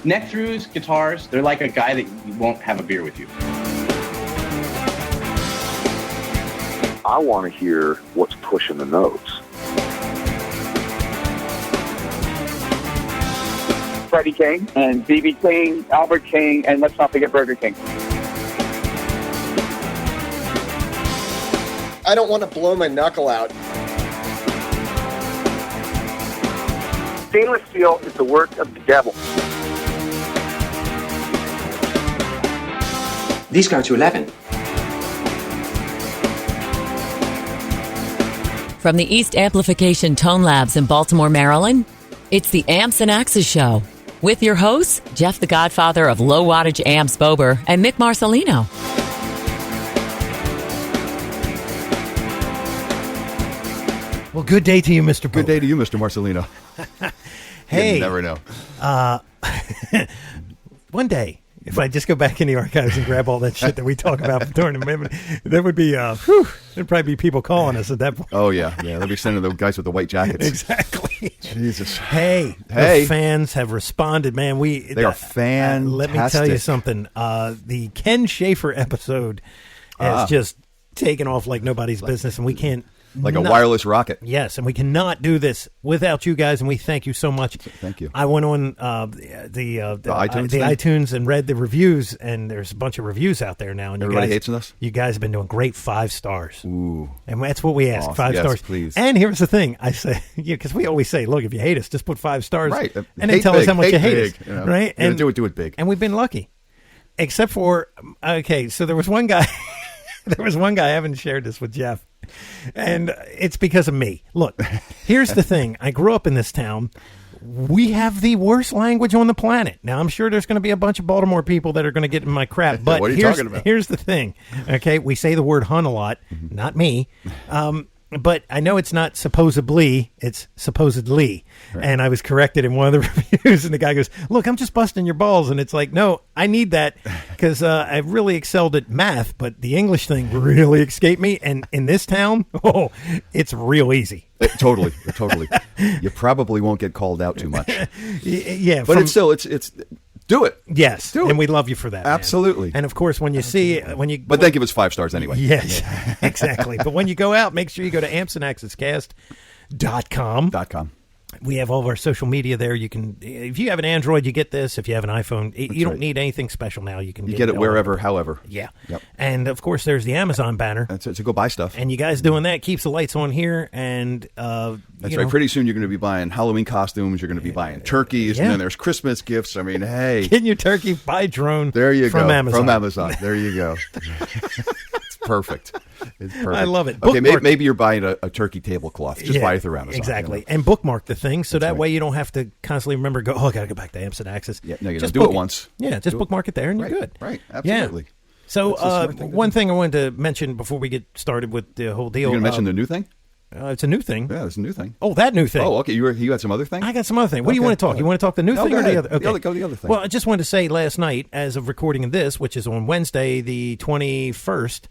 Neck-throughs, guitars, they're like a guy that won't have a beer with you. I want to hear what's pushing the notes. Freddie King and B.B. King, Albert King, and let's not forget Burger King. I don't want to blow my knuckle out. Stainless steel is the work of the devil. These go to 11. From the East Amplification Tone Labs in Baltimore, Maryland, it's the Amps and Axes Show with your hosts, Jeff the Godfather of Low Wattage Amps Bober and Mick Marcelino. Well, good day to you, Mr. Bober. Good day to you, Mr. Marcelino. Hey. You never know. One day, if I just go back in the archives and grab all that shit that we talk about during the moment, there would be, there'd probably be people calling us at that point. Oh, yeah. Yeah, they'll be sending the guys with the white jackets. Exactly. Jesus. Hey. The fans have responded, man. They are fantastic. Let me tell you something. The Ken Schaefer episode has just taken off like nobody's business, and we can't. Like a wireless rocket. Yes, and we cannot do this without you guys, and we thank you so much. Thank you. I went on the iTunes and read the reviews, and there's a bunch of reviews out there now. And everybody hates us? You guys have been doing great 5 stars. Ooh. And that's what we ask, 5 stars. Please. And here's the thing. I say, because we always say, look, if you hate us, just put 5 stars. Right. And then tell us how much you hate us. You know? Right? And do it big. And we've been lucky. Except for, so there was one guy, I haven't shared this with Jeff. And it's because of me. Look, here's the thing. I grew up in this town. We have the worst language on the planet. Now, I'm sure there's going to be a bunch of Baltimore people that are going to get in my crap. But what are you talking about? Here's the thing. Okay, we say the word hun a lot. Not me. But I know it's not supposedly, it's supposedly. Right. And I was corrected in one of the reviews, and the guy goes, look, I'm just busting your balls. And it's like, no, I need that because I really excelled at math, but the English thing really escaped me. And in this town, it's real easy. Totally. You probably won't get called out too much. Yeah. But it's do it. Yes. Do it. And we love you for that. Absolutely. Man. And of course, when you But then give us 5 stars anyway. Yes, exactly. But when you go out, make sure you go to ampsandaxescast.com. We have all of our social media there. You can, if you have an Android, you get this. If you have an iPhone, you don't need anything special now. You can get it wherever, however. Yeah. Yep. And of course, there's the Amazon banner. That's it. So go buy stuff. And you guys doing that keeps the lights on here. And that's right. Pretty soon you're going to be buying Halloween costumes. You're going to be buying turkeys, and then there's Christmas gifts. I mean, hey, getting your turkey by drone. There you from go. Amazon. From Amazon. There you go. It's perfect. It's perfect. I love it. Okay, maybe you're buying a turkey tablecloth. Just buy it through Amazon. Exactly. You know? And bookmark the thing so that way you don't have to constantly remember, I got to go back to Amps and Axes. Yeah, no, you don't. Do it once. Yeah, just bookmark it there and you're good. Right, absolutely. Yeah. So one thing I wanted to mention before we get started with the whole deal. You're going to mention the new thing? It's a new thing. Yeah, it's a new thing. Oh, that new thing. Oh, okay. You had some other thing? I got some other thing. What do you want to talk? You want to talk the new thing or the other? Okay. Go the other thing. Well, I just wanted to say last night, as of recording of this, which is on Wednesday, the 21st,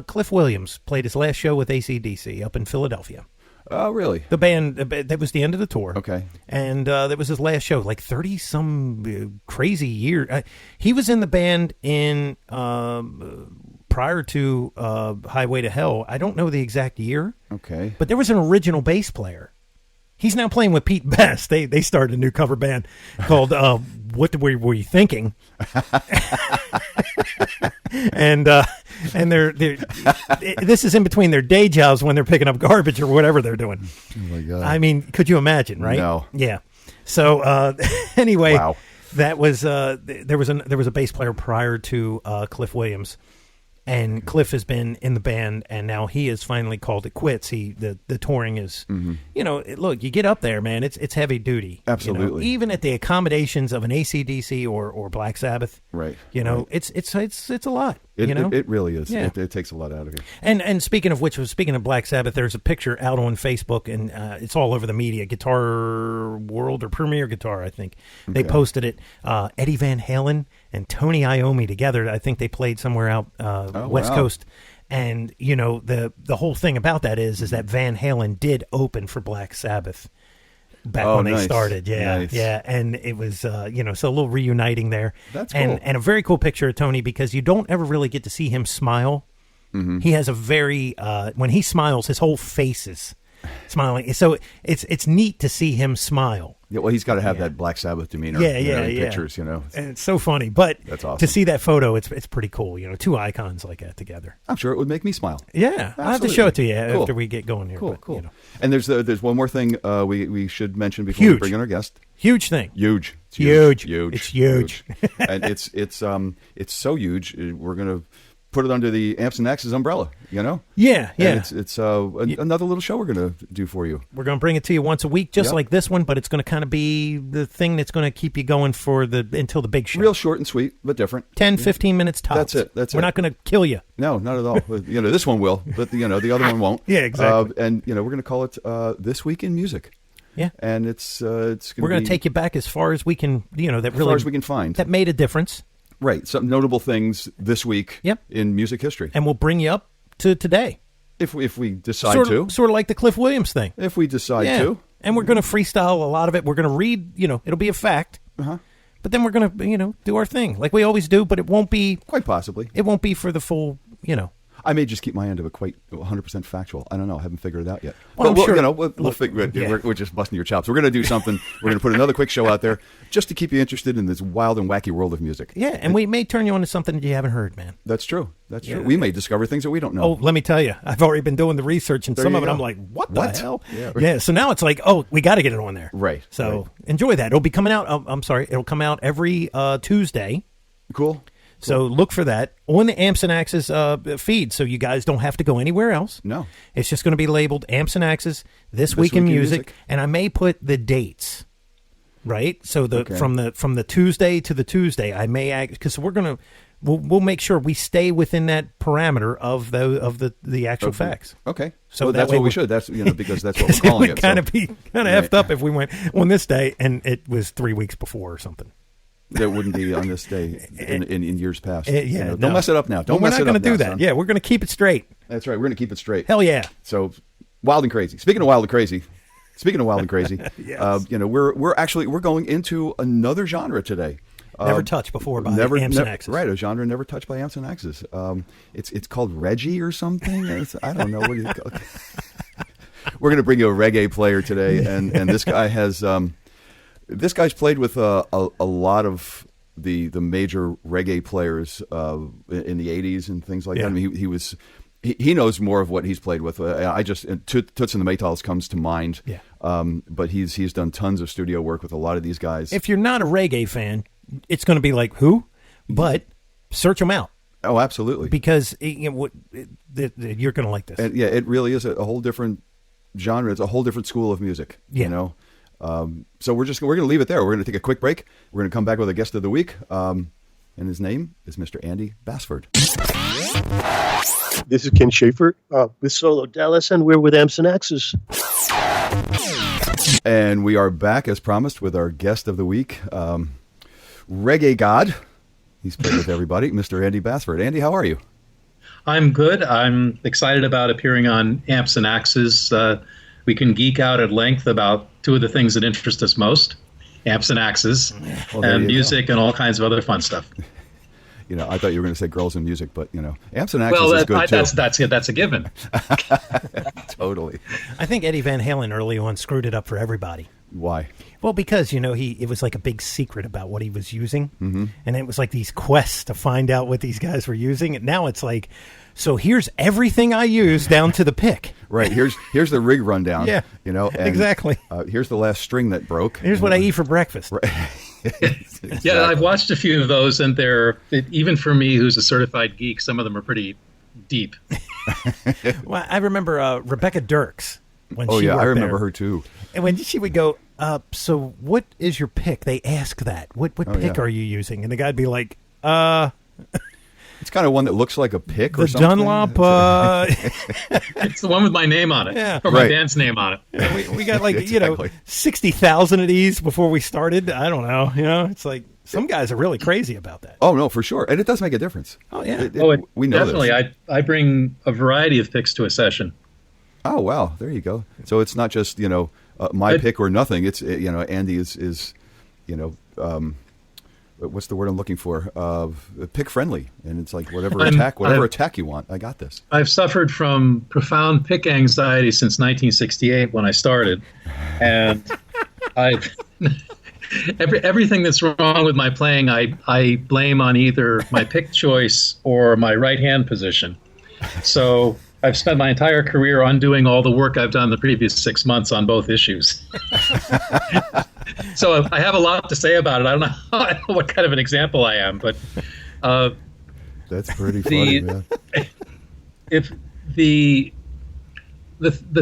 Cliff Williams played his last show with AC/DC up in Philadelphia. Oh, really? The band, that was the end of the tour. Okay. And that was his last show, like 30-some crazy year. He was in the band in prior to Highway to Hell. I don't know the exact year. Okay. But there was an original bass player. He's now playing with Pete Best. They started a new cover band called What Were You Thinking? and they're this is in between their day jobs when they're picking up garbage or whatever they're doing. Oh my God! I mean, could you imagine? Right? No. Yeah. So anyway, wow. That was there was a bass player prior to Cliff Williams. And Cliff has been in the band, and now he has finally called it quits. The touring is, look, you get up there, man. It's heavy duty. Absolutely. Even at the accommodations of an AC/DC or Black Sabbath. Right. It's a lot. It really is. Yeah. It takes a lot out of you. And speaking of Black Sabbath, there's a picture out on Facebook, and it's all over the media. Guitar World or Premier Guitar, I think. They posted it. Eddie Van Halen and Tony Iommi together. I think they played somewhere out West Coast. And, the whole thing about that is that Van Halen did open for Black Sabbath back Oh, when they nice. started. Yeah, Nice. yeah, and it was so a little reuniting there. That's and cool. and a very cool picture of Tony because you don't ever really get to see him smile. Mm-hmm. He has a very when he smiles, his whole face is smiling. So it's neat to see him smile. Yeah, well, he's got to have that Black Sabbath demeanor. Yeah, in yeah. pictures, And it's so funny, but That's awesome. to see that photo, it's pretty cool. Two icons like that together. I'm sure it would make me smile. Yeah, I'll have to show it to you Cool. after we get going here. Cool, but, cool. And there's one more thing we should mention before we Huge. bring in our guest. Huge thing. Huge. It's Huge. Huge. It's huge. And it's so huge. We're gonna put it under the Amps and Axes umbrella. Yeah, And it's another little show we're gonna do for you. We're going to bring it to you once a week, just Yep. like this one, but it's going to kind of be the thing that's going to keep you going until the big show. Real short and sweet, but different. 10, 15 minutes tops. That's We're it. not going to kill you. No, not at all. This one will, but the other one won't. Yeah, exactly. And we're going to call it This Week in Music. Yeah. And it's we're We're going to take you back as far as we can, that as really far as we can find. that made a difference, Right, some notable things this week. Yep. In music history. and we'll bring you up to today. If we decide Sort to, of like the Cliff Williams thing. if we decide Yeah. to, And we're going to freestyle a lot of it. We're going to read, it'll be a fact. Uh-huh. But then we're going to, do our thing like we always do, but it won't be quite possibly, for the full, I may just keep my end of it quite 100% factual. I don't know. I haven't figured it out yet. Well, but I'm sure- we'll figure it. Yeah. We're just busting your chops. We're going to do something. We're going to put another quick show out there just to keep you interested in this wild and wacky world of music. Yeah, and we may turn you on to something that you haven't heard, man. That's true. That's Yeah. true. We may discover things that we don't know. Oh, let me tell you, I've already been doing the research, and There some you of it go. I'm like, what the What? hell? Yeah. So now it's like, oh, we got to get it on there. Right, So right. enjoy that. It'll be coming out. It'll come out every Tuesday. Cool. So look for that on the Amps and Axes feed, so you guys don't have to go anywhere else. No. It's just going to be labeled Amps and Axes This Week in Music, and I may put the dates. Right, so Okay. from the Tuesday to the Tuesday, I may act because we'll make sure we stay within that parameter of the actual facts. Okay. So So that that's way what we we- should. That's because that's what we're calling it. Kind So of be kind of effed up if we went on this day and it was 3 weeks before or something. that wouldn't be on this day in years past. Yeah, Don't mess it up now. Don't we're mess not it up gonna do now, that. son. Yeah, we're going to keep it straight. That's right. We're going to keep it straight. Hell yeah. So wild and crazy. Speaking of wild and crazy, Yes. we're going into another genre today. Never touched before by Amps and Axes. Right, a genre never touched by Amps and Axes. It's called reggae or something. I don't know what you call it. We're going to bring you a reggae player today, and this guy has this guy's played with a lot of the major reggae players in the 80s and things like Yeah. that. I mean, he knows more of what he's played with. I just Toots and the Maytals comes to mind. Yeah. But he's done tons of studio work with a lot of these guys. If you're not a reggae fan, it's going to be like, who? But search them out Oh, absolutely. because you're going to like this. And yeah, it really is a whole different genre. It's a whole different school of music. Yeah. You know. So we're going to leave it there. We're going to take a quick break. We're going to come back with a guest of the week, and his name is Mr. Andy Bassford. This is Ken Schaefer with Solo Dallas, and we're with Amps and Axes. And we are back as promised with our guest of the week, reggae god. He's played with everybody, Mr. Andy Bassford. Andy, how are you? I'm good. I'm excited about appearing on Amps and Axes. We can geek out at length about two of the things that interest us most, amps and axes, Well, there and you music and all kinds of other fun stuff. You know, I thought you were going to say girls and music, but, you know, Amps and Axes Well, is good, too. that's a given. Totally. I think Eddie Van Halen early on screwed it up for everybody. Why? Well, because, it was like a big secret about what he was using. Mm-hmm. And it was like these quests to find out what these guys were using. And now it's like, so here's everything I use down to the pick. Right. Here's the rig rundown. Yeah, You know, and, exactly. Here's the last string that broke. Here's what I eat for breakfast. Exactly. Yeah, I've watched a few of those, and even for me, who's a certified geek, some of them are pretty deep. Well, I remember Rebecca Dirks when Oh, she yeah. I worked remember there. her, too. And when she would go, so what is your pick? They ask that. What pick yeah. are you using? And the guy'd be like, It's kind of one that looks like a pick the or something. Dunlop. It's the one with my name on it, Yeah. or my Right. band's name on it. we got like, Exactly. 60,000 of these before we started. I don't know. It's like some guys are really crazy about that. Oh, no, for sure. And it does make a difference. Oh, yeah. We know Definitely. this. I bring a variety of picks to a session. Oh, wow. There you go. So it's not just, my pick or nothing. It's Andy is what's the word I'm looking for? Pick friendly, and it's like whatever attack you want. I got this. I've suffered from profound pick anxiety since 1968 when I started, and everything that's wrong with my playing, I blame on either my pick choice or my right hand position. So I've spent my entire career undoing all the work I've done the previous 6 months on both issues. So I have a lot to say about it. I don't know what kind of an example I am, but that's pretty funny, man. If the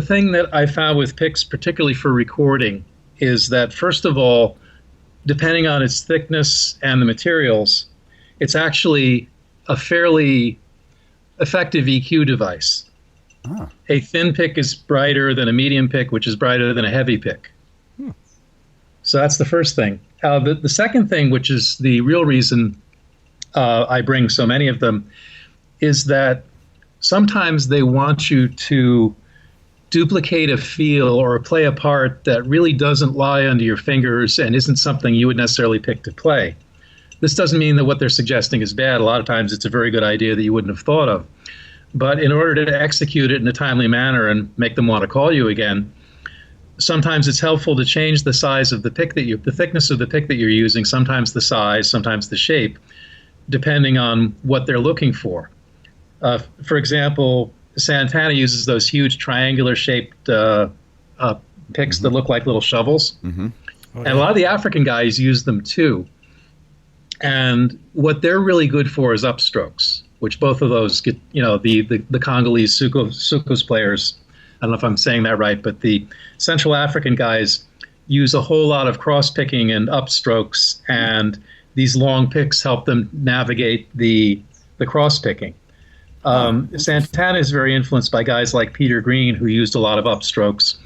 thing that I found with picks, particularly for recording, is that first of all, depending on its thickness and the materials, it's actually a fairly effective EQ device. Ah. A thin pick is brighter than a medium pick, which is brighter than a heavy pick. So that's the first thing. The second thing, which is the real reason I bring so many of them, is that sometimes they want you to duplicate a feel or play a part that really doesn't lie under your fingers and isn't something you would necessarily pick to play. This doesn't mean that what they're suggesting is bad. A lot of times it's a very good idea that you wouldn't have thought of. But in order to execute it in a timely manner and make them want to call you again, sometimes it's helpful to change the size of the pick the thickness of the pick that you're using, sometimes the size, sometimes the shape, depending on what they're looking for. For example, Santana uses those huge triangular-shaped picks that look like little shovels. Mm-hmm. And a lot of the African guys use them too. And what they're really good for is upstrokes, which both of those get, the Congolese soukous players, I don't know if I'm saying that right, but the Central African guys use a whole lot of cross-picking and upstrokes, and these long picks help them navigate the cross-picking. Santana is very influenced by guys like Peter Green, who used a lot of upstrokes,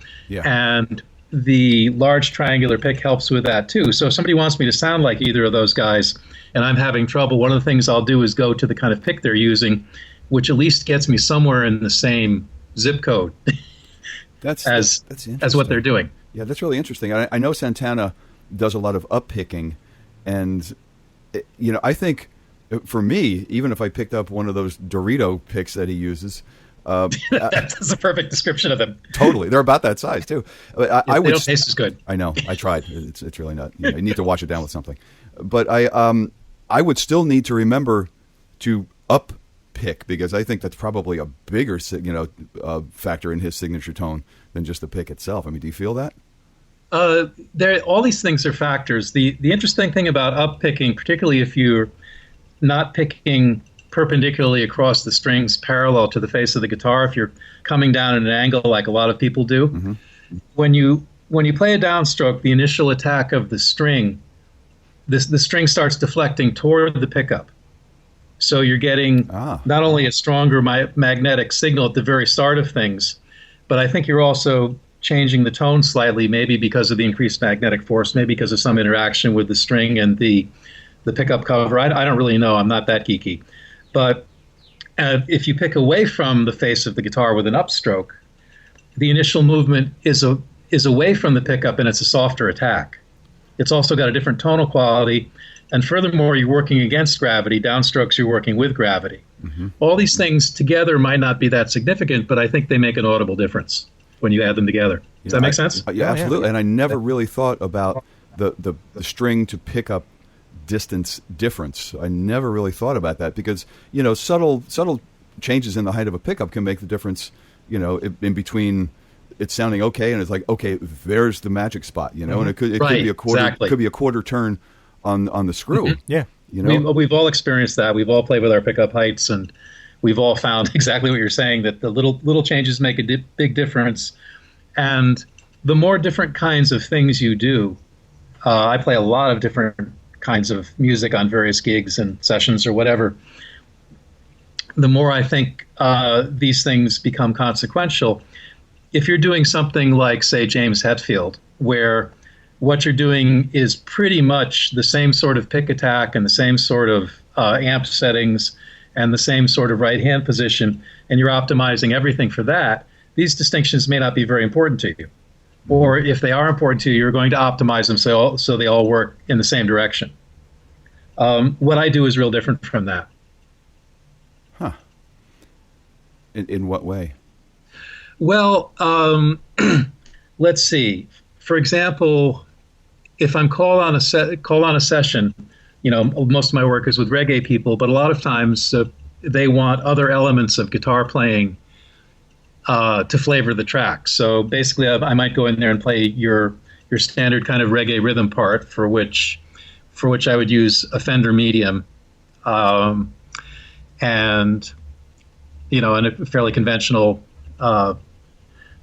and the large triangular pick helps with that too. So if somebody wants me to sound like either of those guys and I'm having trouble, one of the things I'll do is go to the kind of pick they're using, which at least gets me somewhere in the same zip code as what they're doing. Yeah, that's really interesting. I know Santana does a lot of up-picking, and I think for me, even if I picked up one of those Dorito picks that he uses, that's a perfect description of them. Totally, they're about that size too. They don't taste as good. I know. I tried. It's really not. You need to wash it down with something. But I would still need to remember to up pick, because I think that's probably a bigger factor in his signature tone than just the pick itself. I mean, do you feel that? All these things are factors. The interesting thing about up picking, particularly if you're not picking perpendicularly across the strings parallel to the face of the guitar, if you're coming down at an angle like a lot of people do, when you play a downstroke, the initial attack of the string, the string starts deflecting toward the pickup. So you're getting not only a stronger magnetic signal at the very start of things, but I think you're also changing the tone slightly, maybe because of the increased magnetic force, maybe because of some interaction with the string and the pickup cover. I don't really know. I'm not that geeky. But if you pick away from the face of the guitar with an upstroke, the initial movement is away from the pickup, and it's a softer attack. It's also got a different tonal quality, and furthermore, you're working against gravity. Downstrokes, you're working with gravity. All these things together might not be that significant, but I think they make an audible difference when you add them together. Does that make sense? Yeah, absolutely. And I never really thought about the string to pickup distance difference. I never really thought about that, because subtle changes in the height of a pickup can make the difference, in between it's sounding okay and it's like, okay, there's the magic spot, and it could be a quarter, exactly. Could be a quarter turn on the screw. Yeah. We've all experienced that. We've all played with our pickup heights, and we've all found exactly what you're saying, that the little changes make a big difference. And the more different kinds of things you do, I play a lot of different kinds of music on various gigs and sessions or whatever, the more I think these things become consequential. If you're doing something like, say, James Hetfield, where what you're doing is pretty much the same sort of pick attack and the same sort of amp settings and the same sort of right hand position, and you're optimizing everything for that, these distinctions may not be very important to you. Or if they are important to you, you're going to optimize them so they all work in the same direction. What I do is real different from that. Huh. In what way? Well, let's see. For example, if I'm called on a session, most of my work is with reggae people, but a lot of times they want other elements of guitar playing to flavor the track. So basically, I might go in there and play your standard kind of reggae rhythm part, for which I would use a Fender Medium, and a fairly conventional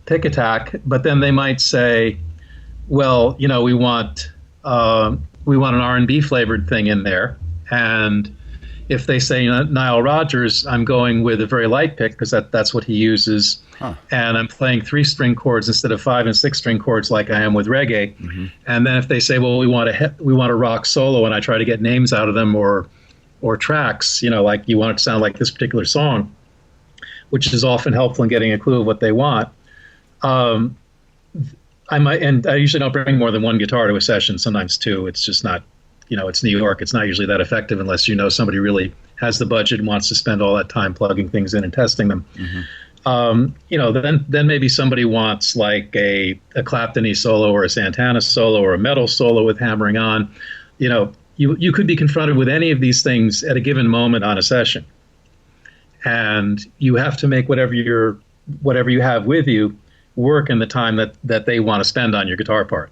pick attack. But then they might say, well, we want an R&B flavored thing in there, and if they say Nile Rodgers, I'm going with a very light pick because that's what he uses. Huh. And I'm playing 3-string chords instead of 5 and 6-string chords like I am with reggae. Mm-hmm. And then if they say, well, we want a rock solo, and I try to get names out of them or tracks, like you want it to sound like this particular song, which is often helpful in getting a clue of what they want. I usually don't bring more than one guitar to a session, sometimes two. It's just not, it's New York. It's not usually that effective unless somebody really has the budget and wants to spend all that time plugging things in and testing them. Mm-hmm. Then maybe somebody wants like a Clapton-y solo or a Santana solo or a metal solo with hammering on. You could be confronted with any of these things at a given moment on a session, and you have to make whatever you have with you work in the time that they want to spend on your guitar part.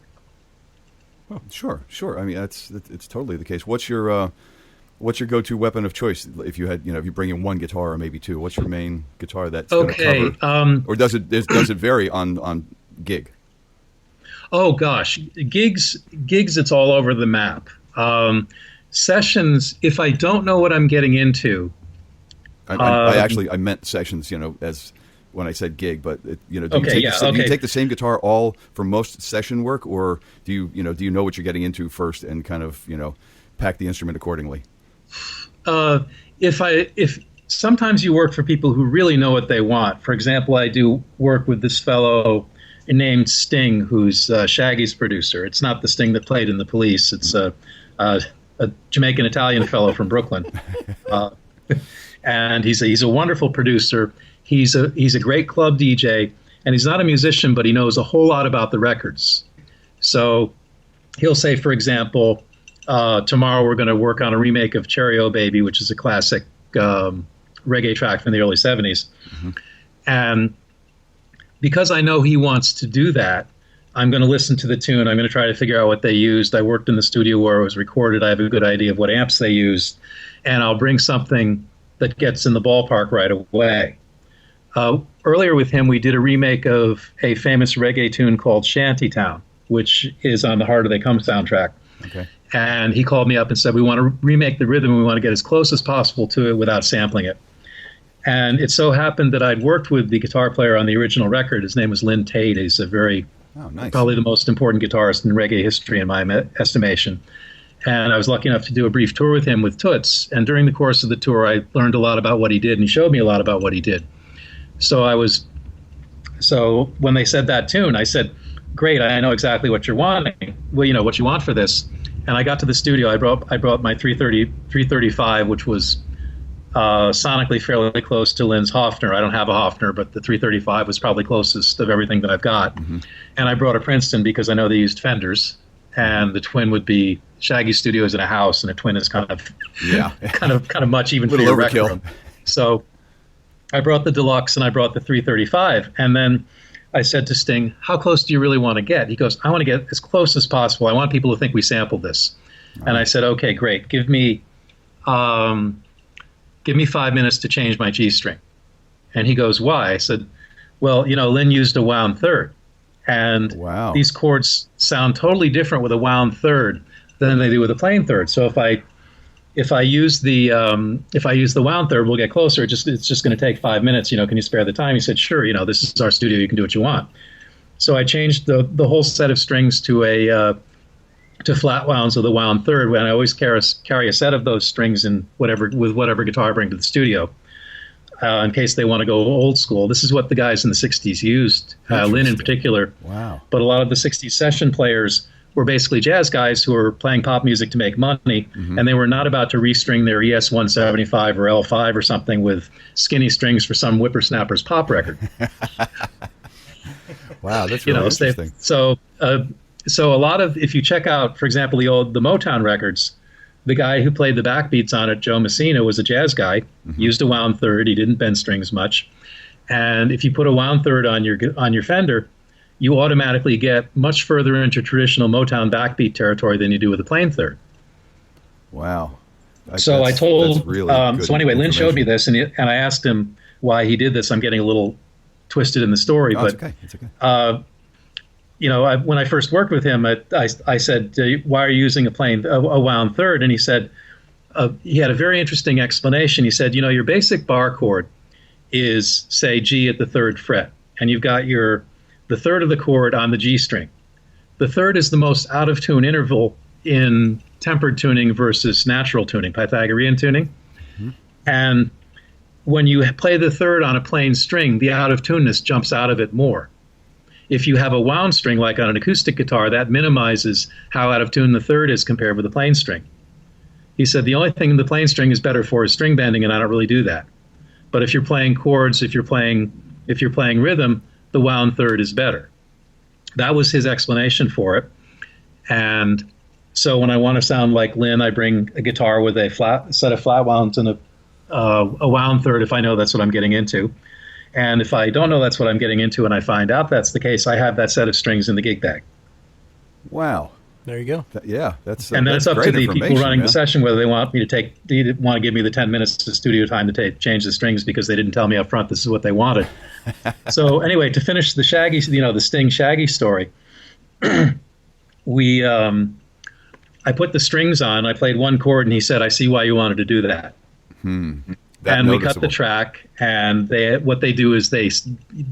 Oh, sure. I mean, it's totally the case. What's your go-to weapon of choice? If you you bring in one guitar or maybe two, what's your main guitar that's going to cover? Or does it vary on gig? Oh gosh, gigs, it's all over the map. Sessions, if I don't know what I'm getting into, I meant sessions. As when I said gig, but do you take the same guitar all for most session work, or do you know what you're getting into first and kind of pack the instrument accordingly? If sometimes you work for people who really know what they want. For example, I do work with this fellow named Sting, who's Shaggy's producer. It's not the Sting that played in The Police. It's a Jamaican Italian fellow from Brooklyn, and he's a wonderful producer. He's a great club DJ, and he's not a musician, but he knows a whole lot about the records. So he'll say, for example, tomorrow we're going to work on a remake of Cherry O Baby, which is a classic reggae track from the early 70s. Mm-hmm. And because I know he wants to do that, I'm going to listen to the tune. I'm going to try to figure out what they used. I worked in the studio where it was recorded. I have a good idea of what amps they used. And I'll bring something that gets in the ballpark right away. Earlier with him, we did a remake of a famous reggae tune called Shantytown, which is on the Heart of They Come soundtrack. Okay. And he called me up and said, we want to remake the rhythm. We want to get as close as possible to it without sampling it. And it so happened that I'd worked with the guitar player on the original record. His name was Lynn Tate. He's probably the most important guitarist in reggae history in my estimation. And I was lucky enough to do a brief tour with him with Toots. And during the course of the tour, I learned a lot about what he did, and he showed me a lot about what he did. So when they said that tune, I said, great, I know exactly what you're wanting. Well, what you want for this. And I got to the studio. I brought my 335, which was sonically fairly close to Lynn's Hofner. I don't have a Hofner, but the 335 was probably closest of everything that I've got. Mm-hmm. And I brought a Princeton because I know they used Fenders, and the twin would be Shaggy's studio is in a house, and a twin is kind of much even for your record room. So I brought the Deluxe and I brought the 335, and then I said to Sting, how close do you really want to get? He goes, I want to get as close as possible. I want people to think we sampled this. Right. And I said, okay, great. Give me 5 minutes to change my G string. And he goes, why? I said, well, Lynn used a wound third. And these chords sound totally different with a wound third than they do with a plain third. So if I use the wound third, we'll get closer. It's just going to take 5 minutes. Can you spare the time? He said, sure. This is our studio. You can do what you want. So I changed the whole set of strings to flat wounds with a wound third. And I always carry a set of those strings with whatever guitar I bring to the studio. in case they want to go old school. This is what the guys in the 60s used, Lynn in particular. Wow. But a lot of the 60s session players were basically jazz guys who were playing pop music to make money, and they were not about to restring their ES 175 or L5 or something with skinny strings for some whippersnapper's pop record. Wow, that's really interesting. So a lot of, if you check out, for example, the Motown records, the guy who played the backbeats on it, Joe Messina, was a jazz guy, used a wound third. He didn't bend strings much. And if you put a wound third on your Fender, you automatically get much further into traditional Motown backbeat territory than you do with a plain third. Wow. So I told, really so anyway, Lynn showed me this, and I asked him why he did this. I'm getting a little twisted in the story, but it's okay. When I first worked with him, I said, why are you using a wound third? And he said, he had a very interesting explanation. He said, your basic bar chord is, say, G at the third fret, and you've got the third of the chord on the G string. The third is the most out of tune interval in tempered tuning versus natural tuning, Pythagorean tuning. And when you play the third on a plain string, the out of tuneness jumps out of it more. If you have a wound string, like on an acoustic guitar, that minimizes how out of tune the third is compared with a plain string. He said the only thing the plain string is better for is string bending, and I don't really do that. But if you're playing chords, if you're playing rhythm, the wound third is better. That was his explanation for it. And so when I want to sound like Lynn, I bring a guitar with a set of flat wounds and a wound third if I know that's what I'm getting into. And if I don't know that's what I'm getting into and I find out that's the case, I have that set of strings in the gig bag. Wow. There you go. That's and then it's up to the people running the session whether they want me to want to give me the 10 minutes of studio time to change the strings because they didn't tell me up front this is what they wanted. So anyway, to finish the Shaggy, the Sting Shaggy story, I put the strings on. I played one chord, and he said, "I see why you wanted to do that." And we cut the track, and what they do is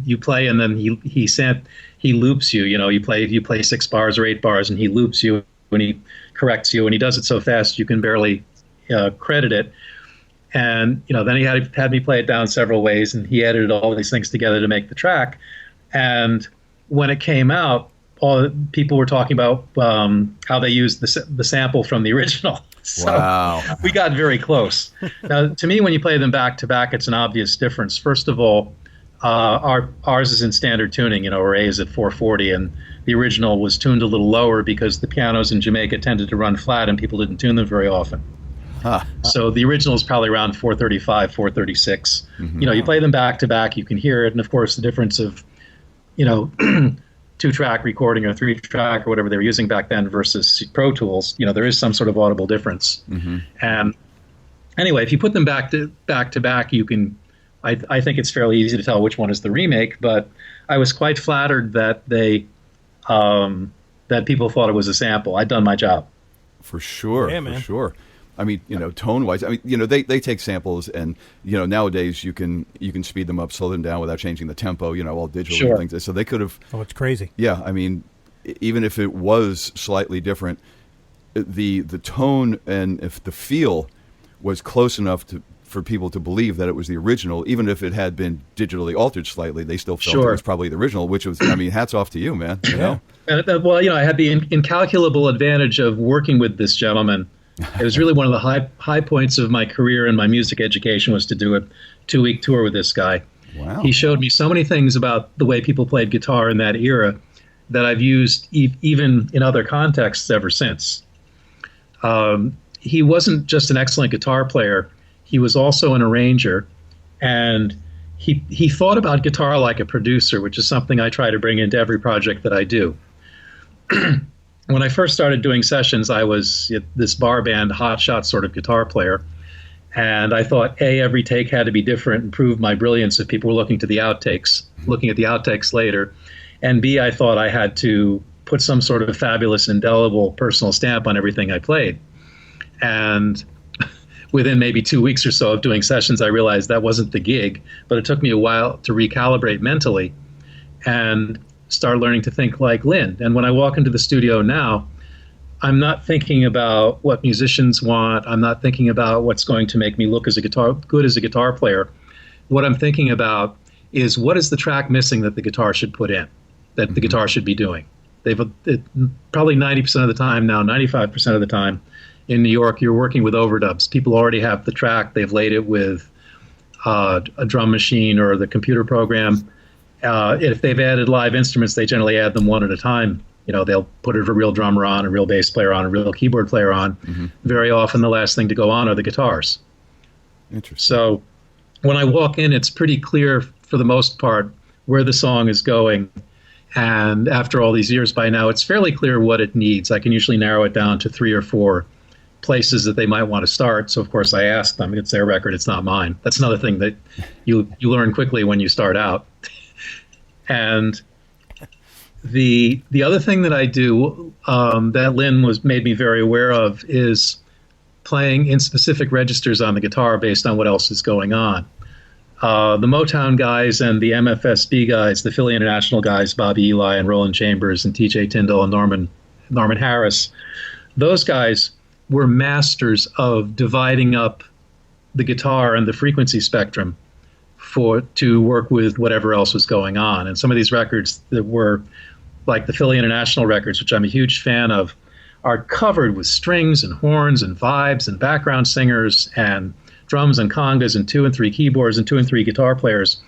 you play, and then he loops you. You play 6 bars or 8 bars, and he loops you, and he corrects you, and he does it so fast you can barely credit it. And then he had me play it down several ways, and he edited all these things together to make the track. And when it came out, all people were talking about how they used the sample from the original. So wow. We got very close. Now, to me, when you play them back to back, it's an obvious difference. First of all, ours is in standard tuning. Our A is at 440, and the original was tuned a little lower because the pianos in Jamaica tended to run flat, and people didn't tune them very often. So the original is probably around 435, 436. You play them back to back, you can hear it, and of course the difference of, 2-track recording or 3-track or whatever they were using back then versus Pro Tools, there is some sort of audible difference. And anyway, if you put them back to back, you can. I think it's fairly easy to tell which one is the remake. But I was quite flattered that that people thought it was a sample. I'd done my job. For sure. Yeah, man. For sure. I mean, tone-wise, they take samples, and nowadays you can speed them up, slow them down without changing the tempo, all digital Sure. things. So they could have. Oh, it's crazy. Yeah, I mean, even if it was slightly different, the tone and if the feel was close enough for people to believe that it was the original, even if it had been digitally altered slightly, they still felt it was probably the original. Which was, hats off to you, man. Well, I had the incalculable advantage of working with this gentleman. It was really one of the high points of my career and my music education was to do a 2-week tour with this guy. Wow. He showed me so many things about the way people played guitar in that era that I've used even in other contexts ever since. He wasn't just an excellent guitar player. He was also an arranger, and he thought about guitar like a producer, which is something I try to bring into every project that I do. When I first started doing sessions, I was this bar band hotshot sort of guitar player, and I thought every take had to be different and prove my brilliance if people were looking at the outtakes later, and B, I thought I had to put some sort of fabulous, indelible personal stamp on everything I played. And within maybe 2 weeks or so of doing sessions, I realized that wasn't the gig, but it took me a while to recalibrate mentally and start learning to think like Lynn. And when I walk into the studio now, I'm not thinking about what musicians want. I'm not thinking about what's going to make me look good as a guitar player. what I'm thinking about is what is the track missing that the guitar should put in, that the guitar should be doing. Probably 90% of the time now, 95% of the time in New York, you're working with overdubs. People already have the track. They've laid it with a drum machine or the computer program. If they've added live instruments, they generally add them one at a time. They'll put a real drummer on, a real bass player on, a real keyboard player on. Very often the last thing to go on are the guitars. Interesting. So when I walk in, it's pretty clear for the most part where the song is going. And after all these years by now, it's fairly clear what it needs. I can usually narrow it down to 3 or 4 places that they might want to start. So, of course, I ask them. It's their record. It's not mine. That's another thing that you learn quickly when you start out. And the other thing that I do that Lynn made me very aware of is playing in specific registers on the guitar based on what else is going on. The Motown guys and the MFSB guys, the Philly International guys, Bobby Eli and Roland Chambers and TJ Tyndall and Norman Harris, those guys were masters of dividing up the guitar and the frequency spectrum to work with whatever else was going on. And some of these records that were like the Philly International records, which I'm a huge fan of, are covered with strings and horns and vibes and background singers and drums and congas and 2 and 3 keyboards and 2 and 3 guitar players.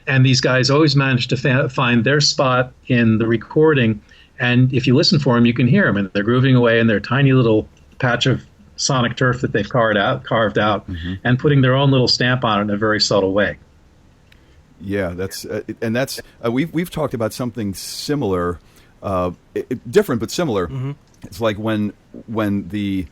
And these guys always manage to find their spot in the recording. And if you listen for them, you can hear them. And they're grooving away in their tiny little patch of sonic turf that they've carved out and putting their own little stamp on it in a very subtle way. Yeah, that's we've talked about something similar, different but similar. It's like when the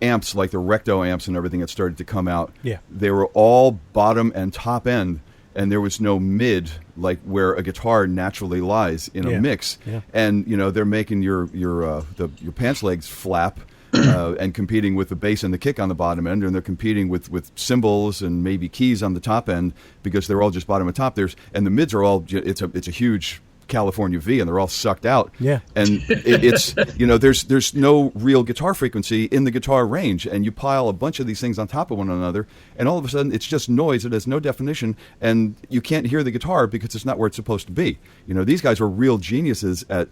amps, like the Recto amps and everything that started to come out, they were all bottom and top end, and there was no mid, like where a guitar naturally lies in a mix. And they're making your pants legs flap. And competing with the bass and the kick on the bottom end, and they're competing with cymbals and maybe keys on the top end because they're all just bottom and top. And the mids are all it's a huge California V, and they're all sucked out. And it's there's no real guitar frequency in the guitar range, and you pile a bunch of these things on top of one another, and all of a sudden it's just noise. It has no definition, and you can't hear the guitar because it's not where it's supposed to be. These guys were real geniuses at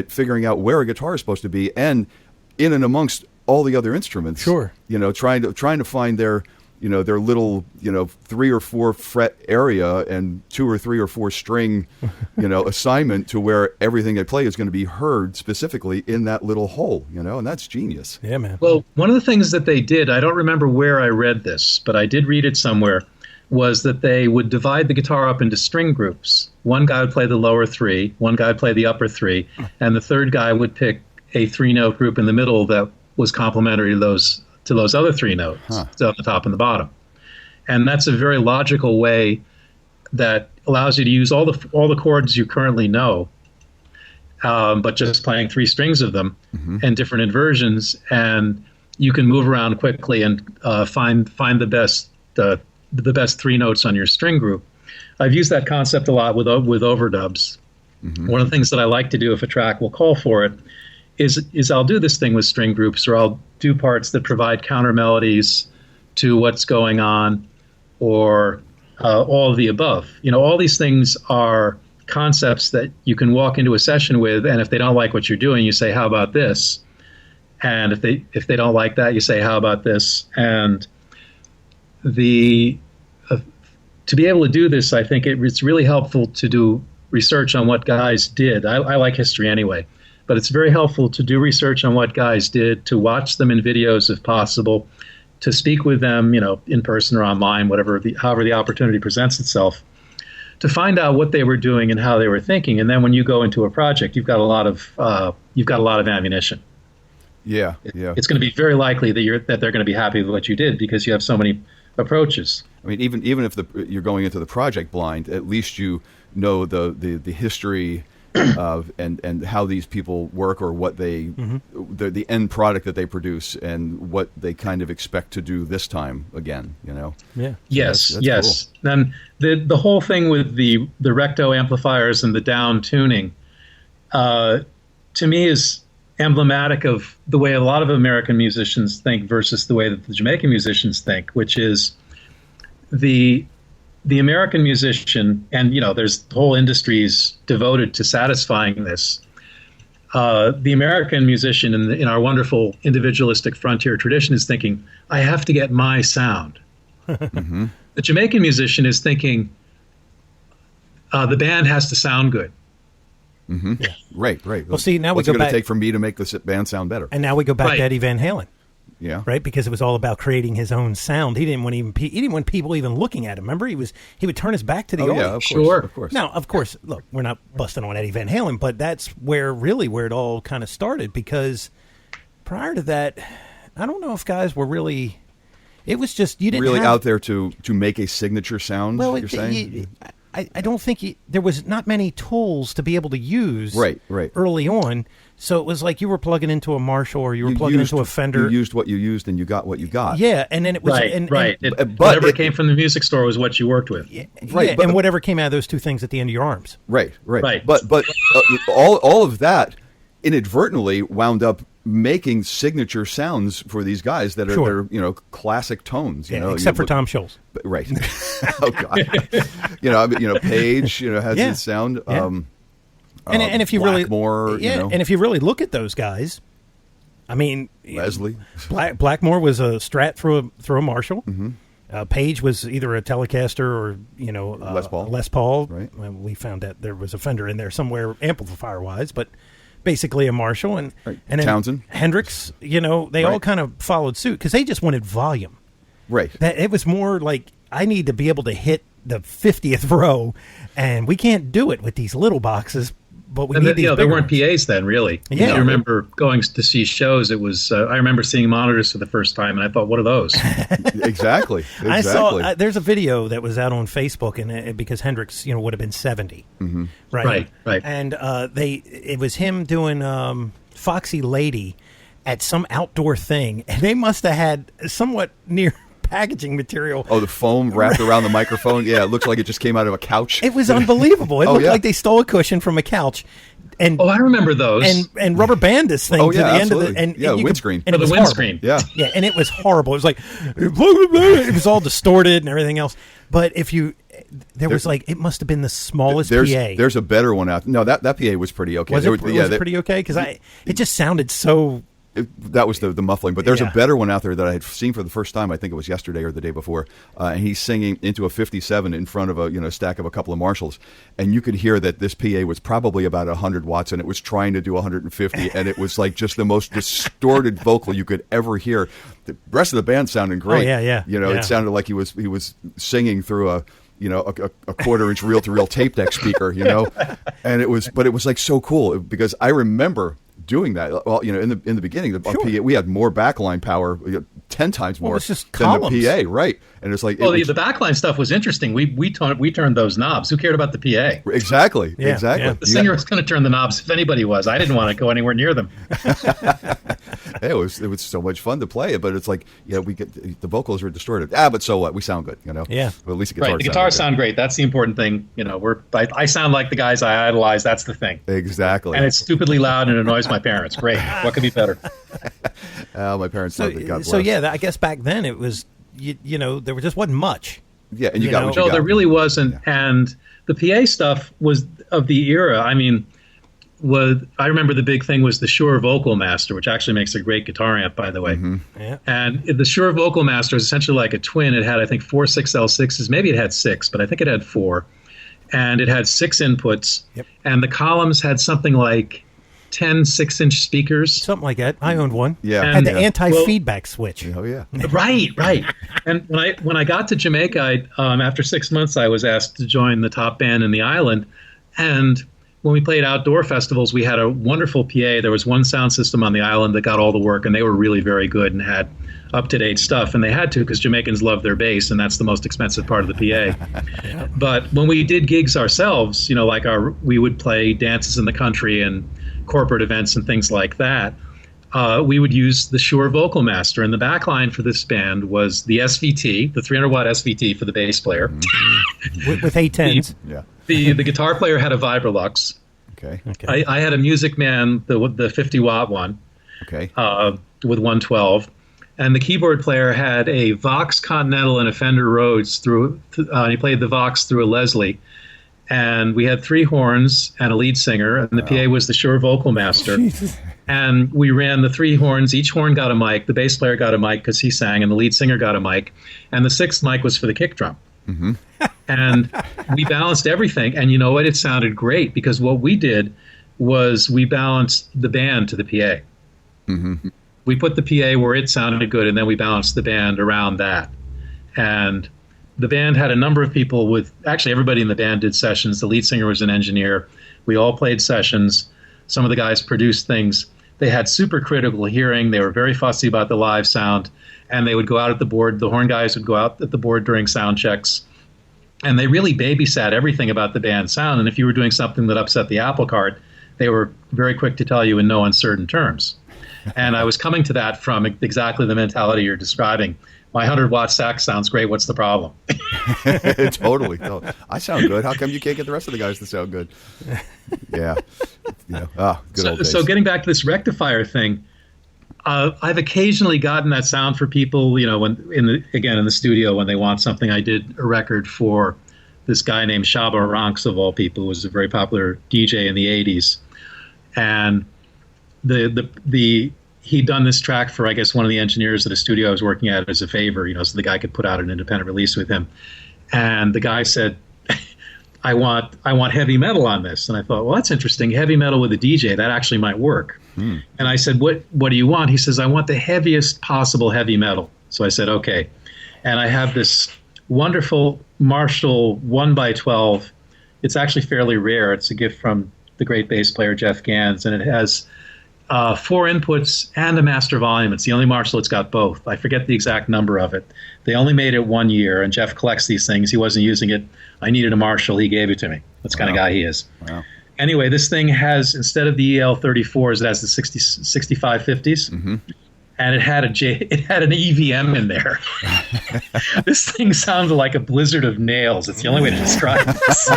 figuring out where a guitar is supposed to be, and in and amongst all the other instruments, trying to find their little 3 or 4 fret area and 2 or 3 or 4 string assignment to where everything they play is going to be heard specifically in that little hole, and that's genius. Yeah, man. Well, one of the things that they did, I don't remember where I read this, but I did read it somewhere, was that they would divide the guitar up into string groups. One guy would play the lower 3, one guy would play the upper 3, and the third guy would pick a 3-note group in the middle that was complementary to those other 3 notes, so the top and the bottom. And that's a very logical way that allows you to use all the chords you currently know, but just playing 3 strings of them and different inversions, and you can move around quickly and find the best 3 notes on your string group. I've used that concept a lot with overdubs. One of the things that I like to do if a track will call for it is I'll do this thing with string groups, or I'll do parts that provide counter melodies to what's going on, or all of the above. All these things are concepts that you can walk into a session with, and if they don't like what you're doing, you say, how about this? And if they don't like that, you say, how about this? And to be able to do this, I think it's really helpful to do research on what guys did. I like history anyway. But it's very helpful to do research on what guys did, to watch them in videos if possible, to speak with them, in person or online, however the opportunity presents itself, to find out what they were doing and how they were thinking. And then when you go into a project, you've got a lot of ammunition. Yeah. It's going to be very likely that they're going to be happy with what you did because you have so many approaches. I mean, even if you're going into the project blind, at least you know the history and how these people work, or what they the end product that they produce, and what they kind of expect to do this time again. Yes. Cool. Then the whole thing with the Recto amplifiers and the down tuning, to me, is emblematic of the way a lot of American musicians think versus the way that the Jamaican musicians think, which is the American musician, and there's whole industries devoted to satisfying this. The American musician in our wonderful individualistic frontier tradition is thinking, I have to get my sound. Mm-hmm. The Jamaican musician is thinking, the band has to sound good. Mm-hmm. Yeah. Right. Well, see, now what's we go it back. going to take for me to make this band sound better? And now we go back to Eddie Van Halen. Yeah. Right, because it was all about creating his own sound. He didn't want people even looking at him. Remember, he would turn his back to the audience. Yeah, of course. Now, of course, look, we're not busting on Eddie Van Halen, but that's where it all kind of started. Because prior to that, I don't know if guys were really. It was just you didn't really have, out there to make a signature sound. Well, you're saying. I don't think there was not many tools to be able to use. Right. Early on. So it was like you were plugging into a Marshall or you were plugging into a Fender. You used what you used and you got what you got. Yeah, and then it was whatever came from the music store was what you worked with. And whatever came out of those two things at the end of your arms. Right. But all of that inadvertently wound up making signature sounds for these guys that are they're, classic tones. Except for Tom Scholz. Right. Oh God. Page has his sound. Yeah. And if you Blackmore, and if you really look at those guys, I mean, Leslie Blackmore was a Strat through a Marshall. Mm-hmm. Page was either a Telecaster or Les Paul. Right. We found that there was a Fender in there somewhere, amplifier wise, but basically a Marshall and then Townsend, Hendrix. They all kind of followed suit because they just wanted volume. Right. That it was more like I need to be able to hit the 50th row, and we can't do it with these little boxes. But we need these there weren't ones. PAs then, really. Yeah. I remember going to see shows. It was I remember seeing monitors for the first time, and I thought, what are those? Exactly. I saw there's a video that was out on Facebook, and because Hendrix, would have been 70, mm-hmm. Right. And it was him doing Foxy Lady at some outdoor thing, and they must have had somewhat near packaging material. Oh, the foam wrapped around the microphone. Yeah, it looks like it just came out of a couch. It was unbelievable. It looked like they stole a cushion from a couch. And I remember those. And rubber band this thing to the end of the windscreen. And it was the windscreen. Yeah, and it was horrible. It was like it was all distorted and everything else. But it must have been the smallest PA. There's a better one out. No, that PA was pretty okay. Was it pretty okay? Because it just sounded so. That was the muffling, but there's a better one out there that I had seen for the first time. I think it was yesterday or the day before, and he's singing into a 57 in front of a stack of a couple of Marshalls, and you could hear that this PA was probably about 100 watts, and it was trying to do 150, and it was like just the most distorted vocal you could ever hear. The rest of the band sounded great. Oh, yeah. It sounded like he was singing through a quarter-inch reel-to-reel tape deck speaker, and it was like so cool because I remember doing that. Well, in the beginning, PA, we had more backline power, 10 times more it's just than columns. the PA, right? And it's like, the backline stuff was interesting. We turned those knobs. Who cared about the PA? Exactly. Yeah. The singer was going to turn the knobs if anybody was. I didn't want to go anywhere near them. It was so much fun to play it, but it's like, we get the vocals are distorted. But so what? We sound good, Yeah. But at least the guitars sound great. That's the important thing. I sound like the guys I idolize. That's the thing. Exactly. And it's stupidly loud and annoys my parents. Great. What could be better? My parents loved it. God bless. So I guess back then it was there just wasn't much. Yeah, and you got what you No, got. there really wasn't. Yeah. And the PA stuff was of the era. I mean, I remember the big thing was the Shure Vocal Master, which actually makes a great guitar amp, by the way. Mm-hmm. Yeah. And the Shure Vocal Master is essentially like a twin. It had, I think, 4 6L6s. Maybe it had 6, but I think it had 4. And it had 6 inputs. Yep. And the columns had something like 10 6-inch speakers. Something like that. I owned one. Yeah. Had the anti-feedback switch. Oh, yeah. Right. And when I got to Jamaica, after 6 months, I was asked to join the top band in the island. And when we played outdoor festivals, we had a wonderful PA. There was one sound system on the island that got all the work, and they were really very good and had up-to-date stuff. And they had to because Jamaicans love their bass, and that's the most expensive part of the PA. But when we did gigs ourselves, we would play dances in the country and corporate events and things like that. We would use the Shure Vocal Master, and the backline for this band was the SVT, the 300-watt SVT for the bass player. with A10s. Yeah. The guitar player had a Vibrolux. Okay. I had a Music Man, the 50-watt one. Okay. With 112. And the keyboard player had a Vox Continental and a Fender Rhodes he played the Vox through a Leslie. And we had 3 horns and a lead singer, and the PA was the Shure Vocal Master. Jesus. And we ran the 3 horns. Each horn got a mic. The bass player got a mic because he sang, and the lead singer got a mic. And the 6th mic was for the kick drum. Mm-hmm. And we balanced everything. And you know what? It sounded great because what we did was we balanced the band to the PA. Mm-hmm. We put the PA where it sounded good, and then we balanced the band around that. And the band had a number of people actually everybody in the band did sessions. The lead singer was an engineer. We all played sessions. Some of the guys produced things. They had super critical hearing. They were very fussy about the live sound, and they would go out at the board. The horn guys would go out at the board during sound checks, and they really babysat everything about the band's sound. And if you were doing something that upset the apple cart, they were very quick to tell you in no uncertain terms. And I was coming to that from exactly the mentality you're describing. My 100-watt sax sounds great. What's the problem? Totally. I sound good. How come you can't get the rest of the guys to sound good? Yeah. Good old days. So getting back to this rectifier thing, I've occasionally gotten that sound for people, when in the studio when they want something. I did a record for this guy named Shaba Ranks, of all people, who was a very popular DJ in the 80s. And he'd done this track for, I guess, one of the engineers at a studio I was working at as a favor, so the guy could put out an independent release with him. And the guy said, I want heavy metal on this. And I thought, well, that's interesting. Heavy metal with a DJ, that actually might work. And I said, what do you want? He says, I want the heaviest possible heavy metal. So I said, okay. And I have this wonderful Marshall 1x12. It's actually fairly rare. It's a gift from the great bass player Jeff Gans, and it has 4 inputs and a master volume. It's the only Marshall that's got both. I forget the exact number of it. They only made it 1 year, and Jeff collects these things. He wasn't using it. I needed a Marshall. He gave it to me. That's the kind of guy he is. Wow. Anyway, this thing has, instead of the EL34s, it has the 6550s. Mm-hmm. And it had an EVM in there. This thing sounded like a blizzard of nails. It's the only way to describe this.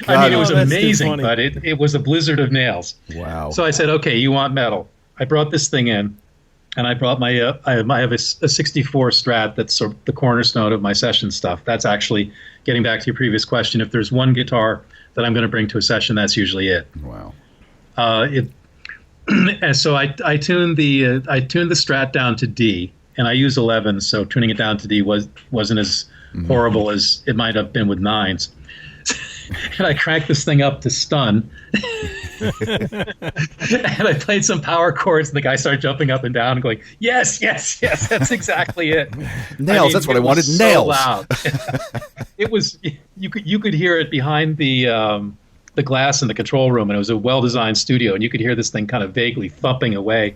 I mean, it was amazing, but it was a blizzard of nails. Wow. So I said, okay, you want metal. I brought this thing in, and I brought I have a 64 Strat that's sort of the cornerstone of my session stuff. That's actually, getting back to your previous question, if there's one guitar that I'm going to bring to a session, that's usually it. Wow. And so I tuned the Strat down to D, and I use 11, so tuning it down to D wasn't as horrible as it might have been with 9s. And I cranked this thing up to stun. And I played some power chords, and the guy started jumping up and down and going, yes, that's exactly it. Nails, that's what I wanted, so nails. Loud. It was, you could hear it behind the glass in the control room, and it was a well-designed studio, and you could hear this thing kind of vaguely thumping away.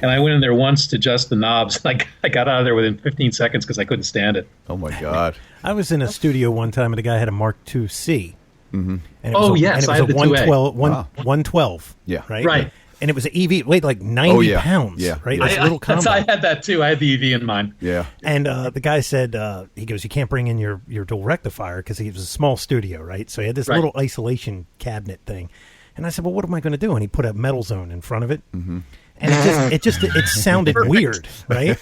And I went in there once to adjust the knobs, and I got out of there within 15 seconds because I couldn't stand it. Oh, my God. I was in a studio one time, and a guy had a Mark II-C. Mm-hmm. And it was yes, and I it had was the a 2A. 112. Yeah. Right? And it was an EV, weighed like 90 pounds. Yeah. Right? It was a little combo. I had that, too. I had the EV in mine. Yeah. And the guy said, he goes, you can't bring in your dual rectifier because it was a small studio, right? So he had this little isolation cabinet thing. And I said, well, what am I going to do? And he put a metal zone in front of it. Mm-hmm. And it sounded weird, right?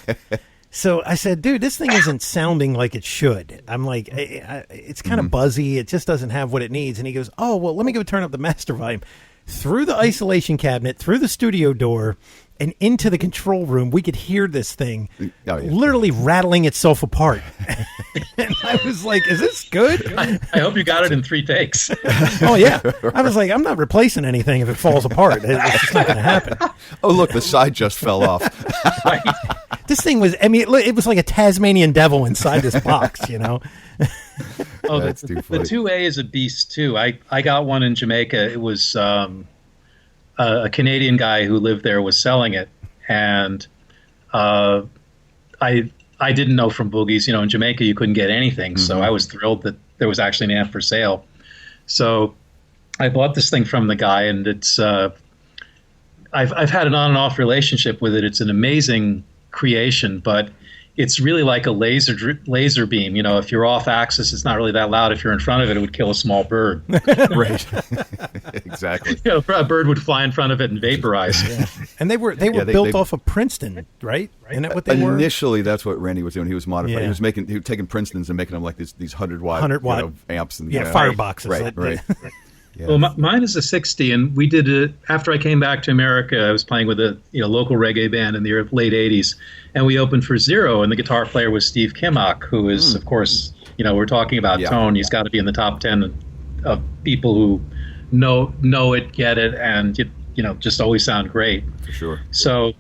So I said, dude, this thing isn't sounding like it should. I'm like, it's kind of buzzy. It just doesn't have what it needs. And he goes, oh, well, let me go turn up the master volume. Through the isolation cabinet, through the studio door, and into the control room, we could hear this thing literally rattling itself apart. And I was like, is this good? I hope you got it in 3 takes. Oh, yeah. I was like, I'm not replacing anything if it falls apart. It's just not going to happen. Oh, look, the side just fell off. Right. This thing was, it was like a Tasmanian devil inside this box, Oh, That's too funny. The 2A is a beast, too. I got one in Jamaica. It was a Canadian guy who lived there was selling it. And I didn't know from boogies, in Jamaica you couldn't get anything. Mm-hmm. So I was thrilled that there was actually an amp for sale. So I bought this thing from the guy, and it's I've had an on and off relationship with it. It's an amazing creation, but it's really like a laser beam. You know, if you're off axis, it's not really that loud. If you're in front of it, it would kill a small bird. Right. Exactly. You know, a bird would fly in front of it and vaporize. Yeah. And they were built off of Princeton, right? Isn't that what they were? Initially, that's what Randy was doing. He was modifying. Yeah. He was taking Princeton's and making them like these 100-watt amps and fireboxes. Right. Yeah. Well, mine is a 60, and we did it after I came back to America. I was playing with a local reggae band in the late 80s, and we opened for Zero, and the guitar player was Steve Kimmock, who is, of course, we're talking about tone. He's got to be in the top 10 of people who know it, get it, and just always sound great. For sure. So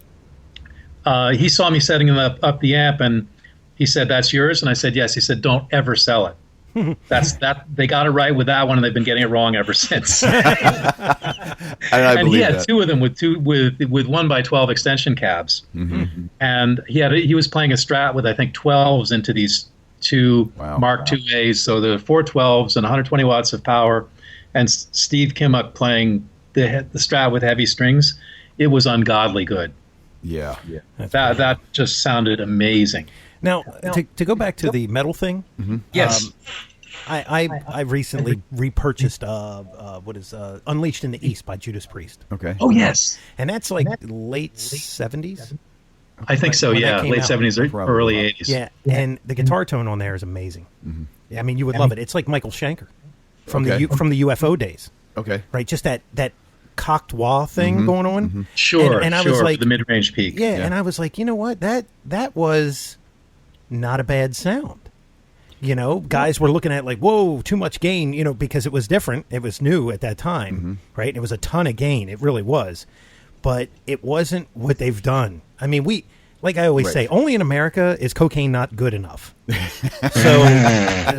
he saw me setting up the amp, and he said, "That's yours?" And I said, "Yes." He said, "Don't ever sell it." They got it right with that one, and they've been getting it wrong ever since. and he had two of them with 1x12 extension cabs, and he was playing a Strat with I think 12s into these two Mark IIAs, so the 412s and 120 watts of power, and Steve Kimmock playing the Strat with heavy strings. It was ungodly good. Yeah. That just sounded amazing. Now, to go back to the metal thing, yes, I recently repurchased Unleashed in the East by Judas Priest. Okay. Oh yes, and that's like late 70s. I think so. Yeah, late 70s or early 80s. Yeah, and the guitar tone on there is amazing. Yeah, I mean, you would love it. It's like Michael Schenker from the UFO days. Okay. Right, just that cocked wah thing going on. Sure, and I was like, the mid-range peak. Yeah, and I was like, you know what? That was not a bad sound. Guys were looking at like, whoa, too much gain, because it was different. It was new at that time, right? It was a ton of gain. It really was. But it wasn't what they've done. I mean, like I always say, only in America is cocaine not good enough.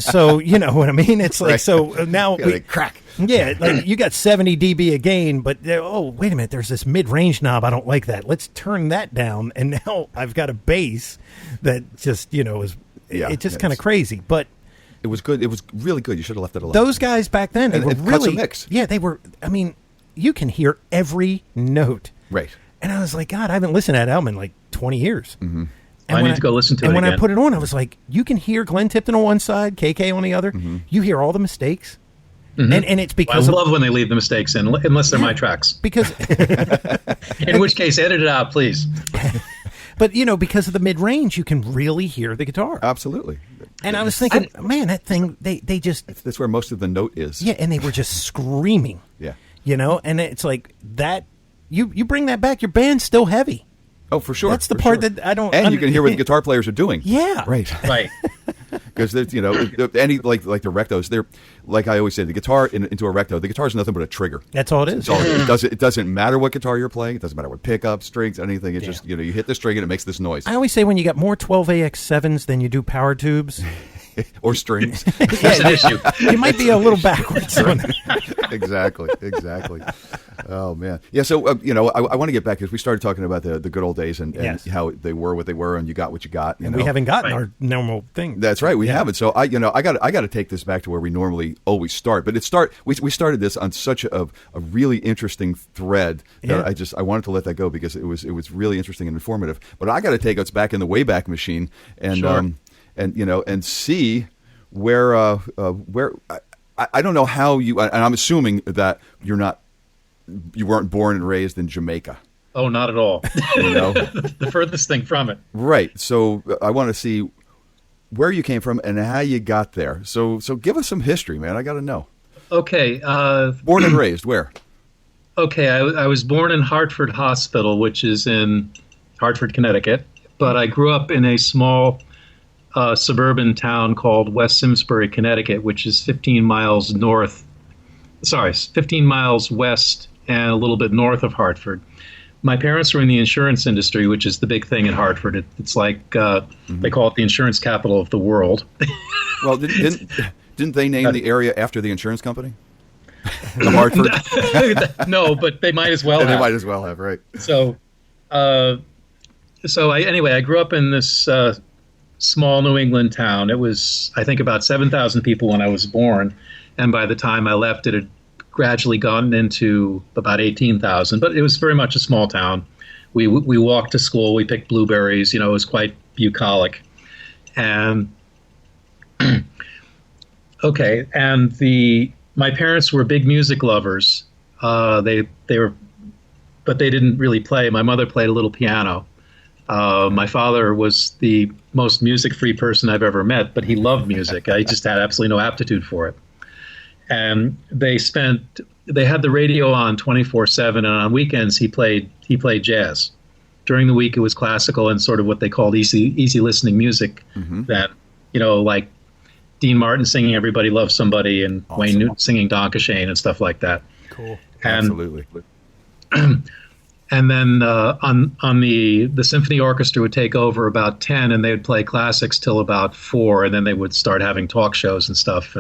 So you know what I mean? It's like, so now crack. Yeah, like you got 70 dB of gain, but wait a minute, there's this mid-range knob. I don't like that. Let's turn that down, and now I've got a bass that just is kind of crazy. But it was good. It was really good. You should have left it alone. Those guys back then, they were really cuts a mix. Yeah, they were. I mean, you can hear every note. Right. And I was like, God, I haven't listened to that album in like 20 years. And I need to go listen to it again. And when I put it on, I was like, you can hear Glenn Tipton on one side, KK on the other. You hear all the mistakes. And it's because I love when they leave the mistakes in, unless they're my tracks. Because in which case, edit it out, please. But because of the mid range, you can really hear the guitar. Absolutely. And I was thinking, man, that thing they just that's where most of the note is. Yeah, and they were just screaming. Yeah. And it's like that. You bring that back, your band's still heavy. Oh, for sure. That's the part that I don't. And you can hear what the guitar players are doing. Yeah. Right. Because any like the rectos, they're like I always say, the guitar into a recto, the guitar is nothing but a trigger. That's all it is. It doesn't matter what guitar you're playing. It doesn't matter what pickup, strings, anything. It's just you hit the string and it makes this noise. I always say when you got more 12AX7s than you do power tubes. Or strings. That's an issue. You might be a little backwards. Exactly. Oh man, yeah. So I want to get back because we started talking about the good old days and how they were what they were, and you got what you got. And we haven't gotten our normal thing. That's right, we haven't. So I got to take this back to where we normally always start. But we started this on such a really interesting thread that I wanted to let that go because it was really interesting and informative. But I got to take us back in the Wayback Machine and and see where I don't know how you, and I'm assuming that you weren't born and raised in Jamaica. Oh, not at all. The furthest thing from it. Right. So I want to see where you came from and how you got there. So give us some history, man. I got to know. Okay. Born and raised where? Okay. I was born in Hartford Hospital, which is in Hartford, Connecticut, but I grew up in a small suburban town called West Simsbury, Connecticut, which is 15 miles west and a little bit north of Hartford. My parents were in the insurance industry, which is the big thing in Hartford. It's like they call it the insurance capital of the world. Well, didn't they name the area after the insurance company? The Hartford? No, but they might as well have. They might as well have, right. So I grew up in this small New England town. It was, I think, about 7,000 people when I was born. And by the time I left, it had gradually gotten into about 18,000. But it was very much a small town. We walked to school. We picked blueberries. It was quite bucolic. And okay, and my parents were big music lovers. They were, but they didn't really play. My mother played a little piano. My father was the most music-free person I've ever met, but he loved music. I just had absolutely no aptitude for it. And they had the radio on 24/7, and on weekends he played jazz. During the week it was classical and sort of what they called easy listening music. Then, like Dean Martin singing "Everybody Loves Somebody" and awesome. Wayne Newton singing "Donkashane" and stuff like that. Cool. And, absolutely. And then on the symphony orchestra would take over about 10, and they would play classics till about 4, and then they would start having talk shows and stuff.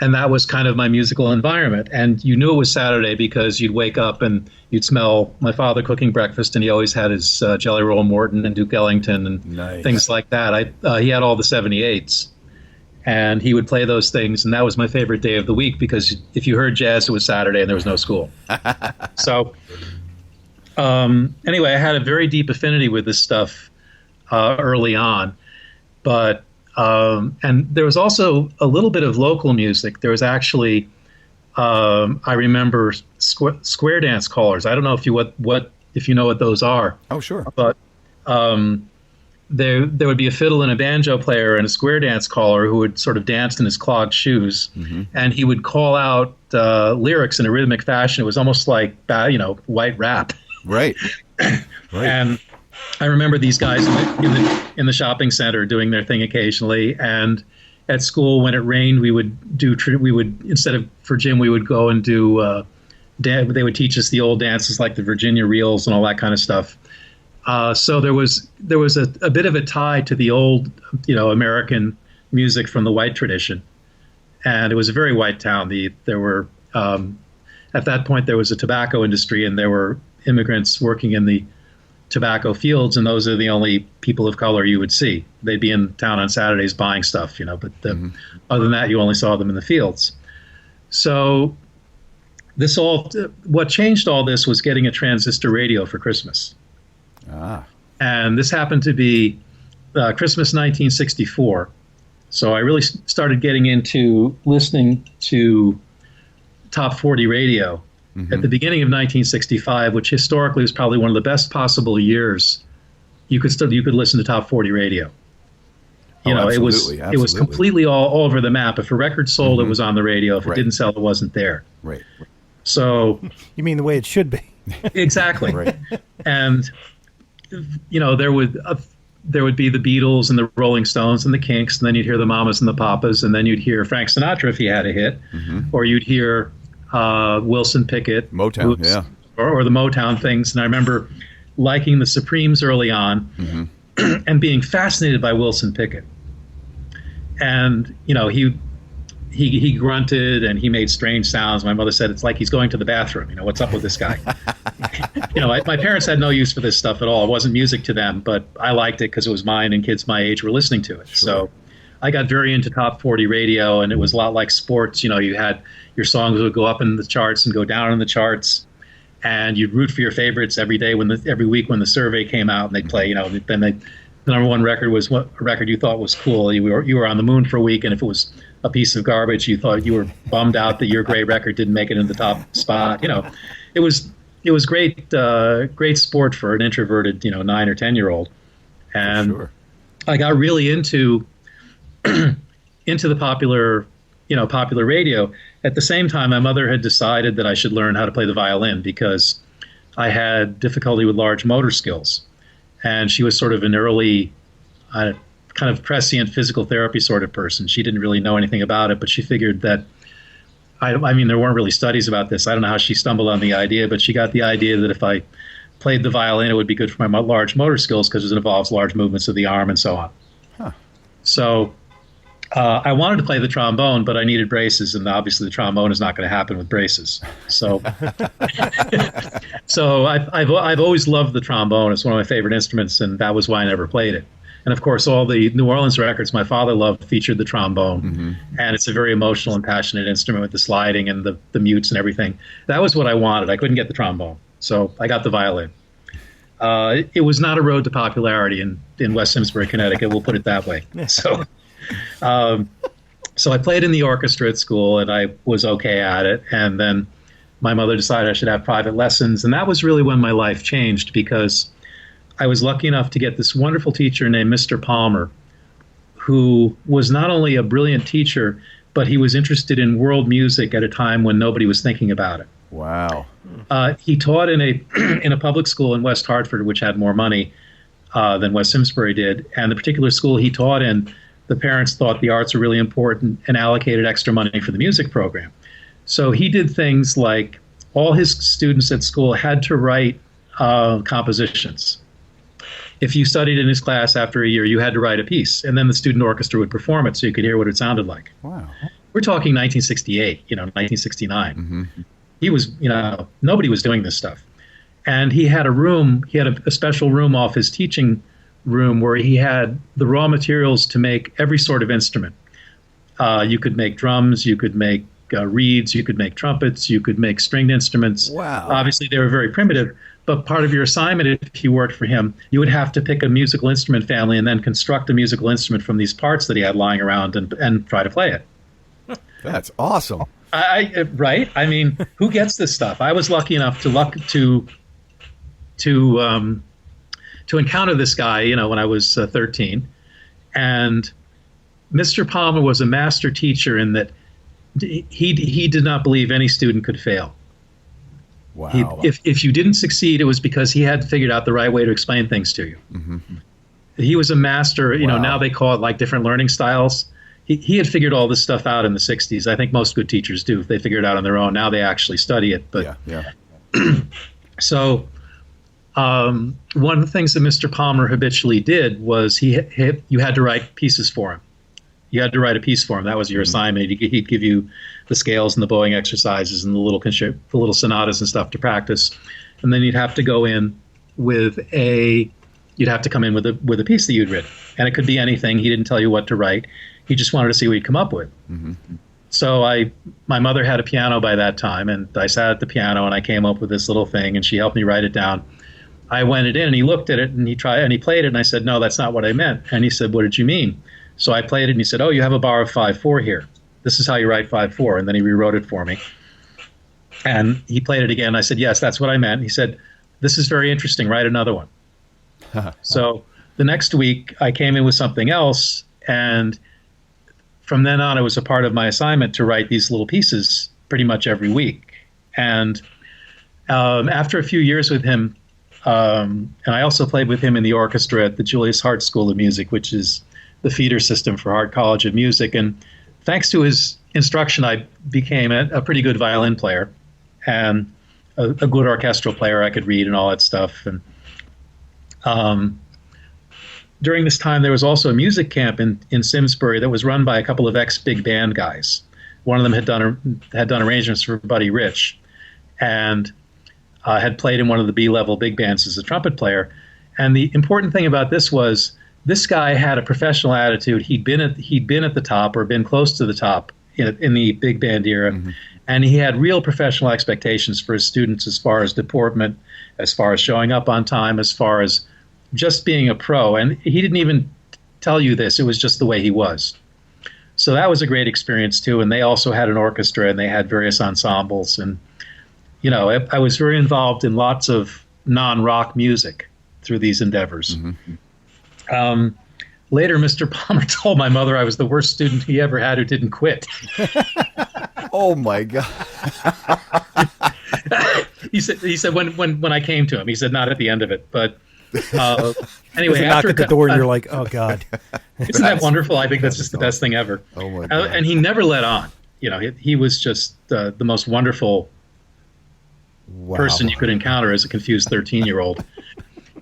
And that was kind of my musical environment. And you knew it was Saturday because you'd wake up and you'd smell my father cooking breakfast, and he always had his Jelly Roll Morton and Duke Ellington and things like that. He had all the 78s. And he would play those things, and that was my favorite day of the week because if you heard jazz, it was Saturday and there was no school. So anyway, I had a very deep affinity with this stuff early on. But and there was also a little bit of local music. There was actually, I remember square dance callers. I don't know if you know what those are. Oh, sure. But there would be a fiddle and a banjo player and a square dance caller who would sort of dance in his clogged shoes, and he would call out lyrics in a rhythmic fashion. It was almost like white rap. Right. And I remember these guys in the shopping center doing their thing occasionally, and at school when it rained, we would instead of for gym we would go and do. They would teach us the old dances like the Virginia reels and all that kind of stuff. So there was a bit of a tie to the old, American music from the white tradition, and it was a very white town. There were at that point there was a tobacco industry, and there were immigrants working in the tobacco fields, and those are the only people of color you would see. They'd be in town on Saturdays buying stuff, but other than that, you only saw them in the fields. So what changed all this was getting a transistor radio for Christmas. And this happened to be Christmas 1964. So I really started getting into listening to top 40 radio at the beginning of 1965, which historically was probably one of the best possible years you could listen to top 40 radio. Absolutely. It was completely all over the map. If a record sold, it was on the radio. If it didn't sell, it wasn't there. Right. So you mean the way it should be? Exactly. Right. And there would be the Beatles and the Rolling Stones and the Kinks, and then you'd hear the Mamas and the Papas, and then you'd hear Frank Sinatra if he had a hit, or you'd hear Wilson Pickett, Motown, or the Motown things. And I remember liking the Supremes early on, and being fascinated by Wilson Pickett. And he grunted and he made strange sounds. My mother said, it's like he's going to the bathroom. What's up with this guy? My parents had no use for this stuff at all. It wasn't music to them, but I liked it because it was mine and kids my age were listening to it. Sure. So I got very into top 40 radio, and it was a lot like sports. You had your songs would go up in the charts and go down in the charts, and you'd root for your favorites every week when the survey came out, and they'd play, then the number one record was what a record you thought was cool. You were on the moon for a week, and if it was a piece of garbage, you thought you were bummed out that your great record didn't make it in the top spot. It was great sport for an introverted 9 or 10-year-old, and sure. I got really into the popular radio. At the same time, my mother had decided that I should learn how to play the violin because I had difficulty with large motor skills, and she was sort of an early kind of prescient physical therapy sort of person. She didn't really know anything about it, but she figured that, there weren't really studies about this. I don't know how she stumbled on the idea, but she got the idea that if I played the violin, it would be good for my large motor skills because it involves large movements of the arm and so on. Huh. So I wanted to play the trombone, but I needed braces, and obviously the trombone is not going to happen with braces. So, I've always loved the trombone. It's one of my favorite instruments, and that was why I never played it. And of course, all the New Orleans records my father loved featured the trombone, and it's a very emotional and passionate instrument with the sliding and the mutes and everything. That was what I wanted. I couldn't get the trombone, so I got the violin. It was not a road to popularity in West Simsbury, Connecticut. We'll put it that way. So, so I played in the orchestra at school, and I was okay at it. And then my mother decided I should have private lessons, and that was really when my life changed, because I was lucky enough to get this wonderful teacher named Mr. Palmer, who was not only a brilliant teacher, but he was interested in world music at a time when nobody was thinking about it. Wow. He taught in a public school in West Hartford, which had more money than West Simsbury did. And the particular school he taught in, the parents thought the arts were really important and allocated extra money for the music program. So he did things like all his students at school had to write compositions. If you studied in his class after a year, you had to write a piece, and then the student orchestra would perform it so you could hear what it sounded like. Wow. We're talking 1968, 1969. Mm-hmm. He was, nobody was doing this stuff. And he had a special room off his teaching room where he had the raw materials to make every sort of instrument. You could make drums, you could make reeds, you could make trumpets, you could make stringed instruments. Wow. Obviously, they were very primitive, but part of your assignment, if you worked for him, you would have to pick a musical instrument family and then construct a musical instrument from these parts that he had lying around and try to play it. That's awesome. Right? I mean, who gets this stuff? I was lucky enough to encounter this guy, when I was 13, and Mr. Palmer was a master teacher in that he did not believe any student could fail. Wow. If you didn't succeed, it was because he had figured out the right way to explain things to you. Mm-hmm. He was a master. Wow. Now they call it like different learning styles. He had figured all this stuff out in the 60s. I think most good teachers do. They figure it out on their own. Now they actually study it. But yeah. So one of the things that Mr. Palmer habitually did was you had to write pieces for him. You had to write a piece for him. That was your assignment. He'd give you the scales and the bowing exercises and the little sonatas and stuff to practice. And then you'd have to go in with you'd have to come in with a piece that you'd written. And it could be anything. He didn't tell you what to write. He just wanted to see what you'd come up with. Mm-hmm. So my mother had a piano by that time, and I sat at the piano and I came up with this little thing, and she helped me write it down. I went it in, and he looked at it, and he played it, and I said, "No, that's not what I meant." And he said, "What did you mean?" So I played it, and he said, "Oh, you have a bar of 5/4 here. This is how you write 5/4." And then he rewrote it for me. And he played it again. I said, "Yes, that's what I meant." He said, "This is very interesting. Write another one." So the next week, I came in with something else, and from then on, it was a part of my assignment to write these little pieces pretty much every week. And after a few years with him, and I also played with him in the orchestra at the Julius Hart School of Music, which is the feeder system for Hart College of Music. And thanks to his instruction, I became a pretty good violin player and a good orchestral player. I could read and all that stuff. And during this time, there was also a music camp in Simsbury that was run by a couple of ex-big band guys. One of them had done arrangements for Buddy Rich, and had played in one of the B-level big bands as a trumpet player. And the important thing about this was this guy had a professional attitude. He'd been at the top or been close to the top in the big band era, mm-hmm. and he had real professional expectations for his students as far as deportment, as far as showing up on time, as far as just being a pro. And he didn't even tell you this. It was just the way he was. So that was a great experience, too. And they also had an orchestra, and they had various ensembles. And, I was very involved in lots of non-rock music through these endeavors. Mm-hmm. Later, Mr. Palmer told my mother I was the worst student he ever had who didn't quit. Oh, my God. He said when I came to him, he said not at the end of it, but anyway, knock at the door and you're like, oh God, isn't that wonderful? I think that's just the best thing ever. Oh my God. And he never let on. He was just the most wonderful person you could encounter as a confused 13-year-old.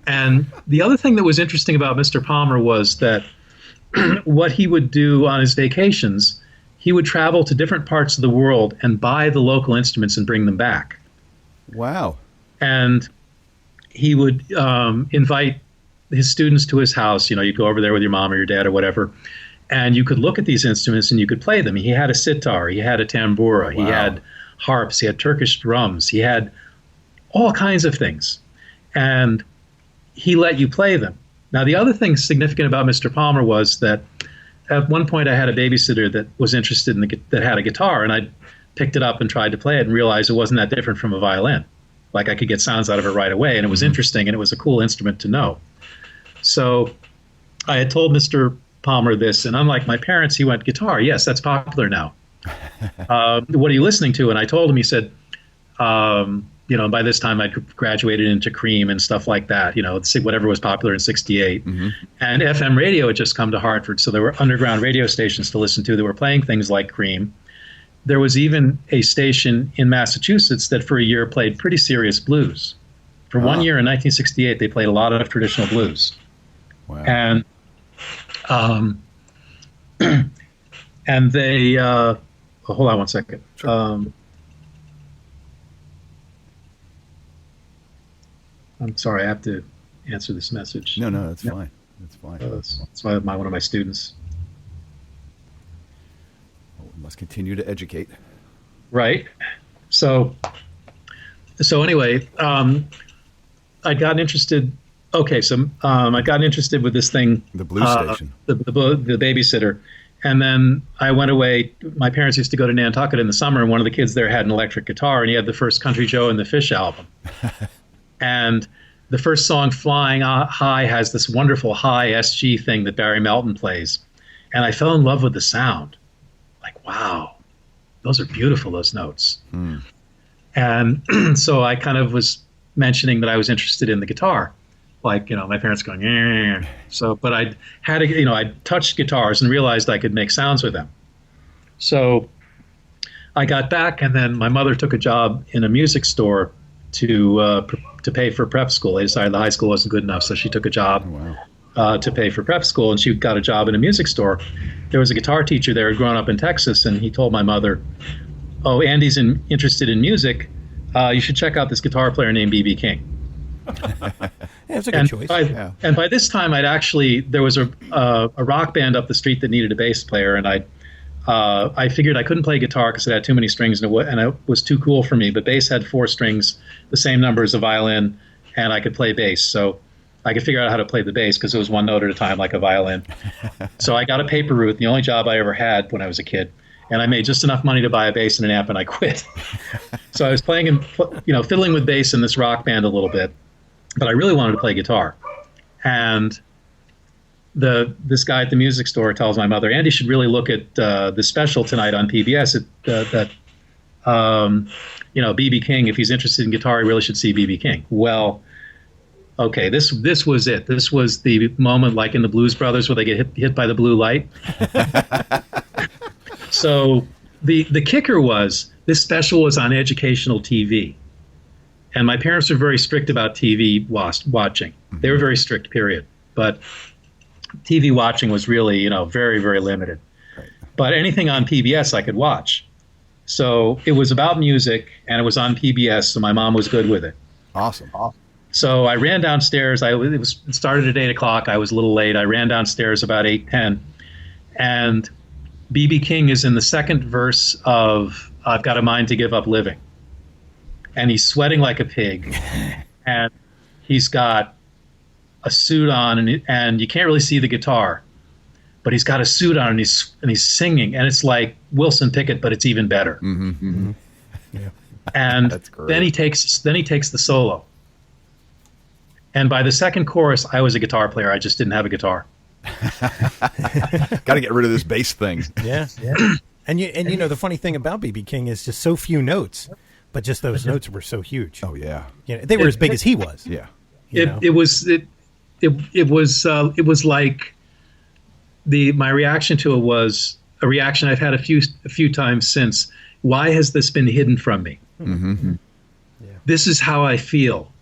And the other thing that was interesting about Mr. Palmer was that what he would do on his vacations, he would travel to different parts of the world and buy the local instruments and bring them back. Wow. And he would invite his students to his house. You'd go over there with your mom or your dad or whatever, and you could look at these instruments and you could play them. He had a sitar, he had a tambura, He had harps, he had Turkish drums, he had all kinds of things. And he let you play them. Now, the other thing significant about Mr. Palmer was that at one point I had a babysitter that was interested in that had a guitar, and I picked it up and tried to play it and realized it wasn't that different from a violin. Like I could get sounds out of it right away, and it was interesting, and it was a cool instrument to know. So I had told Mr. Palmer this, and unlike my parents, he went, guitar, yes, that's popular now. What are you listening to? And I told him, he said, by this time I'd graduated into Cream and stuff like that, whatever was popular in 68. And FM radio had just come to Hartford, so there were underground radio stations to listen to that were playing things like Cream. There was even a station in Massachusetts that for a year played pretty serious blues. For 1 year in 1968, they played a lot of traditional blues. Wow. And and they hold on one second. Sure. I'm sorry, I have to answer this message. No, that's fine. That's fine. That's one of my students. We must continue to educate. Right. So anyway, I'd gotten interested. Okay, so I'd gotten interested with this thing, the blues station, the babysitter, and then I went away. My parents used to go to Nantucket in the summer, and one of the kids there had an electric guitar, and he had the first Country Joe and the Fish album. And the first song, Flying High, has this wonderful high SG thing that Barry Melton plays. And I fell in love with the sound. Like, wow, those are beautiful, those notes. And so I kind of was mentioning that I was interested in the guitar. Like, my parents going, eh. So, but I had I touched guitars and realized I could make sounds with them. So I got back, and then my mother took a job in a music store to pay for prep school. They decided the high school wasn't good enough, so she took a job to pay for prep school, and she got a job in a music store. There was a guitar teacher there who had grown up in Texas, and he told my mother, oh, Andy's interested in music. You should check out this guitar player named B.B. King. That's a good choice. And by this time, there was a rock band up the street that needed a bass player, and I figured I couldn't play guitar because it had too many strings and it was too cool for me. But bass had 4 strings, the same number as a violin, and I could play bass. So I could figure out how to play the bass because it was one note at a time like a violin. So I got a paper route, the only job I ever had when I was a kid. And I made just enough money to buy a bass and an amp, and I quit. So I was playing and fiddling with bass in this rock band a little bit, but I really wanted to play guitar. And this guy at the music store tells my mother, Andy should really look at the special tonight on PBS. B.B. King, if he's interested in guitar, he really should see B.B. King. Well, okay, this was it. This was the moment, like in the Blues Brothers, where they get hit by the blue light. So the kicker was this special was on educational TV. And my parents were very strict about TV watching. They were very strict, period. But TV watching was really, very, very limited. Right. But anything on PBS I could watch. So it was about music, and it was on PBS, so my mom was good with it. Awesome. So I ran downstairs. It started at 8 o'clock. I was a little late. I ran downstairs about 8:10. And B.B. King is in the second verse of I've Got a Mind to Give Up Living. And he's sweating like a pig. And he's got a suit on, and you can't really see the guitar. But he's got a suit on, and he's singing. And it's like Wilson Pickett, but it's even better. Yeah. And then he takes the solo. And by the second chorus, I was a guitar player. I just didn't have a guitar. Got to get rid of this bass thing. Yeah. And the funny thing about B.B. King is just so few notes, but just those notes were so huge. Oh yeah. They were as big as he was. Yeah. It was like my reaction to it was a reaction I've had a few times since. Why has this been hidden from me? Mm-hmm. Yeah. This is how I feel.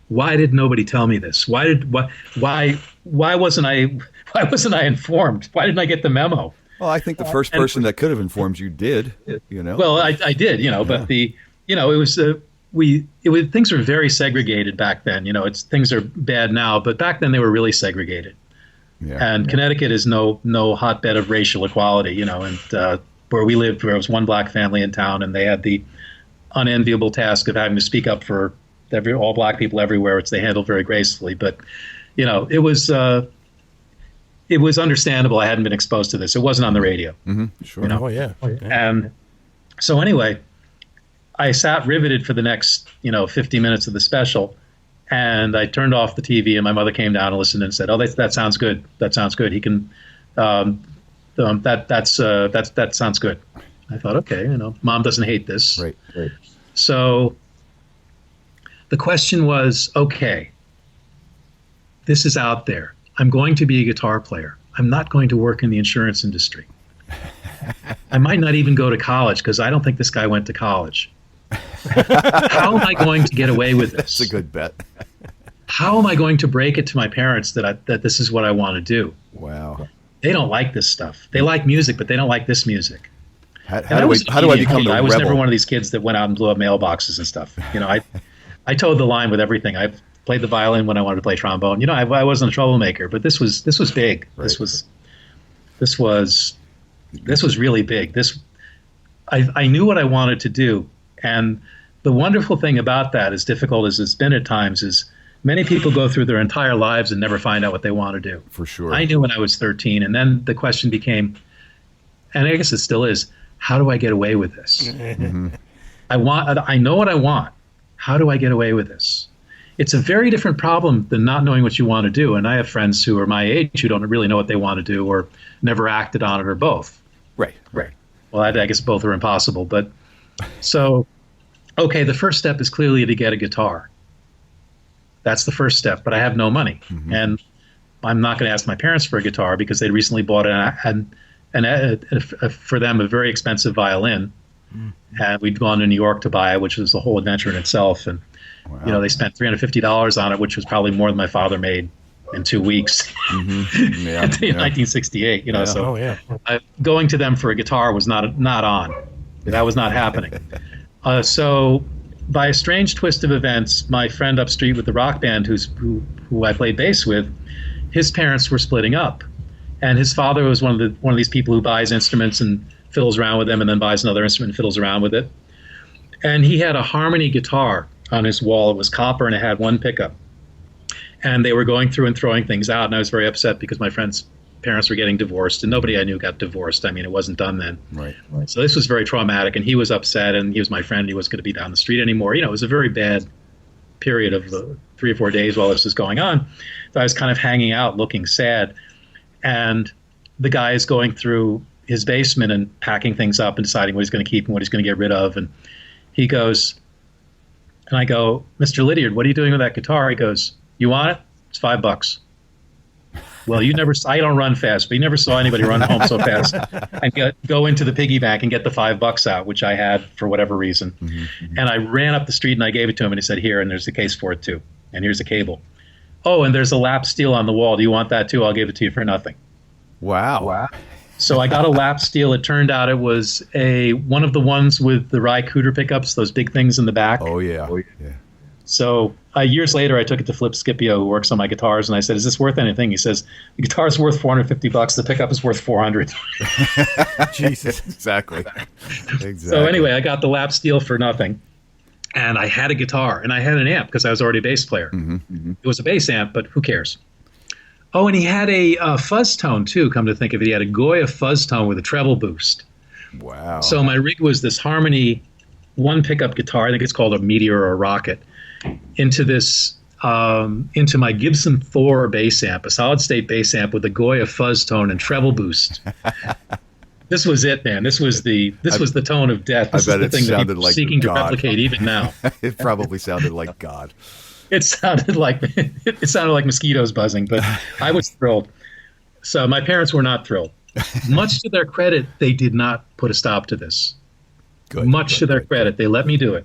Why did nobody tell me this? Why wasn't I informed? Why didn't I get the memo? Well, I think the first person that could have informed you did. Well, I did. But things were very segregated back then. Things are bad now, but back then they were really segregated. Yeah. And Connecticut is no hotbed of racial equality. And where we lived, there was one black family in town, and they had the unenviable task of having to speak up for all black people everywhere, which they handled very gracefully. But, it was understandable I hadn't been exposed to this. It wasn't on the radio. Mm-hmm. Sure. Oh, yeah. And so anyway, I sat riveted for the next, 50 minutes of the special. And I turned off the TV, and my mother came down and listened and said, "Oh, that sounds good. That sounds good. He can, that sounds good." I thought, okay, Mom doesn't hate this. Right. So the question was, okay, this is out there. I'm going to be a guitar player. I'm not going to work in the insurance industry. I might not even go to college because I don't think this guy went to college. How am I going to get away with this? That's a good bet. How am I going to break it to my parents that this is what I want to do? Wow. They don't like this stuff. They like music, but they don't like this music. How do I become the I was rebel? never one of these kids that went out and blew up mailboxes and stuff. I towed the line with everything. I played the violin when I wanted to play trombone. I wasn't a troublemaker, but this was big. Right. This was really big. I knew what I wanted to do. And the wonderful thing about that, as difficult as it's been at times, is many people go through their entire lives and never find out what they want to do. For sure. I knew when I was 13, and then the question became, and I guess it still is, how do I get away with this? Mm-hmm. I know what I want. How do I get away with this? It's a very different problem than not knowing what you want to do. And I have friends who are my age who don't really know what they want to do or never acted on it or both. Right. Well, I guess both are impossible, but so, okay, the first step is clearly to get a guitar. That's the first step, but I have no money. Mm-hmm. And I'm not going to ask my parents for a guitar because they recently bought for them a very expensive violin. Mm-hmm. And we'd gone to New York to buy it, which was a whole adventure in itself. And, wow. They spent $350 on it, which was probably more than my father made in 2 weeks. Mm-hmm. Yeah, in 1968, Yeah. So going to them for a guitar was not on. That was not happening. So by a strange twist of events, my friend upstreet with the rock band who I played bass with, his parents were splitting up. And his father was one of these people who buys instruments and fiddles around with them and then buys another instrument and fiddles around with it. And he had a harmony guitar on his wall. It was copper and it had one pickup. And they were going through and throwing things out. And I was very upset because my friend's parents were getting divorced, and nobody I knew got divorced. I mean, it wasn't done then. Right. So this was very traumatic, and he was upset, and he was my friend. He wasn't going to be down the street anymore. It was a very bad period of 3 or 4 days while this was going on. So I was kind of hanging out, looking sad, and the guy is going through his basement and packing things up and deciding what he's going to keep and what he's going to get rid of. And he goes, and I go, "Mr. Lydiard, what are you doing with that guitar?" He goes, "You want it? It's $5. Well, I don't run fast, but you never saw anybody run home so fast and go into the piggy bank and get the $5 out, which I had for whatever reason. Mm-hmm. And I ran up the street and I gave it to him, and he said, "Here, and there's a case for it too. And here's a cable. Oh, and there's a lap steel on the wall. Do you want that too? I'll give it to you for nothing." Wow. So I got a lap steel. It turned out it was one of the ones with the Rye Cooter pickups, those big things in the back. Oh, yeah. So years later, I took it to Flip Scipio, who works on my guitars, and I said, "Is this worth anything?" He says, "The guitar is worth $450. The pickup is worth $400." Jesus, exactly. So anyway, I got the lap steel for nothing, and I had a guitar, and I had an amp because I was already a bass player. Mm-hmm. Mm-hmm. It was a bass amp, but who cares? Oh, and he had a fuzz tone too. Come to think of it, he had a Goya fuzz tone with a treble boost. Wow. So my rig was this Harmony one pickup guitar. I think it's called a Meteor or a Rocket. Into my Gibson 4 bass amp, a solid state bass amp with a Goya fuzz tone and treble boost. This was it, man. This was the tone of death. This I bet is the it thing that sounded people are like seeking God. to replicate even now. It probably sounded like God. It sounded like mosquitoes buzzing, but I was thrilled. So my parents were not thrilled. Much to their credit, they did not put a stop to this. Much to their credit, they let me do it.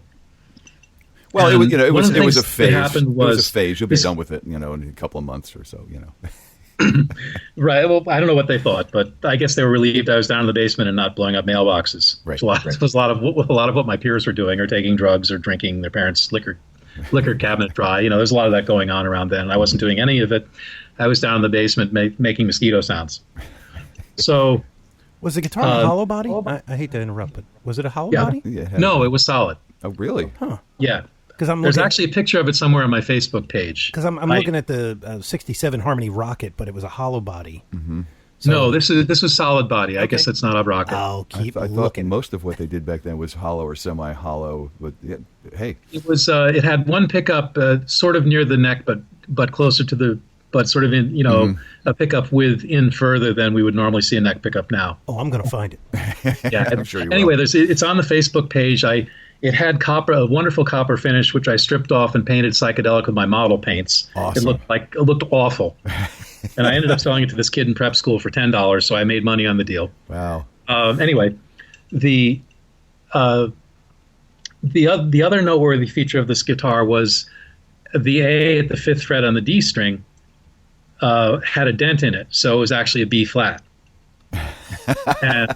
Well, it was a phase. It was a phase. You'll be done with it, in a couple of months or so. Right. Well, I don't know what they thought, but I guess they were relieved I was down in the basement and not blowing up mailboxes. Right. It was a lot of what my peers were doing, or taking drugs, or drinking their parents' liquor cabinet dry. There's a lot of that going on around then. I wasn't doing any of it. I was down in the basement making mosquito sounds. So, was the guitar a hollow body? I hate to interrupt, but was it a hollow body? Yeah, no, it was solid. Oh, really? Huh. Yeah. Because There's actually a picture of it somewhere on my Facebook page. Because I'm looking at the 67 Harmony Rocket, but it was a hollow body. Mm-hmm. So, no, this was solid body. I guess it's not a rocket. Oh, keep I thought looking. most of what they did back then was hollow or semi-hollow. But yeah, hey, It was. It had one pickup, sort of near the neck, but closer to the, but sort of in, a pickup in further than we would normally see a neck pickup now. Oh, I'm going to find it. Yeah, I'm sure you will. anyway, it's on the Facebook page. It had a wonderful copper finish, which I stripped off and painted psychedelic with my model paints. Awesome. It looked awful. And I ended up selling it to this kid in prep school for $10, so I made money on the deal. Wow. Anyway, the other noteworthy feature of this guitar was the A at the 5th fret on the D string had a dent in it, so it was actually a B flat. And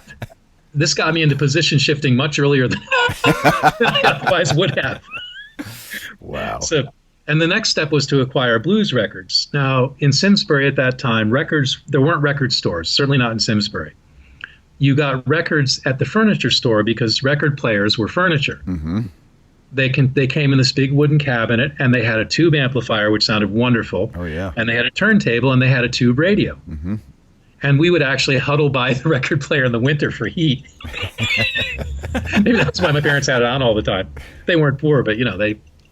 this got me into position shifting much earlier than I otherwise would have. Wow. And the next step was to acquire blues records. Now, in Simsbury at that time, there weren't record stores, certainly not in Simsbury. You got records at the furniture store because record players were furniture. Mm-hmm. They came in this big wooden cabinet, and they had a tube amplifier, which sounded wonderful. Oh, yeah. And they had a turntable, and they had a tube radio. Mm-hmm. And we would actually huddle by the record player in the winter for heat. Maybe that's why my parents had it on all the time. They weren't poor, but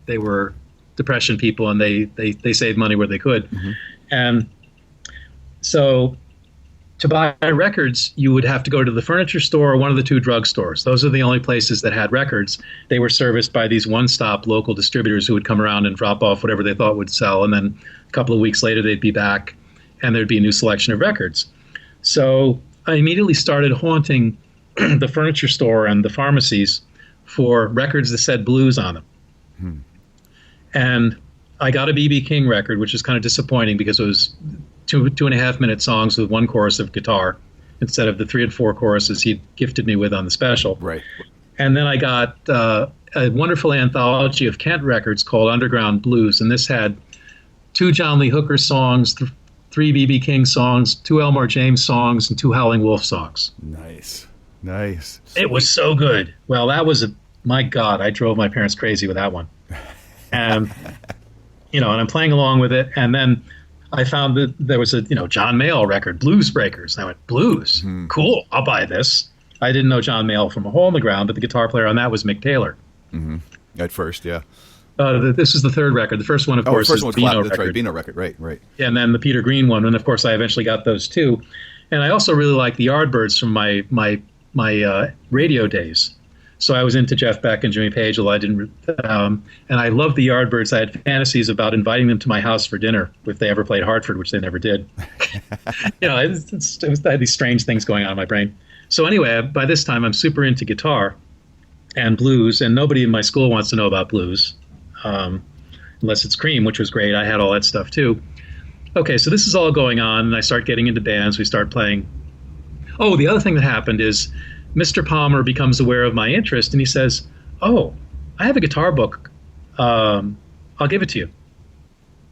they were Depression people, and they saved money where they could. Mm-hmm. And so to buy records, you would have to go to the furniture store or one of the two drugstores. Those are the only places that had records. They were serviced by these one-stop local distributors who would come around and drop off whatever they thought would sell, and then a couple of weeks later they'd be back and there'd be a new selection of records. So I immediately started haunting the furniture store and the pharmacies for records that said blues on them. Hmm. And I got a B.B. King record, which is kind of disappointing because it was 2.5 minute songs with one chorus of guitar instead of the 3 and 4 choruses he'd gifted me with on the special. Right. And then I got a wonderful anthology of Kent records called Underground Blues. And this had 2 John Lee Hooker songs, 3 B.B. King songs, 2 Elmore James songs, and 2 Howling Wolf songs. Nice. It was so good. Well, that was my God, I drove my parents crazy with that one. And, and I'm playing along with it. And then I found that there was a, John Mayall record, Blues Breakers. And I went, blues? Mm-hmm. Cool, I'll buy this. I didn't know John Mayall from A Hole in the Ground, but the guitar player on that was Mick Taylor. Mm-hmm. At first, yeah. This is the third record. The first one, of course, is the Beano record. That's right, Beano record, right. And then the Peter Green one. And, of course, I eventually got those too. And I also really like the Yardbirds from my radio days. So I was into Jeff Beck and Jimmy Page, although I didn't. And I loved the Yardbirds. I had fantasies about inviting them to my house for dinner if they ever played Hartford, which they never did. I had these strange things going on in my brain. So anyway, by this time, I'm super into guitar and blues, and nobody in my school wants to know about blues, unless it's Cream, which was great. I had all that stuff too. Okay, so this is all going on, and I start getting into bands. We start playing. Oh, the other thing that happened is Mr. Palmer becomes aware of my interest, and he says, "Oh, I have a guitar book. I'll give it to you."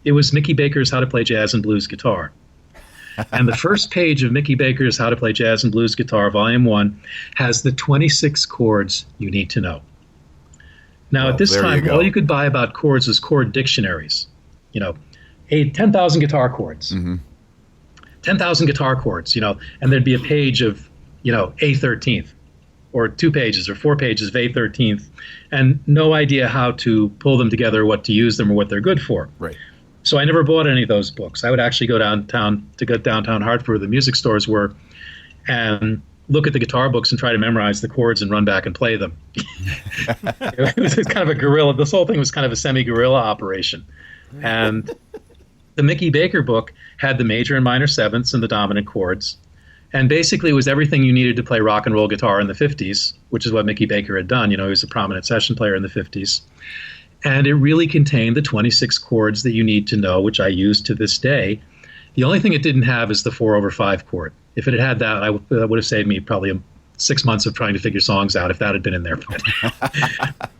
It was Mickey Baker's How to Play Jazz and Blues Guitar. And the first page of Mickey Baker's How to Play Jazz and Blues Guitar, Volume 1, has the 26 chords you need to know. Now, at this time, all you could buy about chords was chord dictionaries. 10,000 guitar chords. Mm-hmm. 10,000 guitar chords, and there'd be a page of, A13th, or 2 pages or 4 pages of A13th, and no idea how to pull them together, what to use them, or what they're good for. Right. So I never bought any of those books. I would actually go downtown Hartford where the music stores were and look at the guitar books and try to memorize the chords and run back and play them. It was kind of a guerrilla. This whole thing was kind of a semi-guerrilla operation. And the Mickey Baker book had the major and minor sevenths and the dominant chords. And basically it was everything you needed to play rock and roll guitar in the 50s, which is what Mickey Baker had done. He was a prominent session player in the 50s. And it really contained the 26 chords that you need to know, which I use to this day. The only thing it didn't have is the 4/5 chord. If it had that, that would have saved me probably 6 months of trying to figure songs out if that had been in there.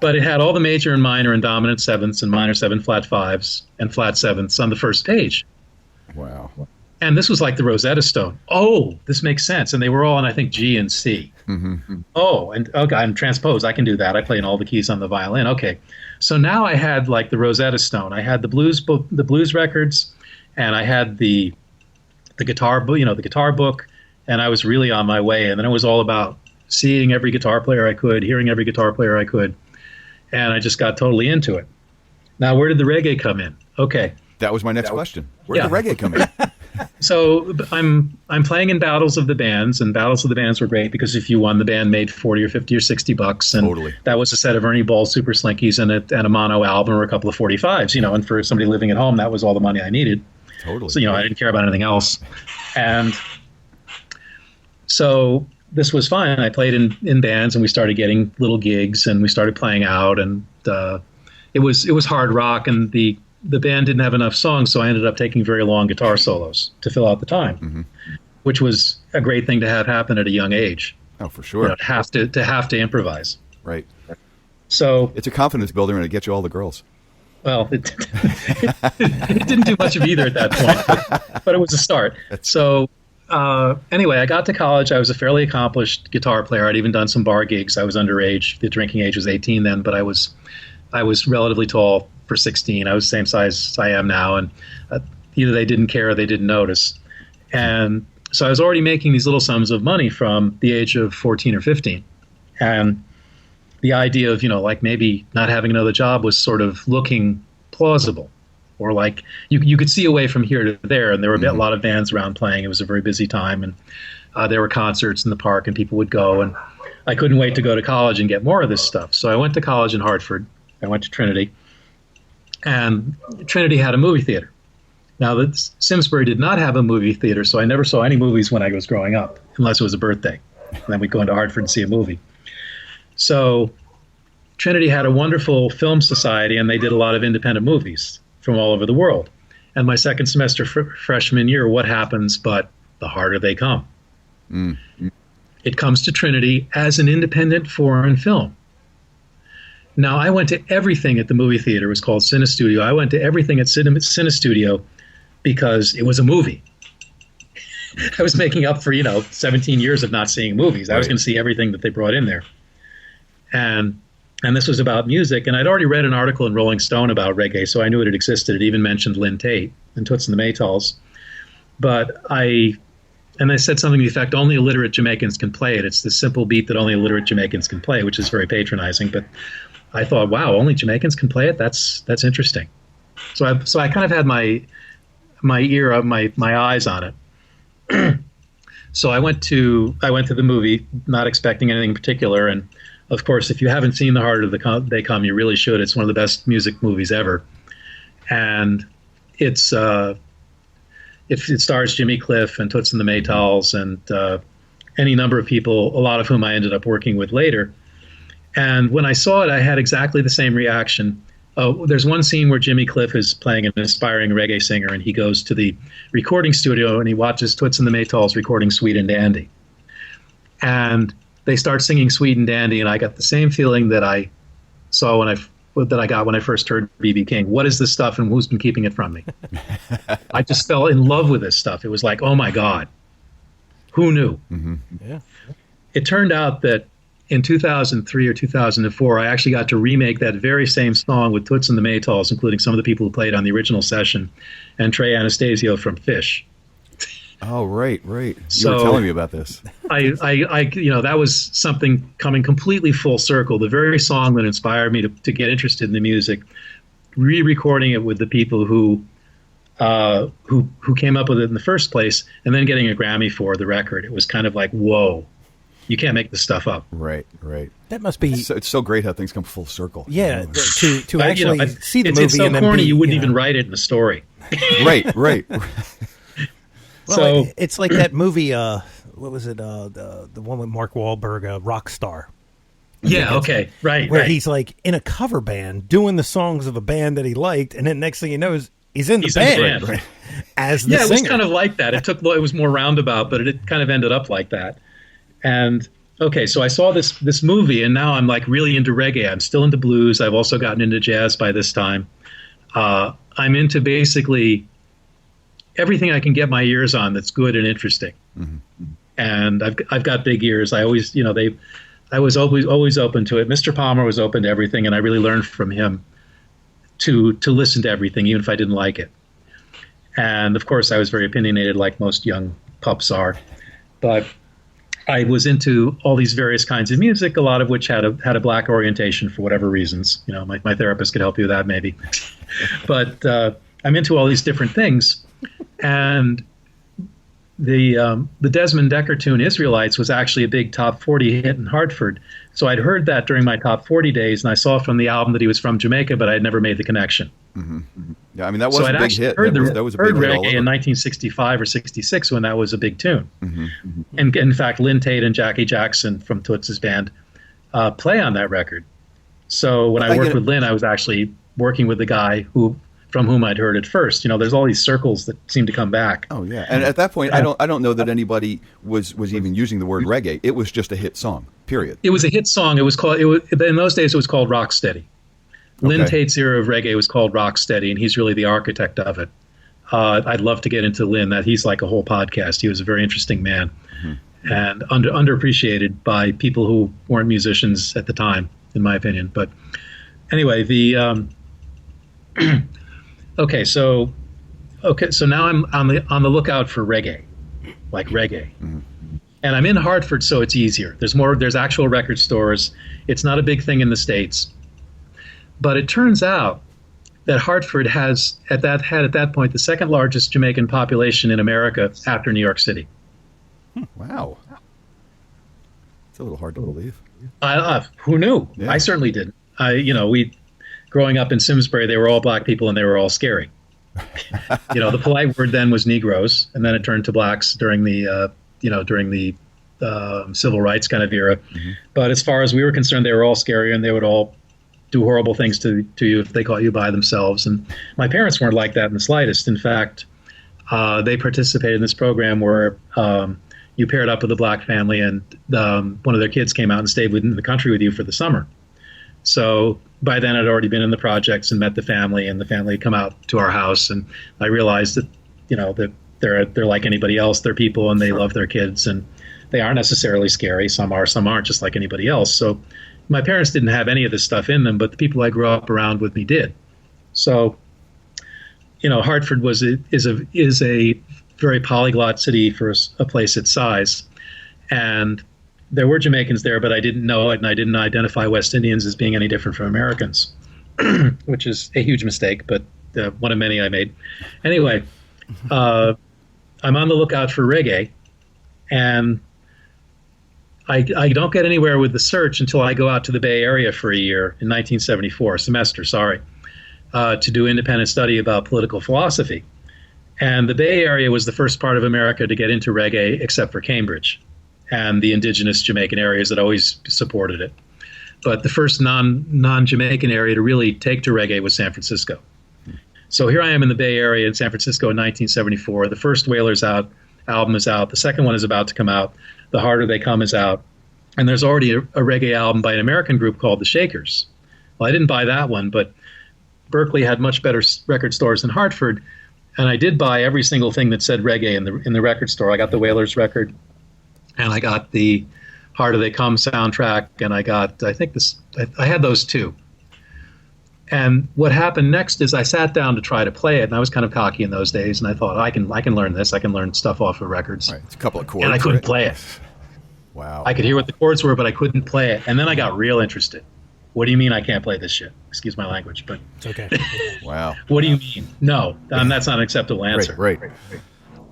But it had all the major and minor and dominant sevenths and minor 7 flat 5s and flat 7ths on the first page. Wow. And this was like the Rosetta Stone. Oh, this makes sense. And they were all in, I think, G and C. Mm-hmm. Oh, and okay, I'm transposed. I can do that. I play in all the keys on the violin. Okay. So now I had like the Rosetta Stone. I had the blues records, and I had the guitar book, the guitar book, and I was really on my way. And then it was all about seeing every guitar player I could, hearing every guitar player I could, and I just got totally into it. Now, where did the reggae come in? Okay. That was my next question. Where did the reggae come in? So I'm playing in battles of the bands, and battles of the bands were great because if you won, the band made 40 or 50 or 60 bucks, and Totally. that was a set of Ernie Ball Super Slinkies and a mono album or a couple of 45s, and for somebody living at home, that was all the money I needed. Totally. So, I didn't care about anything else. And so this was fine. I played in bands, and we started getting little gigs, and we started playing out, and it was hard rock, and the band didn't have enough songs, so I ended up taking very long guitar solos to fill out the time, which was a great thing to have happen at a young age. Oh, for sure. To have to improvise. Right. So it's a confidence builder, and it gets you all the girls. Well, it didn't do much of either at that point, but it was a start. So anyway, I got to college. I was a fairly accomplished guitar player. I'd even done some bar gigs. I was underage. The drinking age was 18 then, but I was relatively tall for 16. I was the same size as I am now, and either they didn't care or they didn't notice. And so I was already making these little sums of money from the age of 14 or 15. And the idea of, like maybe not having another job was sort of looking plausible, or like you could see a way from here to there. And there were a lot of bands around playing. It was a very busy time, and there were concerts in the park, and people would go. And I couldn't wait to go to college and get more of this stuff. So I went to college in Hartford. I went to Trinity, and Trinity had a movie theater. Now, Simsbury did not have a movie theater, so I never saw any movies when I was growing up, unless it was a birthday. And then we'd go into Hartford and see a movie. So Trinity had a wonderful film society, and they did a lot of independent movies from all over the world. And my second semester freshman year, what happens but the harder they come? It comes to Trinity as an independent foreign film. Now, I went to everything at the movie theater. It was called Cinestudio. I went to everything at Cinestudio because it was a movie. I was making up for, 17 years of not seeing movies. I was going to see everything that they brought in there. And this was about music. And I'd already read an article in Rolling Stone about reggae, so I knew it had existed. It even mentioned Lynn Tate and Toots and the Maytals. But they said something to the effect, only illiterate Jamaicans can play it. It's the simple beat that only illiterate Jamaicans can play, which is very patronizing. But I thought, wow, only Jamaicans can play it? That's interesting. So I kind of had my ear up, my eyes on it. So I went to the movie, not expecting anything in particular. And of course, if you haven't seen The Harder They Come, you really should. It's one of the best music movies ever. And it stars Jimmy Cliff and Toots and the Maytals and any number of people, a lot of whom I ended up working with later. And when I saw it, I had exactly the same reaction. There's one scene where Jimmy Cliff is playing an aspiring reggae singer, and he goes to the recording studio and he watches Toots and the Maytals recording Sweet and Dandy. And they start singing Sweet and Dandy, and I got the same feeling that I got when I first heard B.B. King. What is this stuff, and who's been keeping it from me? I just fell in love with this stuff. It was like, oh my God, who knew? Mm-hmm. Yeah. It turned out that in 2003 or 2004, I actually got to remake that very same song with Toots and the Maytals, including some of the people who played on the original session, and Trey Anastasio from Fish. Oh, right. You were So telling me about this. I that was something coming completely full circle. The very song that inspired me to get interested in the music, re-recording it with the people who came up with it in the first place, and then getting a Grammy for the record. It was kind of like, whoa, you can't make this stuff up. Right. That must be. It's so great how things come full circle. Yeah, to actually see the movie. It's so and then corny, be, you wouldn't even write it in a story. Right. Well, So it's like that movie. What was it? The one with Mark Wahlberg, Rockstar. Yeah. Okay. Right. Where right. he's like in a cover band doing the songs of a band that he liked, and then next thing you know is he's in the band. Right. As the yeah, it singer. was kind of like that. It was more roundabout, but it kind of ended up like that. And okay, so I saw this movie, and now I'm like really into reggae. I'm still into blues. I've also gotten into jazz by this time. I'm into basically everything I can get my ears on that's good and interesting. And I've got big ears. I always, I was always open to it. Mr. Palmer was open to everything, and I really learned from him to listen to everything, even if I didn't like it. And of course, I was very opinionated, like most young pups are. But I was into all these various kinds of music, a lot of which had a black orientation for whatever reasons. My therapist could help you with that, maybe. But I'm into all these different things, and the Desmond Decker tune "Israelites" was actually a big top 40 hit in Hartford. So I'd heard that during my top 40 days, and I saw from the album that he was from Jamaica, but I had never made the connection. Yeah, I mean, that was a big hit. That was a big hit reggae all over. in 1965 or 66 when that was a big tune. And in fact, Lynn Tate and Jackie Jackson from Toots's band play on that record. So when I worked with Lynn, I was actually working with the guy from whom I'd heard it first. There's all these circles that seem to come back. Oh yeah, and at that point, I don't know that anybody was even using the word reggae. It was just a hit song. Period. It was a hit song. It was called. In those days, it was called Rocksteady. Lynn Tate's era of reggae was called Rocksteady, and he's really the architect of it. I'd love to get into Lynn. That he's like a whole podcast. He was a very interesting man, and underappreciated by people who weren't musicians at the time, in my opinion. But anyway, so now I'm on the lookout for reggae, like reggae. And I'm in Hartford, so it's easier. There's actual record stores. It's not a big thing in the States. But it turns out that Hartford had at that point the second largest Jamaican population in America after New York City. Wow. It's a little hard to believe. Who knew? Yeah. I certainly didn't. Growing up in Simsbury, they were all black people and they were all scary. The polite word then was Negroes, and then it turned to blacks during the civil rights kind of era. But as far as we were concerned, they were all scary, and they would all do horrible things to you if they caught you by themselves. And my parents weren't like that in the slightest. In fact, they participated in this program where you paired up with a black family, and one of their kids came out and stayed in the country with you for the summer. So by then I'd already been in the projects and met the family, and the family had come out to our house, and I realized that, that they're like anybody else. They're people, and they love their kids, and they aren't necessarily scary. Some are, some aren't, just like anybody else. So my parents didn't have any of this stuff in them, but the people I grew up around with me did. So, Hartford is a very polyglot city for a place its size, and there were Jamaicans there, but I didn't know it, and I didn't identify West Indians as being any different from Americans, which is a huge mistake, but one of many I made. Anyway, I'm on the lookout for reggae, and I don't get anywhere with the search until I go out to the Bay Area for a year in 1974, to do independent study about political philosophy. And the Bay Area was the first part of America to get into reggae, except for Cambridge and the indigenous Jamaican areas that always supported it. But the first non-Jamaican area to really take to reggae was San Francisco. So here I am in the Bay Area in San Francisco in 1974. The first Whalers album is out. The second one is about to come out. The Harder They Come is out. And there's already a reggae album by an American group called the Shakers. Well, I didn't buy that one, but Berkeley had much better record stores than Hartford. And I did buy every single thing that said reggae in the record store. I got the Whalers record, and I got the Harder They Come soundtrack, and I had those two. And what happened next is I sat down to try to play it, and I was kind of cocky in those days, and I thought, I can learn this. I can learn stuff off of records. Right, it's a couple of chords. And I couldn't play it. Wow. I could hear what the chords were, but I couldn't play it. And then I got real interested. What do you mean I can't play this shit? Excuse my language, but It's okay. Wow. What do you mean? No, that's not an acceptable answer. Right.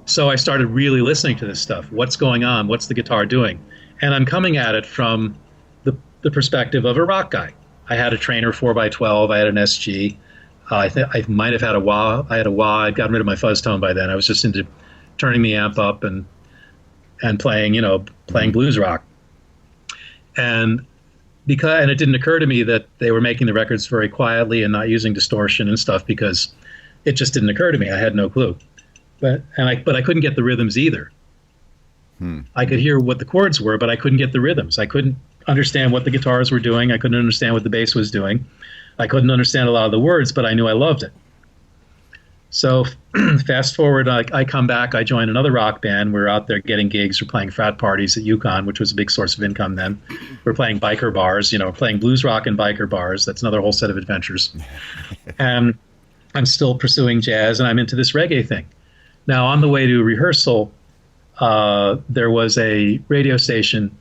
So I started really listening to this stuff. What's going on? What's the guitar doing? And I'm coming at it from the perspective of a rock guy. I had a Trainer 4x12. I had an SG. I might have had a wah. I had a wah. I'd gotten rid of my fuzz tone by then. I was just into turning the amp up and playing blues rock. And it didn't occur to me that they were making the records very quietly and not using distortion and stuff, because it just didn't occur to me. I had no clue. But I couldn't get the rhythms either. I could hear what the chords were, but I couldn't get the rhythms. I couldn't understand what the guitars were doing. I couldn't understand what the bass was doing. I couldn't understand a lot of the words, but I knew I loved it. So fast forward, I come back, I join another rock band. We're out there getting gigs. We're playing frat parties at Yukon, which was a big source of income then. We're playing biker bars, playing blues rock in biker bars. That's another whole set of adventures. And I'm still pursuing jazz, and I'm into this reggae thing. Now, on the way to rehearsal, there was a radio station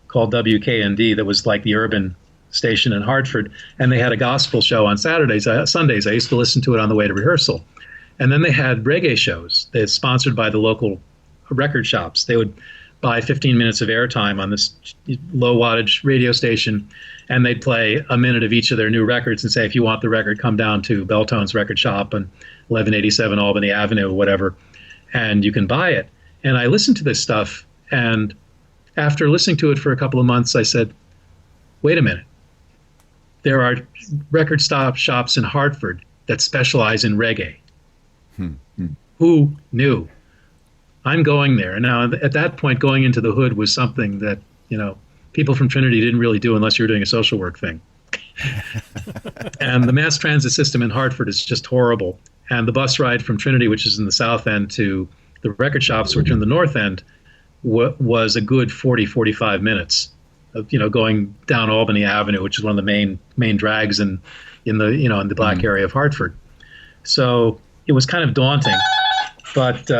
called WKND that was like the urban station in Hartford, and they had a gospel show on Sundays. I used to listen to it on the way to rehearsal. And then they had reggae shows. They had sponsored by the local record shops. They would buy 15 minutes of airtime on this low wattage radio station, and they'd play a minute of each of their new records and say, if you want the record, come down to Belltone's record shop on 1187 Albany Avenue or whatever, and you can buy it. And I listened to this stuff, and after listening to it for a couple of months, I said, wait a minute. There are record shops in Hartford that specialize in reggae. Who knew? I'm going there. Now, at that point, going into the hood was something that, people from Trinity didn't really do unless you were doing a social work thing. And the mass transit system in Hartford is just horrible. And the bus ride from Trinity, which is in the south end, to the record shops, which are in the north end, was a good 40, 45 minutes of, going down Albany Avenue, which is one of the main drags in the black area of Hartford. So it was kind of daunting, but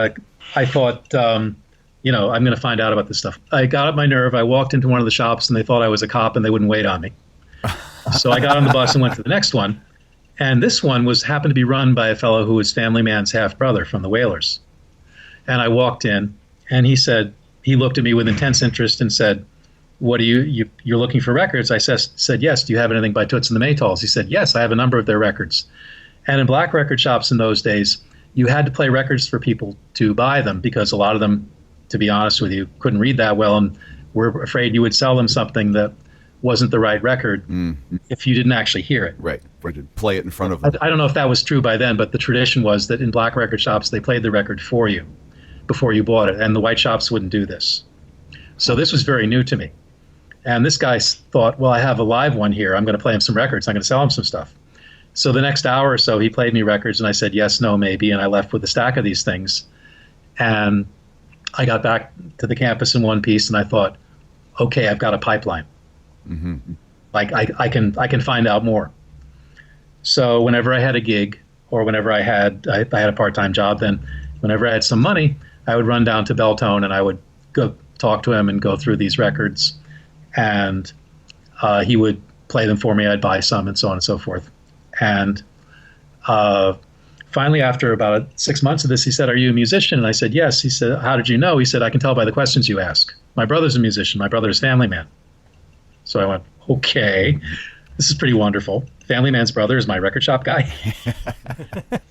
I thought, I'm going to find out about this stuff. I got up my nerve. I walked into one of the shops, and they thought I was a cop, and they wouldn't wait on me. So I got on the bus and went to the next one. And this one happened to be run by a fellow who was Family Man's half-brother from the Whalers. And I walked in, and he looked at me with intense interest and said, what are you're looking for records? I said, yes. Do you have anything by Toots and the Maytals? He said, yes, I have a number of their records. And in black record shops in those days, you had to play records for people to buy them because a lot of them, to be honest with you, couldn't read that well and were afraid you would sell them something that wasn't the right record if you didn't actually hear it. Right. Or to play it in front of them. I don't know if that was true by then, but the tradition was that in black record shops, they played the record for you before you bought it, and the white shops wouldn't do this. So this was very new to me. And this guy thought, well, I have a live one here. I'm going to play him some records. I'm going to sell him some stuff. So the next hour or so, he played me records, and I said, yes, no, maybe, and I left with a stack of these things. And I got back to the campus in one piece, and I thought, okay, I've got a pipeline. Mm-hmm. Like, I can find out more. So whenever I had a gig, or whenever I had a part-time job then, whenever I had some money, I would run down to Belltone, and I would go talk to him and go through these records, and he would play them for me. I'd buy some, and so on and so forth. And finally, after about 6 months of this, he said, are you a musician? And I said, yes. He said, how did you know? He said, I can tell by the questions you ask. My brother's a musician. My brother's Family Man. So I went, okay, this is pretty wonderful. Family Man's brother is my record shop guy.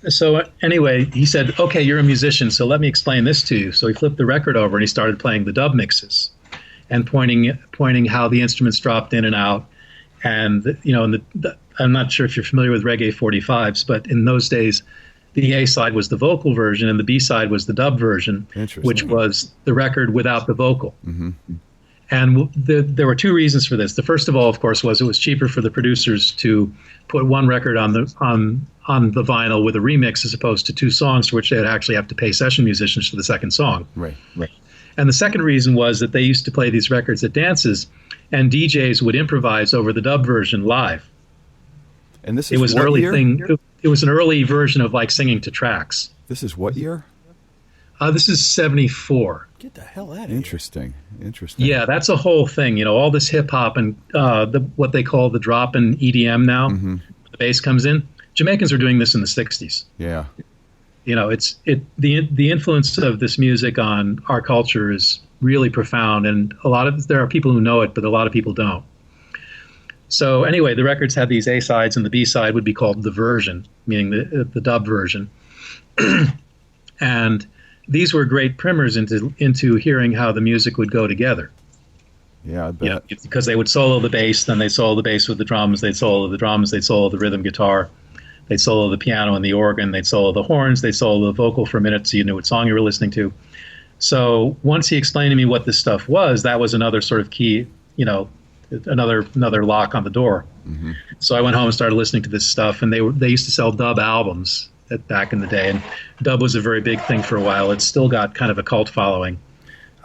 So anyway, he said, okay, you're a musician, so let me explain this to you. So he flipped the record over, and he started playing the dub mixes and pointing how the instruments dropped in and out. And, I'm not sure if you're familiar with Reggae 45s, but in those days, the A side was the vocal version and the B side was the dub version, which was the record without the vocal. Mm-hmm. And there were two reasons for this. The first of all, of course, was it was cheaper for the producers to put one record on the vinyl with a remix as opposed to two songs, for which they would actually have to pay session musicians for the second song. Right. And the second reason was that they used to play these records at dances, and DJs would improvise over the dub version live. And this is it was what an early year? thing. It was an early version of like singing to tracks. This is what year? This is 74. Get the hell out of Interesting. Yeah, that's a whole thing. All this hip hop and what they call the drop in EDM now. Mm-hmm. The bass comes in. Jamaicans are doing this in the 60s. Yeah. The influence of this music on our culture is really profound, and there are people who know it, but a lot of people don't. So anyway, the records had these A sides, and the B side would be called the version, meaning the dub version. And these were great primers into hearing how the music would go together. Yeah, I bet. Because they would solo the bass, then they'd solo the bass with the drums, they'd solo the drums, they'd solo the rhythm guitar, they'd solo the piano and the organ, they'd solo the horns, they'd solo the vocal for a minute so you knew what song you were listening to. So once he explained to me what this stuff was, that was another sort of key, another lock on the door. Mm-hmm. So I went home and started listening to this stuff, and they used to sell dub albums back in the day. And dub was a very big thing for a while. It's still got kind of a cult following.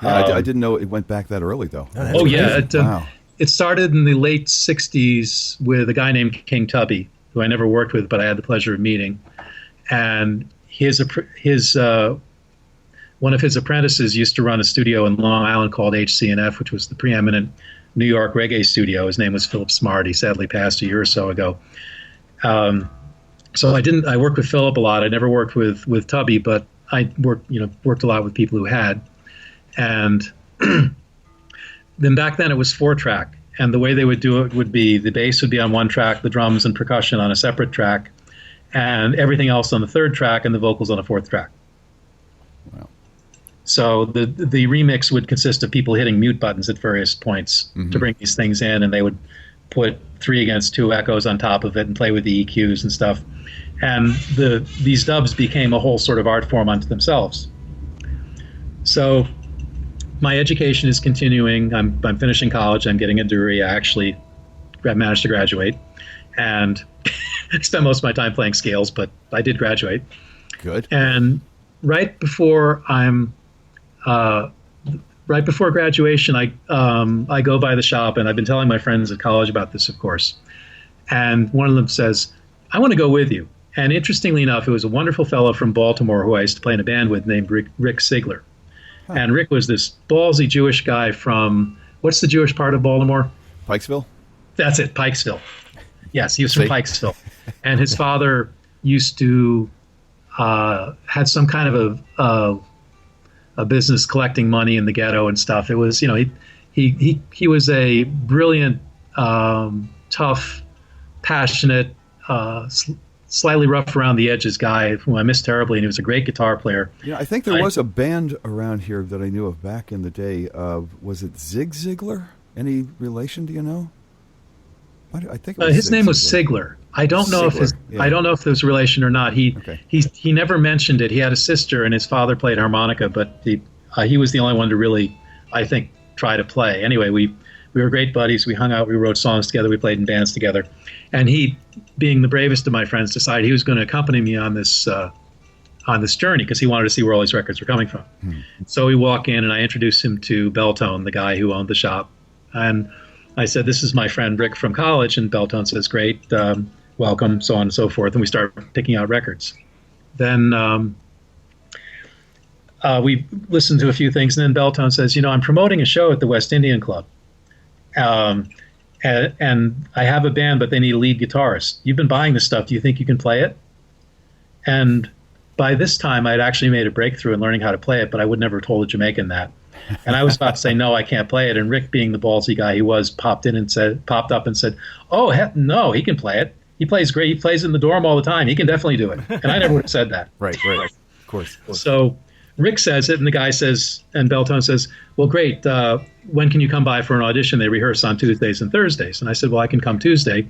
Yeah, I didn't know it went back that early, though. Oh, yeah. Wow. It started in the late 60s with a guy named King Tubby, who I never worked with, but I had the pleasure of meeting. And one of his apprentices used to run a studio in Long Island called HC&F, which was the preeminent New York reggae studio. His name was Philip Smart. He sadly passed a year or so ago. So I worked with Philip a lot. I never worked with Tubby, but I worked a lot with people who had. And then back then it was 4-track. And the way they would do it would be the bass would be on one track, the drums and percussion on a separate track, and everything else on the third track, and the vocals on a fourth track. Wow. So the remix would consist of people hitting mute buttons at various points to bring these things in, and they would put 3 against 2 echoes on top of it and play with the EQs and stuff. And these dubs became a whole sort of art form unto themselves. So my education is continuing. I'm finishing college. I'm getting a degree. I actually managed to graduate, and I spent most of my time playing scales, but I did graduate. Good. And right before graduation, I go by the shop, and I've been telling my friends at college about this, of course. And one of them says, "I want to go with you." And interestingly enough, it was a wonderful fellow from Baltimore who I used to play in a band with named Rick Sigler. Huh. And Rick was this ballsy Jewish guy from, what's the Jewish part of Baltimore? Pikesville? That's it, Pikesville. Yes, he was from Pikesville. And his father used to had some kind of a business collecting money in the ghetto and stuff. It was, he was a brilliant, tough, passionate, slightly rough around the edges guy whom I miss terribly, and he was a great guitar player. Yeah, I think there was a band around here that I knew of back in the day. Was it Zig Ziglar? Any relation? Do you know? I think it was his name was Sigler. I don't know I don't know if there's a relation or not. He never mentioned it. He had a sister, and his father played harmonica, but he was the only one to really, I think, try to play. Anyway, we were great buddies. We hung out. We wrote songs together. We played in bands together. And he, being the bravest of my friends, decided he was going to accompany me on this journey because he wanted to see where all these records were coming from. So we walk in, and I introduced him to Beltone, the guy who owned the shop. And I said, "This is my friend Rick from college." And Beltone says, "Great, welcome," so on and so forth. And we start picking out records. Then we listened to a few things, and then Beltone says, "I'm promoting a show at the West Indian Club. And I have a band, but they need a lead guitarist. You've been buying this stuff. Do you think you can play it?" And by this time, I'd actually made a breakthrough in learning how to play it, but I would never have told a Jamaican that. And I was about to say, "No, I can't play it." And Rick, being the ballsy guy he was, popped up and said, "Oh, no, he can play it. He plays great. He plays in the dorm all the time. He can definitely do it." And I never would have said that. Right. Of course. So Rick says it, and the guy says, and Beltone says, "Well, great. When can you come by for an audition? They rehearse on Tuesdays and Thursdays." And I said, "Well, I can come Tuesday."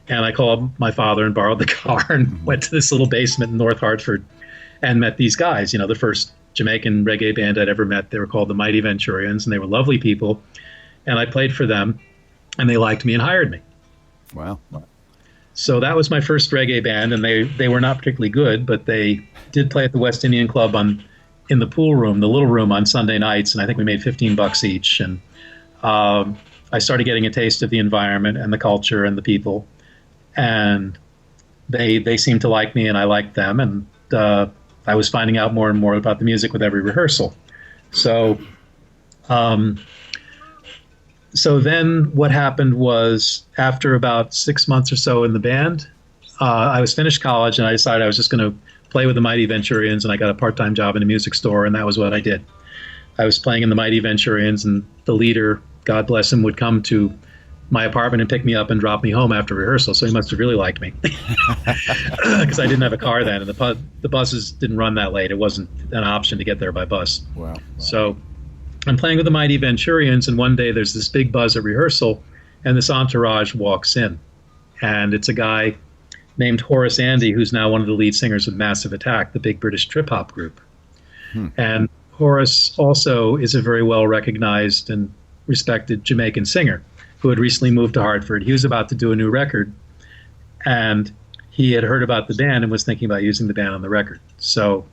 And I called my father and borrowed the car and went to this little basement in North Hartford and met these guys. The first Jamaican reggae band I'd ever met. They were called the Mighty Venturians, and they were lovely people. And I played for them, and they liked me and hired me. Wow. So that was my first reggae band, and they were not particularly good, but they did play at the West Indian Club in the pool room, the little room, on Sunday nights, and I think we made $15 each. And I started getting a taste of the environment and the culture and the people, and they seemed to like me, and I liked them, and I was finding out more and more about the music with every rehearsal. So then what happened was, after about 6 months or so in the band, I was finished college, and I decided I was just going to play with the Mighty Venturians, and I got a part-time job in a music store, and that was what I did. I was playing in the Mighty Venturians, and the leader, God bless him, would come to my apartment and pick me up and drop me home after rehearsal, so he must have really liked me. Because I didn't have a car then, and the buses didn't run that late. It wasn't an option to get there by bus. Wow. So I'm playing with the Mighty Venturians, and one day there's this big buzz at rehearsal, and this entourage walks in. And it's a guy named Horace Andy, who's now one of the lead singers of Massive Attack, the big British trip-hop group. And Horace also is a very well-recognized and respected Jamaican singer who had recently moved to Hartford. He was about to do a new record, and he had heard about the band and was thinking about using the band on the record. So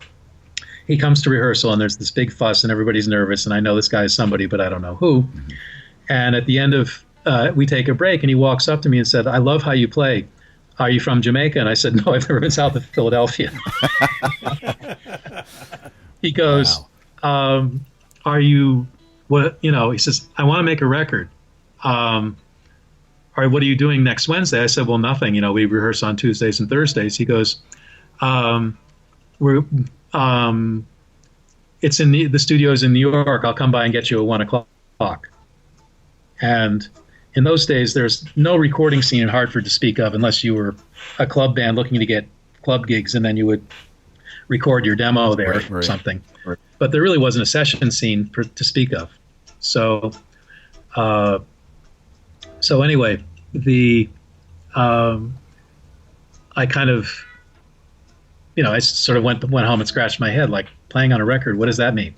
he comes to rehearsal, and there's this big fuss, and everybody's nervous, and I know this guy is somebody, but I don't know who. And at the end of, we take a break, and he walks up to me and said, "I love how you play. Are you from Jamaica?" And I said, "No, I've never been south of Philadelphia." He goes, "Are you, what, you know," he says, "I want to make a record. What are you doing next Wednesday?" I said, "Well, nothing. You know, we rehearse on Tuesdays and Thursdays." He goes, "It's in the studio's in New York. I'll come by and get you at 1:00. And in those days, there's no recording scene in Hartford to speak of unless you were a club band looking to get club gigs, and then you would record your demo there or something. Right. But there really wasn't a session scene to speak of. So, anyway, I kind of, you know, I sort of went home and scratched my head, like, playing on a record, what does that mean?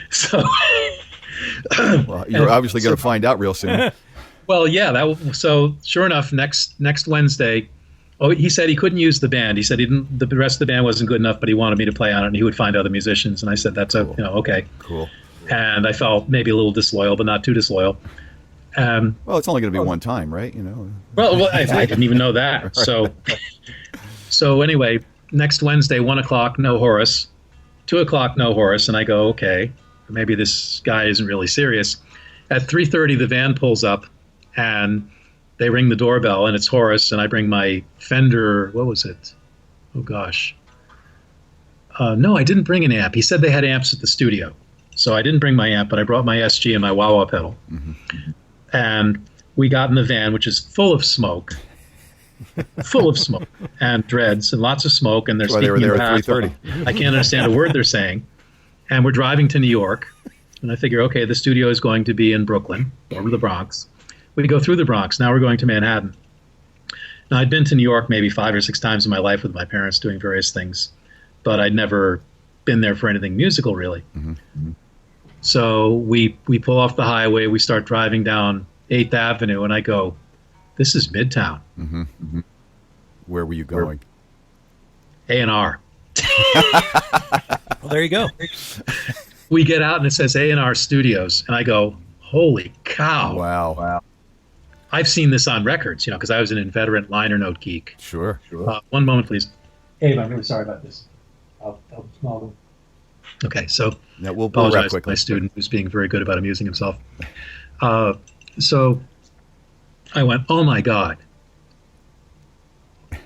So, well, you're obviously going to find out real soon. Well, yeah. So sure enough, next Wednesday, he said he couldn't use the band. He said the rest of the band wasn't good enough, but he wanted me to play on it, and he would find other musicians. And I said, "That's cool. Okay." Cool. And I felt maybe a little disloyal, but not too disloyal. Well, it's only going to be one time, right? You know. Well, I didn't even know that. So anyway, next Wednesday, 1:00, no Horace. 2:00, no Horace. And I go, okay, maybe this guy isn't really serious. At 3:30, the van pulls up, and they ring the doorbell, and it's Horace. And I bring my Fender. What was it? Oh gosh. No, I didn't bring an amp. He said they had amps at the studio, so I didn't bring my amp, but I brought my SG and my wah-wah pedal. Mm-hmm. And we got in the van, which is full of smoke and dreads and lots of smoke, and they're speaking they were there at 3:30. I can't understand a word they're saying. And we're driving to New York, and I figure, okay, the studio is going to be in Brooklyn or the Bronx. We go through the Bronx. Now we're going to Manhattan. Now, I'd been to New York maybe 5 or 6 times in my life with my parents doing various things, but I'd never been there for anything musical, really. Mm-hmm. Mm-hmm. So we pull off the highway. We start driving down 8th Avenue, and I go, this is Midtown. Mm-hmm. Mm-hmm. Where were you going? A&R. Well, there you go. We get out, and it says A&R Studios, and I go, holy cow. Wow. I've seen this on records, because I was an inveterate liner note geek. Sure. One moment, please. Abe, I'm really sorry about this. Okay, so now we'll apologize to my student who's being very good about amusing himself. So I went, oh my God,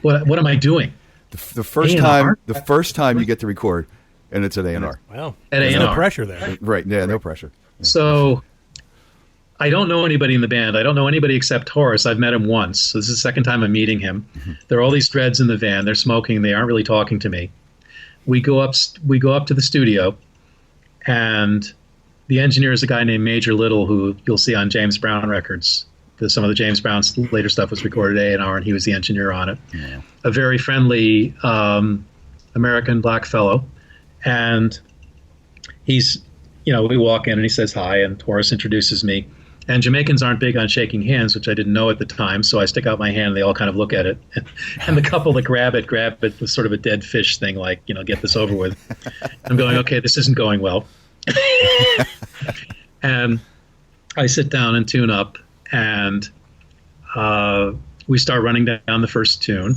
what am I doing? The first time you get to record, and it's at A&R. Well, at there's A&R. no pressure there. Right? Yeah, no pressure. Yeah. So I don't know anybody in the band. I don't know anybody except Horace. I've met him once. So this is the second time I'm meeting him. Mm-hmm. There are all these dreads in the van. They're smoking. They aren't really talking to me. We go up to the studio, and the engineer is a guy named Major Little, who you'll see on James Brown records. Some of the James Brown's later stuff was recorded at A&R, and he was the engineer on it. Yeah. A very friendly American black fellow. And he's, we walk in and he says hi, and Horace introduces me. And Jamaicans aren't big on shaking hands, which I didn't know at the time. So I stick out my hand, and they all kind of look at it. And the couple that grab it with sort of a dead fish thing, like, get this over with. I'm going, okay, this isn't going well. And I sit down and tune up, and we start running down the first tune.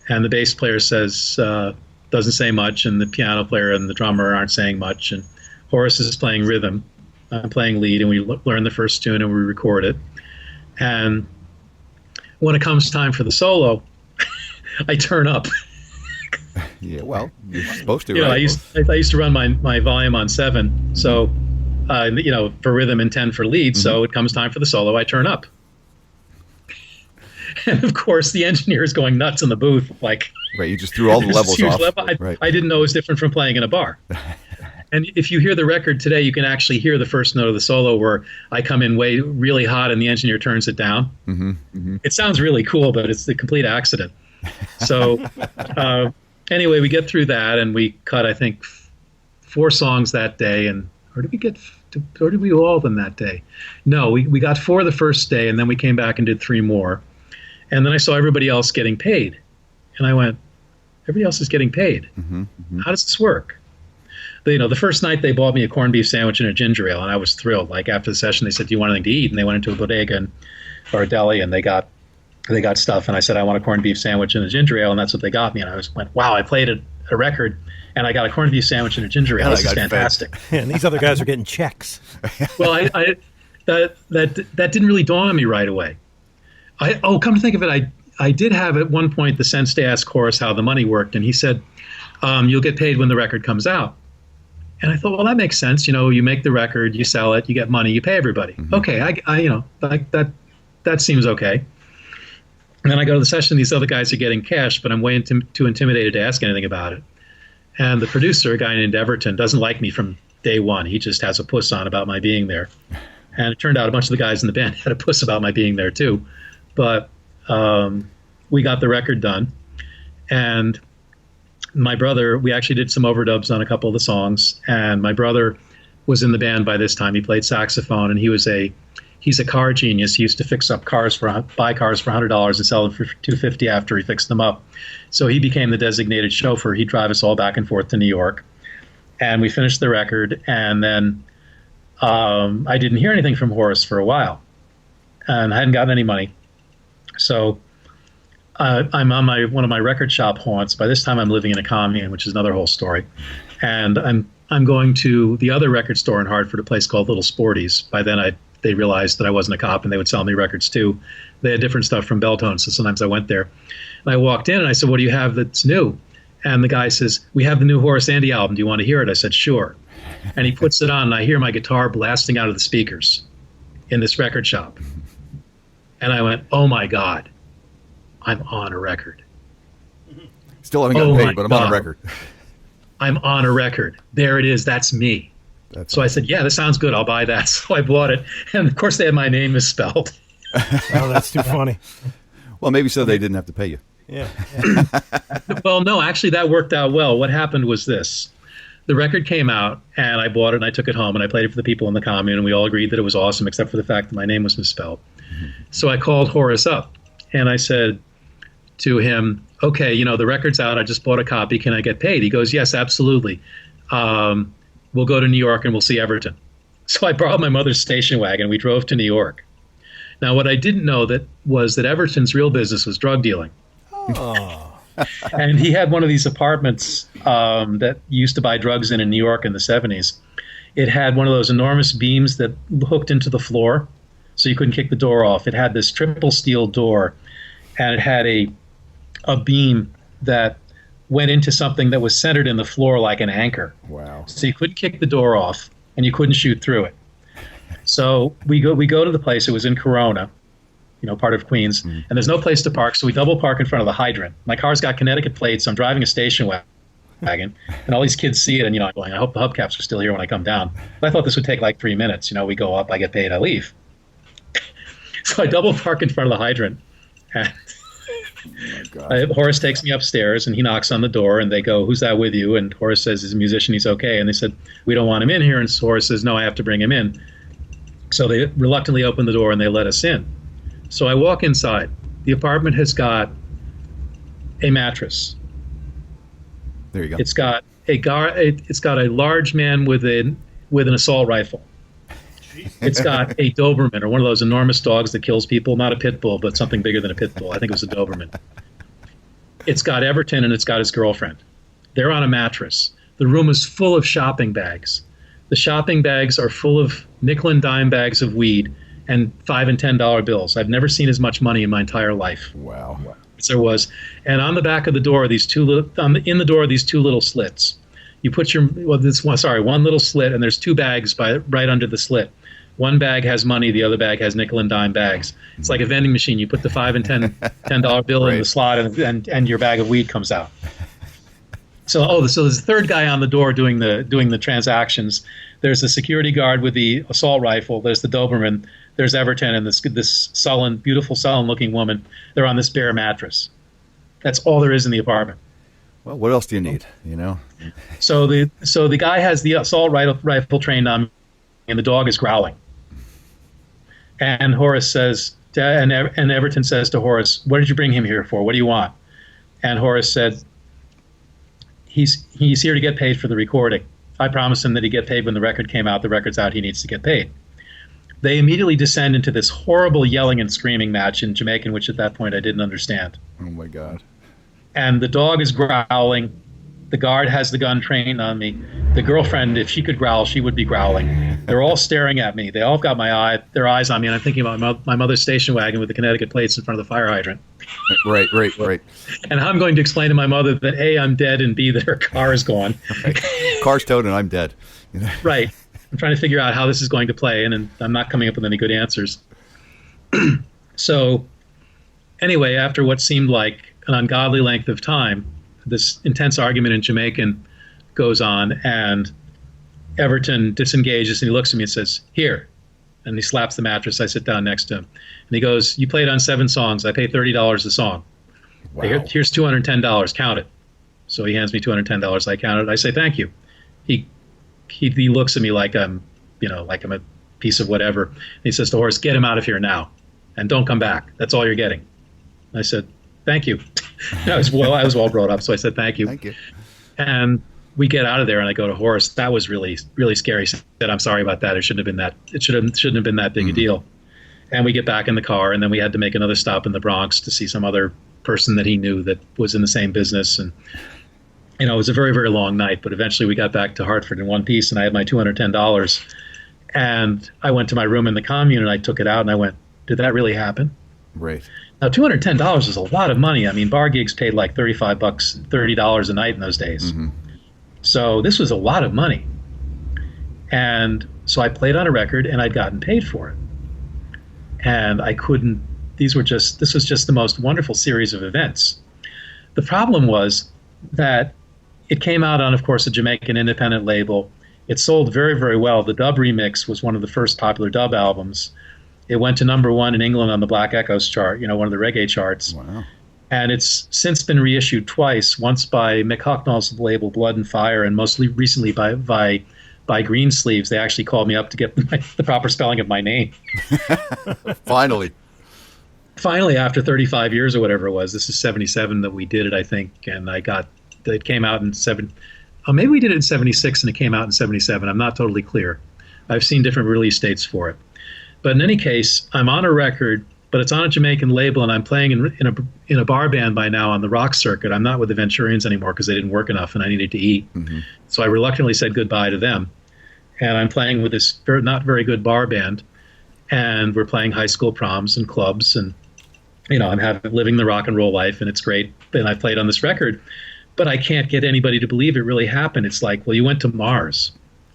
And the bass player doesn't say much, and the piano player and the drummer aren't saying much. And Horace is playing rhythm. I'm playing lead, and we learn the first tune, and we record it. And when it comes time for the solo, I turn up. Yeah, well, you're supposed to, right? I used to run my volume on 7, so, for rhythm and 10 for lead, mm-hmm. So it comes time for the solo, I turn up. And, of course, the engineer is going nuts in the booth, like... Right, you just threw all the levels off. Level. I didn't know it was different from playing in a bar. And if you hear the record today, you can actually hear the first note of the solo where I come in really hot and the engineer turns it down. Mm-hmm, mm-hmm. It sounds really cool, but it's a complete accident. So anyway, we get through that, and we cut, I think, 4 songs that day. Or did we do all of them that day? No, we got 4 the first day, and then we came back and did 3 more. And then I saw everybody else getting paid. And I went, everybody else is getting paid. How does this work? The first night they bought me a corned beef sandwich and a ginger ale, and I was thrilled. Like after the session, they said, "Do you want anything to eat?" And they went into a bodega or a deli, and they got stuff. And I said, "I want a corned beef sandwich and a ginger ale," and that's what they got me. And I went, "Wow! I played a record, and I got a corned beef sandwich and a ginger ale. This is fantastic." And these other guys are getting checks. Well, that didn't really dawn on me right away. Come to think of it, I did have at one point the sense to ask Horace how the money worked, and he said, "You'll get paid when the record comes out." And I thought, well, that makes sense. You make the record, you sell it, you get money, you pay everybody. Okay, that seems okay. And then I go to the session, these other guys are getting cash, but I'm way too intimidated to ask anything about it. And the producer, a guy named Everton, doesn't like me from day one. He just has a puss on about my being there. And it turned out a bunch of the guys in the band had a puss about my being there too. But we got the record done. And my brother, we actually did some overdubs on a couple of the songs, and my brother was in the band by this time. He played saxophone, and he's a car genius. He used to fix up buy cars for $100 and sell them for $250 after he fixed them up. So he became the designated chauffeur. He'd drive us all back and forth to New York, and we finished the record. And then I didn't hear anything from Horace for a while, and I hadn't gotten any money. So I'm on one of my record shop haunts. By this time, I'm living in a commune, which is another whole story. And I'm going to the other record store in Hartford, a place called Little Sporties. By then, they realized that I wasn't a cop, and they would sell me records too. They had different stuff from Belltone, so sometimes I went there. And I walked in, and I said, "What do you have that's new?" And the guy says, "We have the new Horace Andy album. Do you want to hear it?" I said, "Sure." And he puts it on, and I hear my guitar blasting out of the speakers in this record shop. And I went, "Oh my God, I'm on a record." Still haven't gotten paid, but I'm on a record. I'm on a record. There it is. That's me. So I said, "Yeah, this sounds good. I'll buy that." So I bought it. And of course, they had my name misspelled. Oh, that's too funny. Well, maybe so they didn't have to pay you. Yeah. Well, no, actually, that worked out well. What happened was this. The record came out, and I bought it, and I took it home, and I played it for the people in the commune, and we all agreed that it was awesome, except for the fact that my name was misspelled. So I called Horace up, and I said to him, "Okay, the record's out. I just bought a copy. Can I get paid?" He goes, "Yes, absolutely. We'll go to New York, and we'll see Everton." So I borrowed my mother's station wagon. We drove to New York. Now, what I didn't know was that Everton's real business was drug dealing. Oh. And he had one of these apartments that used to buy drugs in New York in the 70s. It had one of those enormous beams that hooked into the floor, so you couldn't kick the door off. It had this triple steel door, and it had a beam that went into something that was centered in the floor like an anchor. Wow. So you couldn't kick the door off, and you couldn't shoot through it. So we go to the place. It was in Corona, part of Queens, and there's no place to park, so we double park in front of the hydrant. My car's got Connecticut plates, so I'm driving a station wagon, and all these kids see it, and I'm going, I hope the hubcaps are still here when I come down. But I thought this would take like 3 minutes. We go up, I get paid, I leave. So I double park in front of the hydrant, and Horace takes me upstairs, and he knocks on the door, and they go, "Who's that with you?" And Horace says, "He's a musician, he's okay." And they said, "We don't want him in here." And Horace says, "No, I have to bring him in." So they reluctantly open the door, and they let us in. So I walk inside. The apartment has got a mattress. There you go. It's got a large man with an assault rifle. It's got a Doberman, or one of those enormous dogs that kills people. Not a pit bull, but something bigger than a pit bull. I think it was a Doberman. It's got Everton, and it's got his girlfriend. They're on a mattress. The room is full of shopping bags. The shopping bags are full of nickel and dime bags of weed and $5 and $10 bills. I've never seen as much money in my entire life. Wow. As there was. And on the back of the door, in the door, these two little slits. You put one little slit, and there's two bags right under the slit. One bag has money, the other bag has nickel and dime bags. It's like a vending machine. You put the $5 and $10 bill in the slot, and your bag of weed comes out. So there's a third guy on the door doing the transactions. There's the security guard with the assault rifle. There's the Doberman. There's Everton and this beautiful sullen-looking woman. They're on this bare mattress. That's all there is in the apartment. Well, what else do you need? So the guy has the assault rifle trained on me, and the dog is growling. And Horace says, And Everton says to Horace, "What did you bring him here for? What do you want?" And Horace said, he's here to get paid for the recording. I promised him that he'd get paid when the record came out. The record's out. He needs to get paid. They immediately descend into this horrible yelling and screaming match in Jamaican, which at that point I didn't understand. Oh, my God. And the dog is growling. The guard has the gun trained on me. The girlfriend, if she could growl, she would be growling. They're all staring at me. They all got their eyes on me, and I'm thinking about my mother's station wagon with the Connecticut plates in front of the fire hydrant. Right. And I'm going to explain to my mother that A, I'm dead, and B, that her car is gone. Right. Car's towed and I'm dead. Right. I'm trying to figure out how this is going to play, and I'm not coming up with any good answers. So anyway, after what seemed like an ungodly length of time, this intense argument in Jamaican goes on, and Everton disengages, and he looks at me and says, "Here." And he slaps the mattress. I sit down next to him. And he goes, "You played on 7 songs. I pay $30 a song. Wow. Here's $210. Count it." So he hands me $210. I count it. I say, "Thank you." He looks at me like I'm a piece of whatever. And he says to Horace, "Get him out of here now, and don't come back. That's all you're getting." I said, "Thank you." I was well brought up, so I said, "Thank you." Thank you. And we get out of there, and I go to Horace. "That was really, really scary." He said, "I'm sorry about that. It shouldn't have been that. It shouldn't have been that big a deal." And we get back in the car, and then we had to make another stop in the Bronx to see some other person that he knew that was in the same business. And it was a very, very long night, but eventually we got back to Hartford in one piece, and I had my $210. And I went to my room in the commune, and I took it out, and I went, "Did that really happen?" Right. Now, $210 is a lot of money. I mean, bar gigs paid like $35, $30 a night in those days. Mm-hmm. So this was a lot of money. And so I played on a record, and I'd gotten paid for it. And I couldn't, this was just the most wonderful series of events. The problem was that it came out on, of course, a Jamaican independent label. It sold very, very well. The Dub Remix was one of the first popular dub albums. It went to #1 in England on the Black Echoes chart, one of the reggae charts. Wow. And it's since been reissued twice, once by Mick Hucknall's label Blood and Fire, and mostly recently by Greensleeves. They actually called me up to get the proper spelling of my name. Finally, after 35 years or whatever it was. This is 77 that we did it, I think, and it came out in maybe we did it in 76 and it came out in 77. I'm not totally clear. I've seen different release dates for it. But in any case, I'm on a record, but it's on a Jamaican label, and I'm playing in a bar band by now on the rock circuit. I'm not with the Venturians anymore because they didn't work enough and I needed to eat. Mm-hmm. So I reluctantly said goodbye to them. And I'm playing with this not very good bar band, and we're playing high school proms and clubs, and I'm living the rock and roll life, and it's great. And I played on this record, but I can't get anybody to believe it really happened. It's like, well, you went to Mars.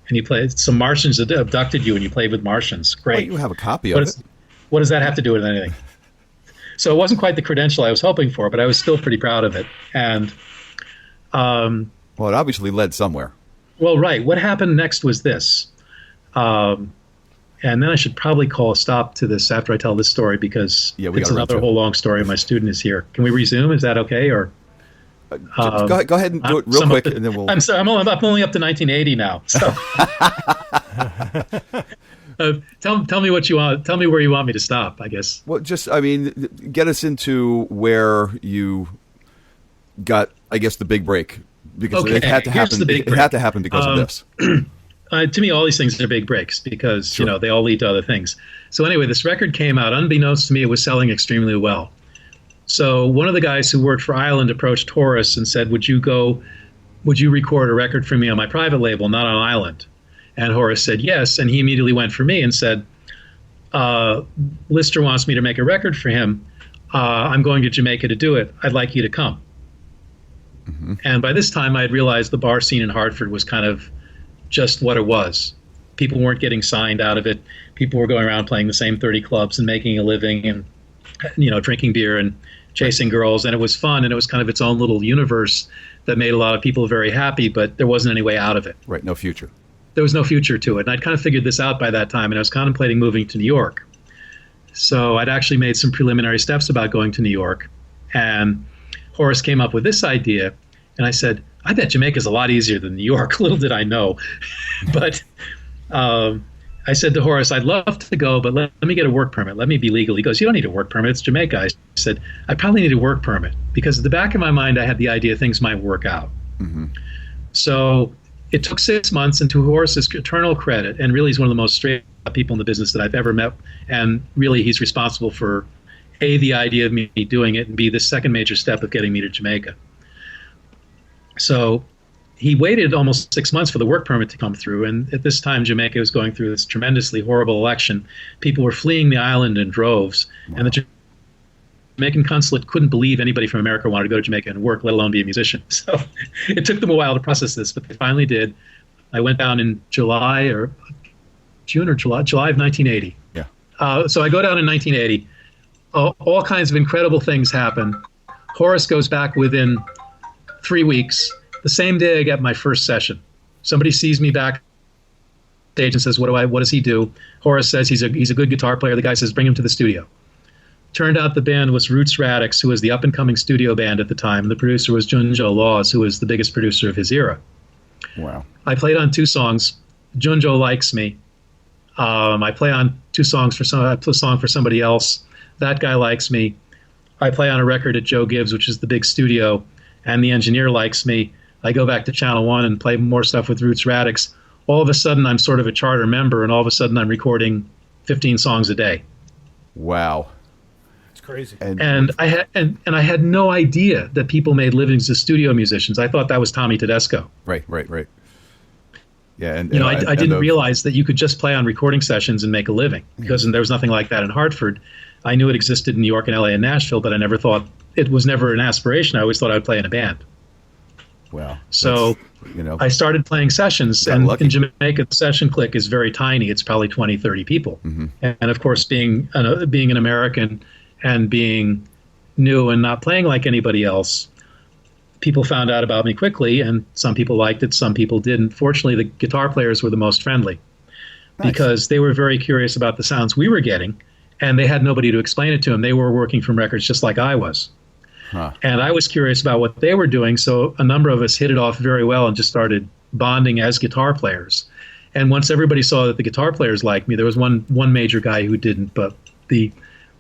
And you played, some Martians abducted you, and you played with Martians. Great. Well, you have a copy of it. What does that have to do with anything? So it wasn't quite the credential I was hoping for, but I was still pretty proud of it. And well, it obviously led somewhere. Well, right. What happened next was this. And then I should probably call a stop to this after I tell this story, because it's another whole long story. My student is here. Can we resume? Is that okay? Or go ahead and do it real quick, and then we'll. I'm sorry. I'm only up to 1980 now. So tell me what you want. Tell me where you want me to stop, I guess. Well, get us into where you got, I guess, the big break, because it had to happen. It had to happen because of this. To me, all these things are big breaks because Sure. they all lead to other things. So anyway, this record came out. Unbeknownst to me, it was selling extremely well. So one of the guys who worked for Island approached Horace and said, would you record a record for me on my private label, not on Island? And Horace said yes, and he immediately went for me and said, Lister wants me to make a record for him. I'm going to Jamaica to do it. I'd like you to come. Mm-hmm. And by this time, I had realized the bar scene in Hartford was kind of just what it was. People weren't getting signed out of it. People were going around playing the same 30 clubs and making a living and, drinking beer and chasing girls. And it was fun, and it was kind of its own little universe that made a lot of people very happy, but there wasn't any way out of it. Right, no future. There was no future to it. And I'd kind of figured this out by that time, and I was contemplating moving to New York. So I'd actually made some preliminary steps about going to New York. And Horace came up with this idea, and I said, I bet Jamaica's a lot easier than New York. Little did I know. But I said to Horace, I'd love to go, but let me get a work permit. Let me be legal. He goes, you don't need a work permit. It's Jamaica. I said, I probably need a work permit because at the back of my mind, I had the idea things might work out. Mm-hmm. So it took 6 months, and to Horace's eternal credit, and really he's one of the most straight people in the business that I've ever met, and really he's responsible for, A, the idea of me doing it, and B, the second major step of getting me to Jamaica. So he waited almost 6 months for the work permit to come through, and at this time Jamaica was going through this tremendously horrible election. People were fleeing the island in droves, and the Jamaican consulate couldn't believe anybody from America wanted to go to Jamaica and work, let alone be a musician. So it took them a while to process this, but they finally did. I went down in June or July of 1980. Yeah. So I go down in 1980. All kinds of incredible things happen. Horace goes back within 3 weeks. The same day I get my first session. Somebody sees me backstage and says, what does he do? Horace says he's a good guitar player. The guy says, bring him to the studio. Turned out the band was Roots Radix, who was the up-and-coming studio band at the time. The producer was Junjo Laws, who was the biggest producer of his era. Wow. I played on 2 songs. Junjo likes me. I play on 2 songs I play a song for somebody else. That guy likes me. I play on a record at Joe Gibbs, which is the big studio, and the engineer likes me. I go back to Channel 1 and play more stuff with Roots Radix. All of a sudden, I'm sort of a charter member, and all of a sudden, I'm recording 15 songs a day. Wow. It's crazy. And I had no idea that people made livings as studio musicians. I thought that was Tommy Tedesco. Right. Yeah, and I didn't realize that you could just play on recording sessions and make a living, because there was nothing like that in Hartford. I knew it existed in New York and LA and Nashville, but I never thought it was never an aspiration. I always thought I'd play in a band. Wow. So I started playing sessions, and in Jamaica, the session clique is very tiny. It's probably 20, 30 people. Mm-hmm. And of course, being an American and being new and not playing like anybody else, people found out about me quickly, and some people liked it, some people didn't. Fortunately, the guitar players were the most friendly because they were very curious about the sounds we were getting, and they had nobody to explain it to them. They were working from records just like I was. Huh. And I was curious about what they were doing, so a number of us hit it off very well and just started bonding as guitar players. And once everybody saw that the guitar players liked me, there was one major guy who didn't, but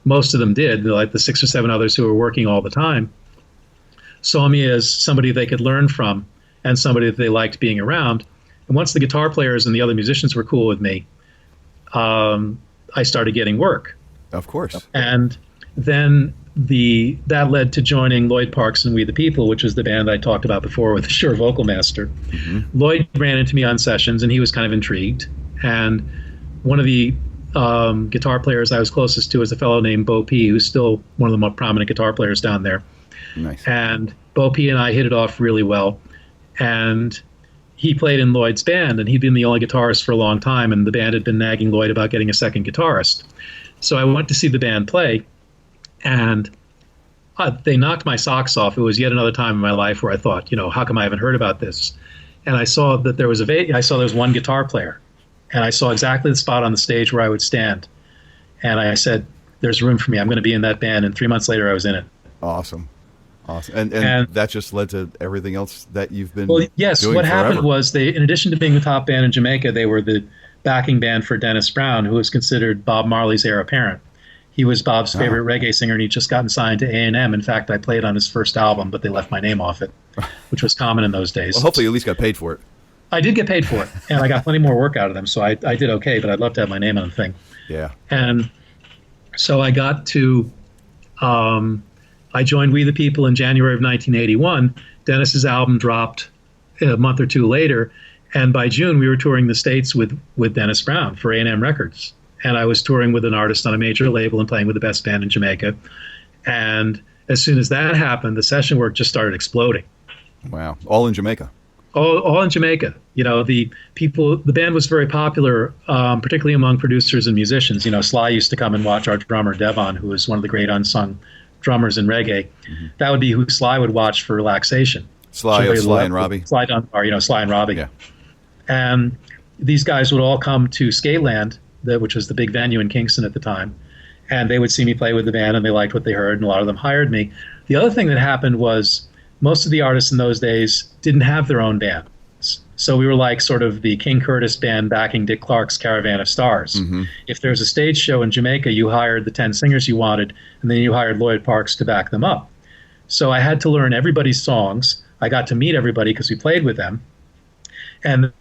most of them did, like the 6 or 7 others who were working all the time, saw me as somebody they could learn from and somebody that they liked being around. And once the guitar players and the other musicians were cool with me, I started getting work. Of course. And then that led to joining Lloyd Parks and We the People, which was the band I talked about before with the Shure Vocal Master. Mm-hmm. Lloyd ran into me on sessions, and he was kind of intrigued. And one of the guitar players I was closest to is a fellow named Bo P, who's still one of the more prominent guitar players down there. Nice. And Bo P and I hit it off really well. And he played in Lloyd's band, and he'd been the only guitarist for a long time, and the band had been nagging Lloyd about getting a second guitarist. So I went to see the band play, and they knocked my socks off. It was yet another time in my life where I thought, how come I haven't heard about this? And I saw that there was one guitar player, and I saw exactly the spot on the stage where I would stand. And I said, there's room for me. I'm going to be in that band. And 3 months later, I was in it. Awesome. And that just led to everything else that you've been doing what forever. Happened was in addition to being the top band in Jamaica, they were the backing band for Dennis Brown, who was considered Bob Marley's heir apparent. He was Bob's favorite reggae singer, and he'd just gotten signed to A&M. In fact, I played on his first album, but they left my name off it, which was common in those days. Well, hopefully you at least got paid for it. I did get paid for it, and I got plenty more work out of them, so I did okay, but I'd love to have my name on the thing. Yeah. And so I got to... I joined We the People in January of 1981. Dennis's album dropped a month or two later, and by June we were touring the States with Dennis Brown for A&M Records. And I was touring with an artist on a major label and playing with the best band in Jamaica. And as soon as that happened, the session work just started exploding. Wow. All in Jamaica. All in Jamaica. The band was very popular, particularly among producers and musicians. Sly used to come and watch our drummer, Devon, who was one of the great unsung drummers in reggae. Mm-hmm. That would be who Sly would watch for relaxation. Sly and Robbie. Sly and Robbie. Yeah. And these guys would all come to Skateland, which was the big venue in Kingston at the time, and they would see me play with the band, and they liked what they heard, and a lot of them hired me. The other thing that happened was most of the artists in those days didn't have their own band. So we were like sort of the King Curtis band backing Dick Clark's Caravan of Stars. If there's a stage show in Jamaica, you hired the 10 singers you wanted, and then you hired Lloyd Parks to back them up. So I had to learn everybody's songs. I got to meet everybody because we played with them. And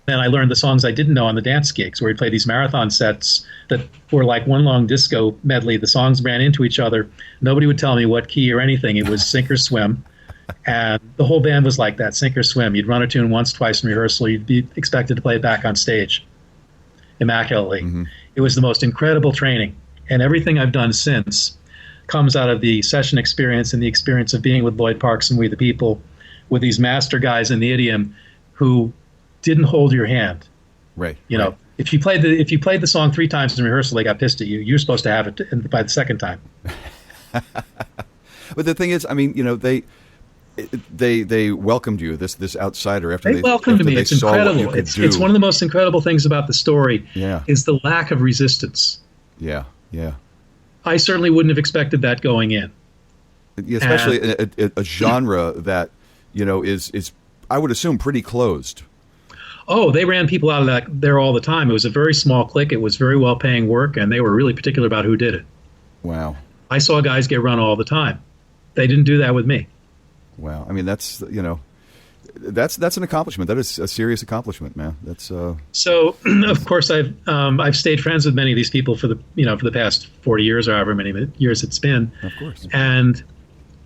then I learned the songs I didn't know on the dance gigs, where we played these marathon sets that were like one long disco medley. The songs ran into each other. Nobody would tell me what key or anything. It was sink or swim. And the whole band was like that, sink or swim. You'd run a tune once, twice in rehearsal. You'd be expected to play it back on stage immaculately. It was the most incredible training. And everything I've done since comes out of the session experience and the experience of being with Lloyd Parks and We the People, with these master guys in the idiom who didn't hold your hand. Right. You know, if you played the song 3 times in rehearsal, they got pissed at you. You're supposed to have it by the second time. But the thing is, I mean, you know, they welcomed you, this outsider, after they welcomed me. It's incredible. It's one of the most incredible things about the story. Yeah. Is the lack of resistance. Yeah. I certainly wouldn't have expected that going in. Especially a genre that, you know, is I would assume pretty closed. Oh, they ran people out of there all the time. It was a very small clique. It was very well-paying work, and they were really particular about who did it. Wow. I saw guys get run all the time. They didn't do that with me. Wow. I mean, that's, you know, that's an accomplishment. That is a serious accomplishment, man. That's So, of course, I've stayed friends with many of these people for the past 40 years or however many years it's been. Of course. And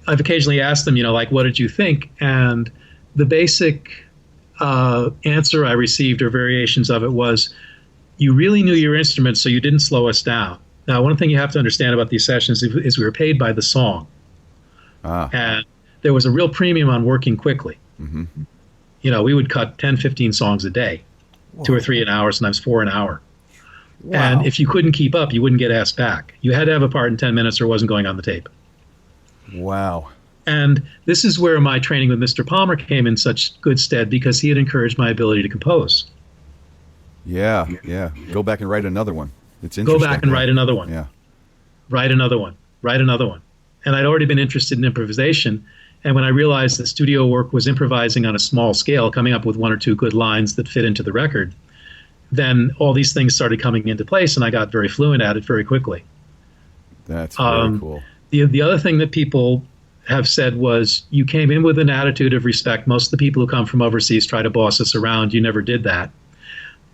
I've occasionally asked them, you know, like, what did you think? And the basic answer I received, or variations of it, was, you really knew your instrument, so you didn't slow us down. Now, one thing you have to understand about these sessions is we were paid by the song. And there was a real premium on working quickly. You know, we would cut 10, 15 songs a day, 2 or 3 an hour, sometimes 4 an hour. Wow. And if you couldn't keep up, you wouldn't get asked back. You had to have a part in 10 minutes or it wasn't going on the tape. Wow. And this is where my training with Mr. Palmer came in such good stead, because he had encouraged my ability to compose. Yeah. Go back and write another one. It's interesting. Go back and write another one. Yeah. Write another one. And I'd already been interested in improvisation. And when I realized that studio work was improvising on a small scale, coming up with 1 or 2 good lines that fit into the record, then all these things started coming into place, and I got very fluent at it very quickly. That's very cool. The other thing that people have said was, you came in with an attitude of respect. Most of the people who come from overseas try to boss us around. You never did that.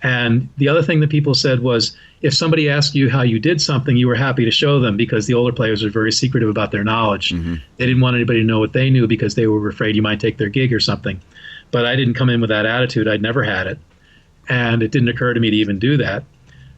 And the other thing that people said was, if somebody asked you how you did something, you were happy to show them, because the older players are very secretive about their knowledge. They didn't want anybody to know what they knew because they were afraid you might take their gig or something. But I didn't come in with that attitude. I'd never had it. And it didn't occur to me to even do that.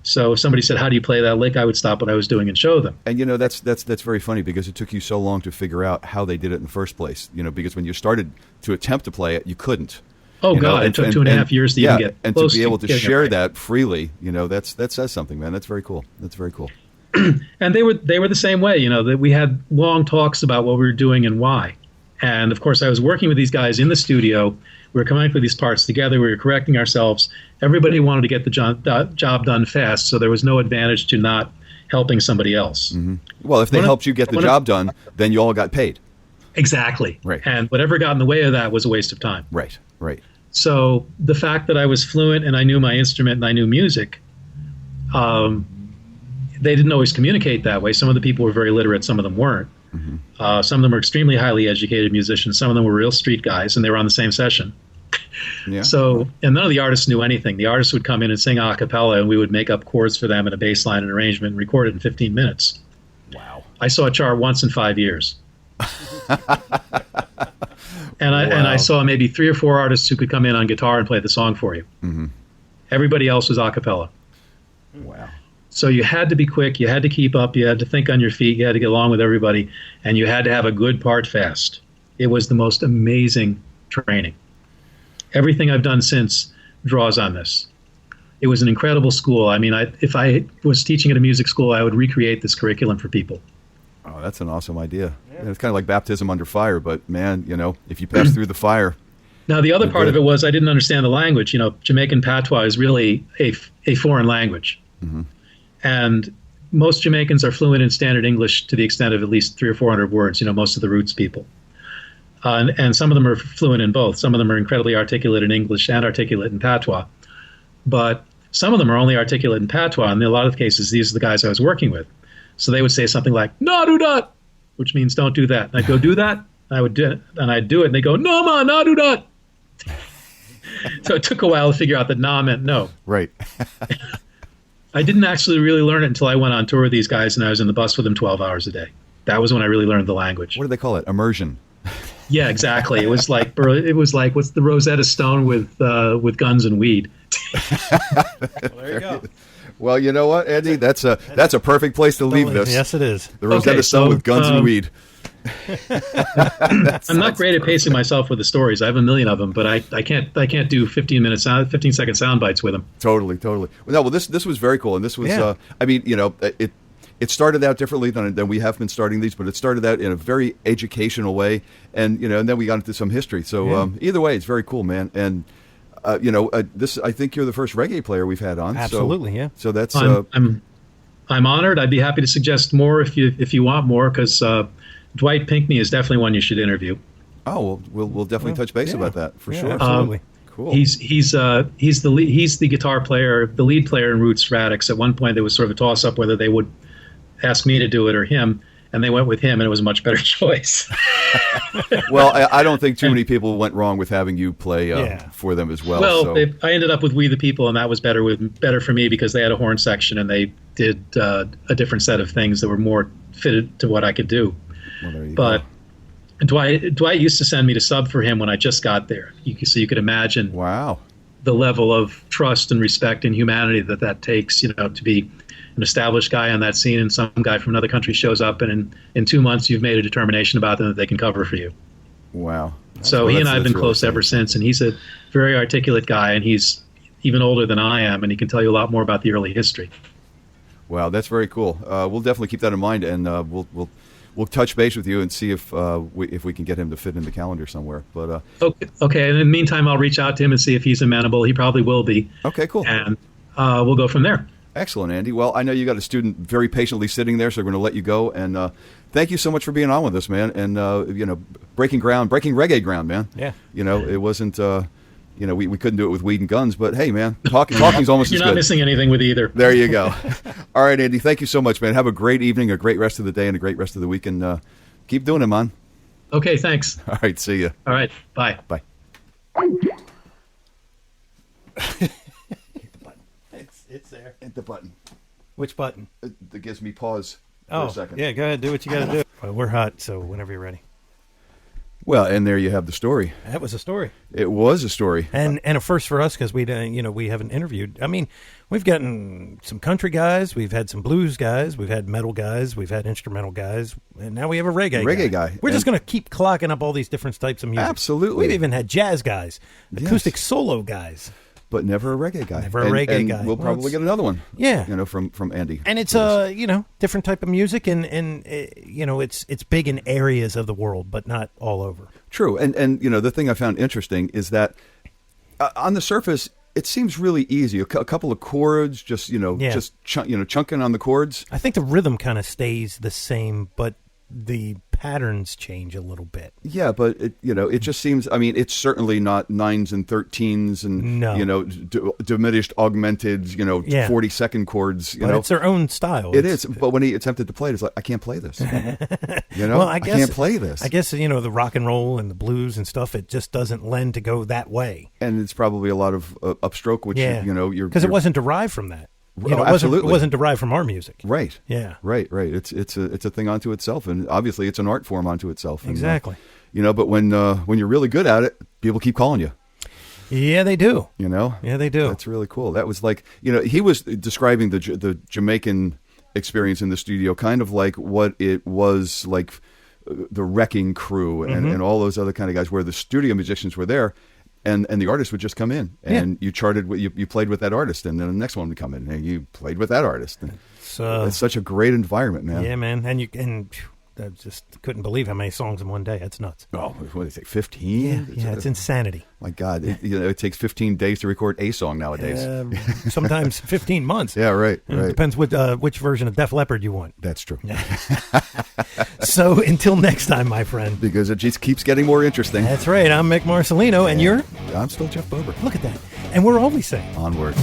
So if somebody said, how do you play that lick? I would stop what I was doing and show them. And, you know, that's very funny, because it took you so long to figure out how they did it in the first place. You know, because when you started to attempt to play it, you couldn't. Oh, God, it took 2.5 years to even get and close to be able to share right. that freely, you know, that says something, man. That's very cool. And they were the same way, you know, that we had long talks about what we were doing and why. And, of course, I was working with these guys in the studio. We were coming up with these parts together. We were correcting ourselves. Everybody wanted to get the job done fast, so there was no advantage to not helping somebody else. Well, if they helped you get the job done, then you all got paid. Exactly. Right. And whatever got in the way of that was a waste of time. Right. So the fact that I was fluent and I knew my instrument and I knew music, they didn't always communicate that way. Some of the people were very literate. Some of them weren't. Some of them were extremely highly educated musicians. Some of them were real street guys, and they were on the same session. Yeah. So, and none of the artists knew anything. The artists would come in and sing a cappella, and we would make up chords for them and a bass line and arrangement and record it in 15 minutes. Wow. I saw a chart once in 5 years. And I saw maybe 3 or 4 artists who could come in on guitar and play the song for you. Everybody else was a cappella. Wow. So you had to be quick, you had to keep up, you had to think on your feet, you had to get along with everybody, and you had to have a good part fast. It was the most amazing training. Everything I've done since draws on this. It was an incredible school. I mean, if I was teaching at a music school, I would recreate this curriculum for people. Oh, that's an awesome idea. Yeah, it's kind of like baptism under fire, but man, you know, if you pass through the fire. Now, the other part of it was I didn't understand the language. You know, Jamaican patois is really a foreign language. And most Jamaicans are fluent in standard English to the extent of at least 300 or 400 words, you know, most of the roots people. and some of them are fluent in both. Some of them are incredibly articulate in English and articulate in patois. But some of them are only articulate in patois, and in a lot of cases, these are the guys I was working with. So they would say something like, "No, do that," which means don't do that. And I'd go, "Do that?" And I would do it, and I'd do it, and they go, "No, ma, no, do that." So it took a while to figure out that "nah" meant no. Right. I didn't actually really learn it until I went on tour with these guys, and I was in the bus with them 12 hours a day. That was when I really learned the language. What do they call it? Immersion. Yeah, exactly. It was like what's the Rosetta Stone with guns and weed. Well, there you go. Well, you know what, Andy? That's a perfect place to leave this. Yes, it is. The Rosetta Stone with guns and weed. I'm not great at pacing myself with the stories. I have a million of them, but I can't do 15-second sound bites with them. Totally. Well, this was very cool, and this was I mean, it started out differently than we have been starting these, but it started out in a very educational way, and and then we got into some history. So either way, it's very cool, man. And this, I think you're the first reggae player we've had on. Absolutely, yeah. So that's I'm honored. I'd be happy to suggest more if you want more, because Dwight Pinkney is definitely one you should interview. Oh, we'll definitely touch base about that for sure. Absolutely. Cool. He's the guitar player, the lead player in Roots Radix. At one point, there was sort of a toss up whether they would ask me to do it or him, and they went with him, and it was a much better choice. Well, I don't think too many people went wrong with having you play for them as well. Well, so. I ended up with We the People, and that was better for me because they had a horn section and they did a different set of things that were more fitted to what I could do. Well, there you but go. Dwight used to send me to sub for him when I just got there. So you could imagine the level of trust and respect and humanity that takes, to be an established guy on that scene, and some guy from another country shows up, and in 2 months you've made a determination about them that they can cover for you. Wow. So he and I have been close ever since, and he's a very articulate guy, and he's even older than I am, and he can tell you a lot more about the early history. Wow, that's very cool. We'll definitely keep that in mind, and we'll touch base with you and see if we can get him to fit in the calendar somewhere. But okay. And in the meantime, I'll reach out to him and see if he's amenable. He probably will be. Okay, cool. And we'll go from there. Excellent, Andy. Well, I know you got a student very patiently sitting there, so we're going to let you go. And thank you so much for being on with us, man. And breaking reggae ground, man. Yeah. It wasn't. We couldn't do it with weed and guns, but hey, man, talking's almost as good. You're not missing anything with either. There you go. All right, Andy, thank you so much, man. Have a great evening, a great rest of the day, and a great rest of the week, and keep doing it, man. Okay, thanks. All right, see you. All right, bye. Bye. It's there. Hit the button. Which button? That gives me pause for a second. Yeah, go ahead, do what you got to do. Well, we're hot, so whenever you're ready. Well, and there you have the story. That was a story. It was a story, and a first for us because we haven't interviewed. I mean, we've gotten some country guys, we've had some blues guys, we've had metal guys, we've had instrumental guys, and now we have a reggae guy. We're just going to keep clocking up all these different types of music. Absolutely. We've even had jazz guys, acoustic solo guys. But never a reggae guy. Never a reggae guy. We'll probably get another one. Yeah. From Andy. And it's different type of music, and it's big in areas of the world, but not all over. True. And the thing I found interesting is that on the surface, it seems really easy. A couple of chords, chunking on the chords. I think the rhythm kind of stays the same, but the patterns change a little bit. Yeah, but it just seems. I mean, it's certainly not 9s and 13s and diminished, augmented 40-second chords. But it's their own style. It is. But when he attempted to play it, it's like, I can't play this. Well, I can't play this. I guess the rock and roll and the blues and stuff, it just doesn't lend to go that way. And it's probably a lot of upstroke, which you're because it wasn't derived from that. Absolutely. It wasn't derived from our music. Right. Yeah. Right. It's a thing unto itself, and obviously it's an art form unto itself. And, exactly. But when you're really good at it, people keep calling you. Yeah, they do. Yeah, they do. That's really cool. That was like he was describing the Jamaican experience in the studio, kind of like what it was like the Wrecking Crew and all those other kind of guys, where the studio musicians were there. And the artist would just come in, and you charted. You played with that artist, and then the next one would come in, and you played with that artist. And it's such a great environment, man. Yeah, man. And I just couldn't believe how many songs in one day. That's nuts. Oh, what do they say, 15? Yeah, it's insanity. My God, it takes 15 days to record a song nowadays. Sometimes 15 months. Yeah, right. It depends which version of Def Leppard you want. That's true. So until next time, my friend. Because it just keeps getting more interesting. That's right. I'm Mick Marcelino, and you're? I'm still Jeff Bober. Look at that. And we're always saying. Onward.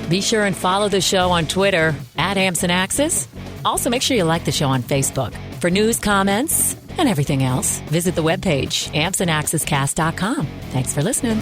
Be sure and follow the show on Twitter @AmsandAxis. Also, make sure you like the show on Facebook. For news, comments, and everything else, visit the webpage, AmsandAxisCast.com. Thanks for listening.